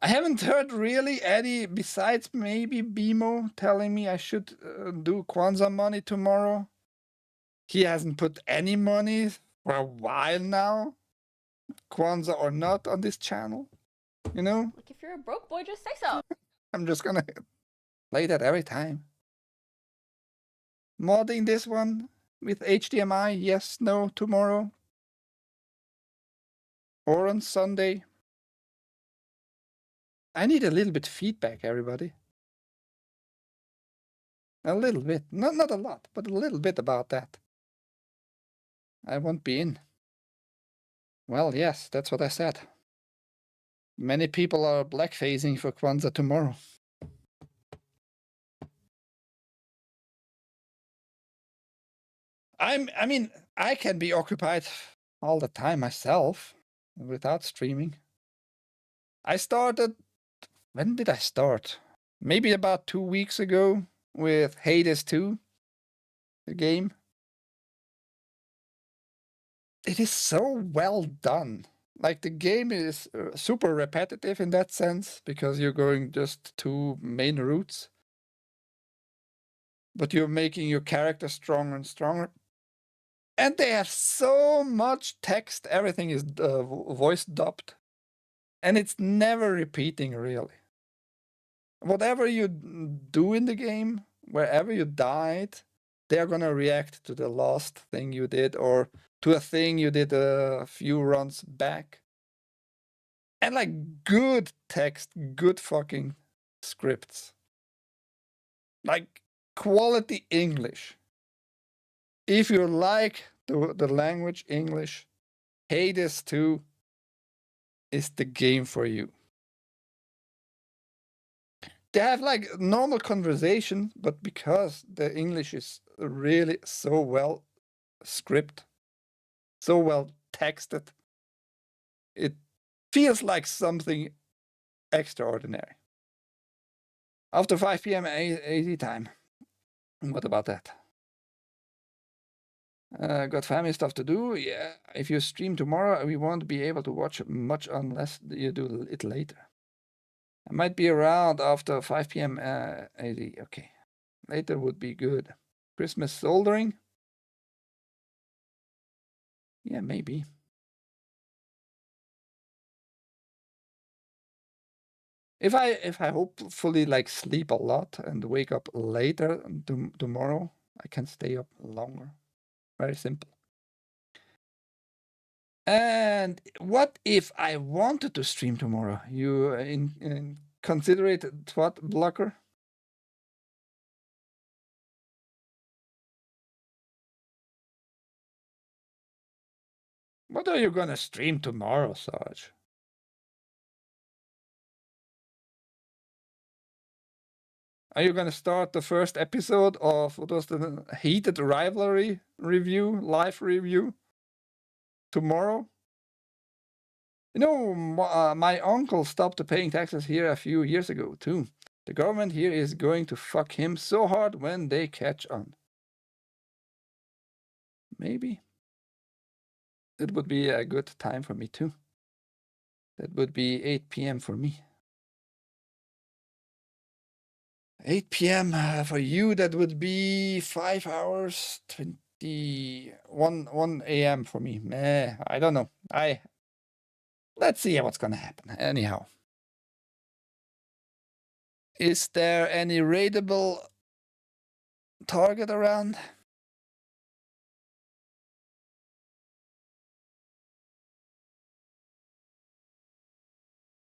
I haven't heard really any, besides maybe Bimo telling me I should do Kwanzaa money tomorrow. He hasn't put any money for a while now, Kwanzaa or not, on this channel. You know? Like, if you're a broke boy, just say so. I'm just gonna play that every time. Modding this one with HDMI, yes, no, tomorrow. Or on Sunday. I need a little bit feedback, everybody. A little bit. Not a lot, but a little bit about that. I won't be in. Well, yes, that's what I said. Many people are blackfacing for Kwanzaa tomorrow. I mean, I can be occupied all the time myself without streaming. I started, when did I start? Maybe about 2 weeks ago with Hades 2, the game. It is so well done. Like, the game is super repetitive in that sense, because you're going just 2 main routes. But you're making your character stronger and stronger. And they have so much text, everything is voice dubbed. And it's never repeating, really. Whatever you do in the game, wherever you died, they're gonna react to the last thing you did, or to a thing you did a few runs back. And like, good text, good fucking scripts. Like, quality English. If you like the language English, Hades 2 is the game for you. They have like normal conversation, but because the English is really so well scripted, so well texted, it feels like something extraordinary. After 5 p.m. AZ time. What about that? Got family stuff to do? Yeah, if you stream tomorrow, we won't be able to watch much unless you do it later. I might be around after 5 p.m. AD. Okay, later would be good. Christmas soldering? Yeah, maybe. If I hopefully like sleep a lot and wake up later tomorrow, I can stay up longer. Very simple. And what if I wanted to stream tomorrow? You consider it twat blocker? What are you gonna stream tomorrow, Sarge? Are you gonna start the first episode of what was the heated rivalry review, live review tomorrow? You know, my uncle stopped paying taxes here a few years ago too. The government here is going to fuck him so hard when they catch on. Maybe it would be a good time for me too. That would be 8 p.m. for me. 8 p.m. For you, that would be 5 hours, 1 a.m. for me. I don't know. Let's see what's gonna happen. Anyhow. Is there any raidable target around?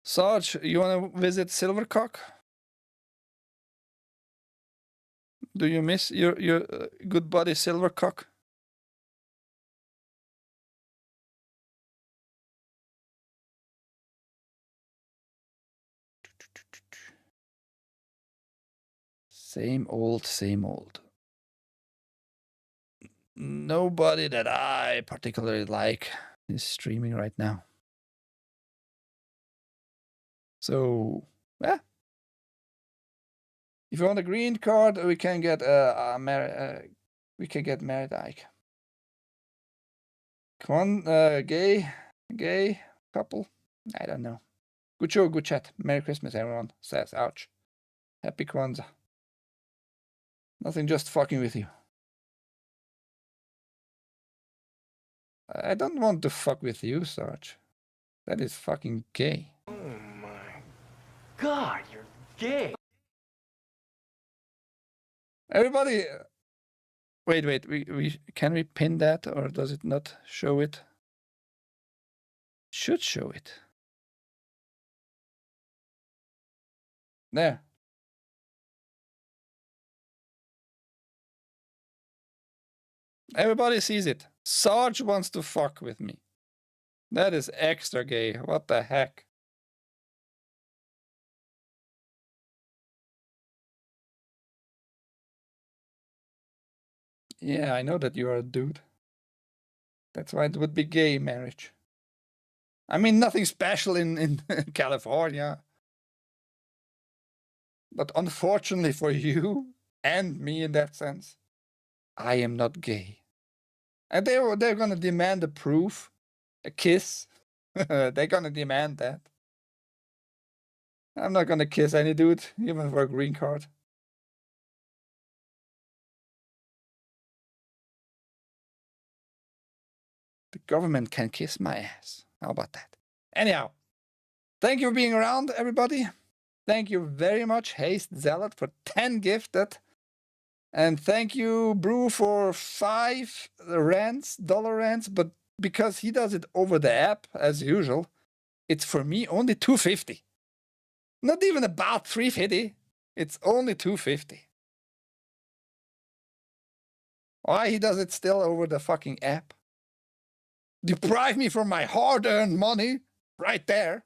Sarge, you want to visit Silvercock? Do you miss your good buddy Silvercock? Same old, same old. Nobody that I particularly like is streaming right now. So, yeah. If you want a green card, we can get married Ike. Gay couple. I don't know. Good show, good chat. Merry Christmas, everyone. Says, ouch. Happy Kwanzaa. Nothing, just fucking with you. I don't want to fuck with you, Sarge. That is fucking gay. Oh my God, you're gay. Everybody, wait. Can we pin that, or does it not show it? Should show it. There. Everybody sees it. Sarge wants to fuck with me. That is extra gay. What the heck? Yeah, I know that you are a dude. That's why it would be gay marriage. I mean, nothing special in California. But unfortunately for you and me in that sense, I am not gay. And they're gonna demand a proof, a kiss. They're gonna demand that. I'm not gonna kiss any dude, even for a green card. The government can kiss my ass. How about that? Anyhow, thank you for being around, everybody. Thank you very much, Haste Zealot, for 10 gifted. And thank you, Brew, for 5 dollar rents. But because he does it over the app, as usual, it's for me only $2.50. Not even about $3.50. It's only $2.50. Why he does it still over the fucking app? Deprive me from my hard-earned money right there.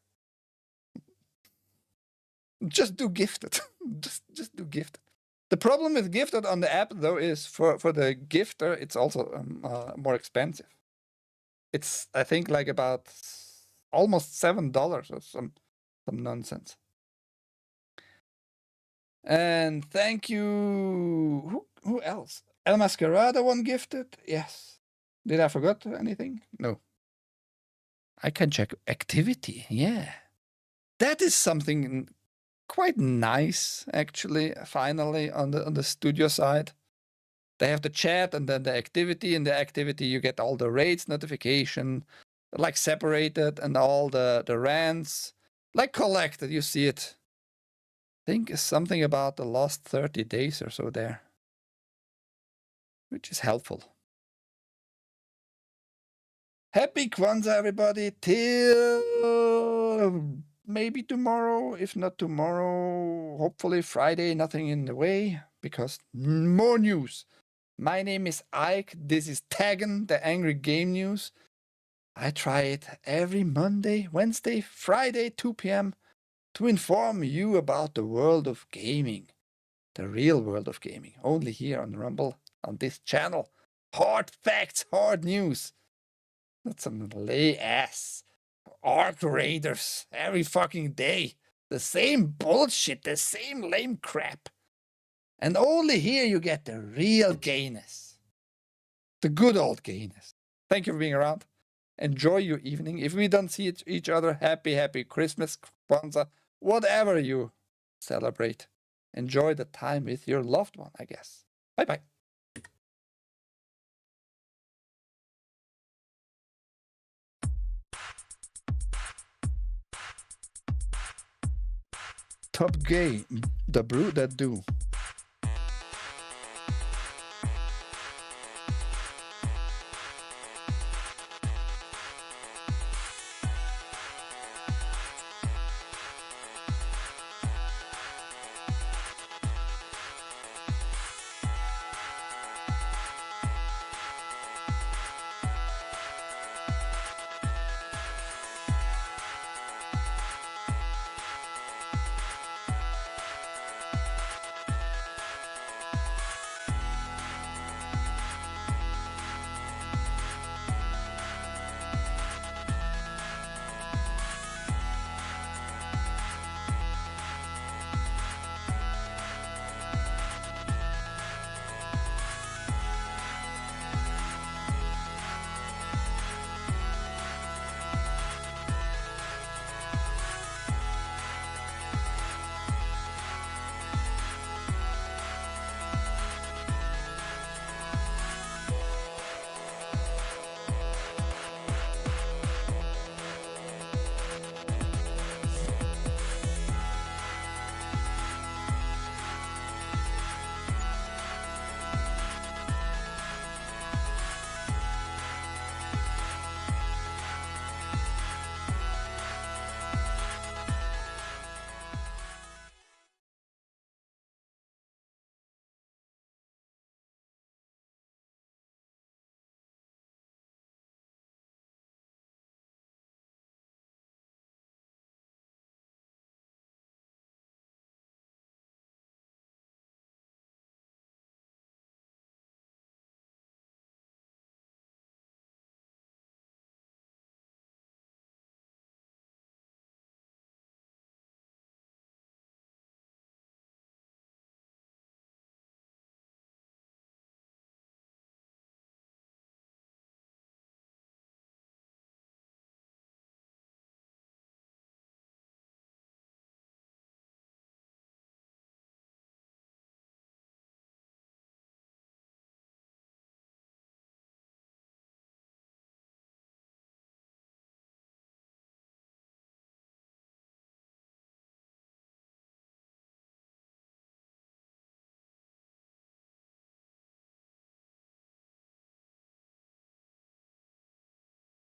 Just do gifted. just do gifted. The problem with gifted on the app, though, is for the gifter, it's also more expensive. It's, I think, like about almost $7 or some nonsense. And thank you. Who else? El Mascarada one gifted. Yes. Did I forget anything? No. I can check activity. Yeah. That is something quite nice, actually, finally, on the studio side. They have the chat and then the activity. In the activity, you get all the raids notification, like separated, and all the rants, like collected. You see it. I think something about the last 30 days or so there, which is helpful. Happy Kwanzaa, everybody, till maybe tomorrow. If not tomorrow, hopefully Friday, nothing in the way, because more news. My name is Ike. This is TAGN, the Angry Game News. I try it every Monday, Wednesday, Friday, 2 p.m. to inform you about the world of gaming. the real world of gaming. Only here on Rumble, on this channel. Hard facts, hard news. Not some lay ass Arc Raiders every fucking day. The same bullshit, the same lame crap. And only here you get the real gayness. The good old gayness. Thank you for being around. Enjoy your evening. If we don't see each other, happy Christmas, Kwanzaa, whatever you celebrate. Enjoy the time with your loved one, I guess. Bye-bye. Top gay, the brew that do.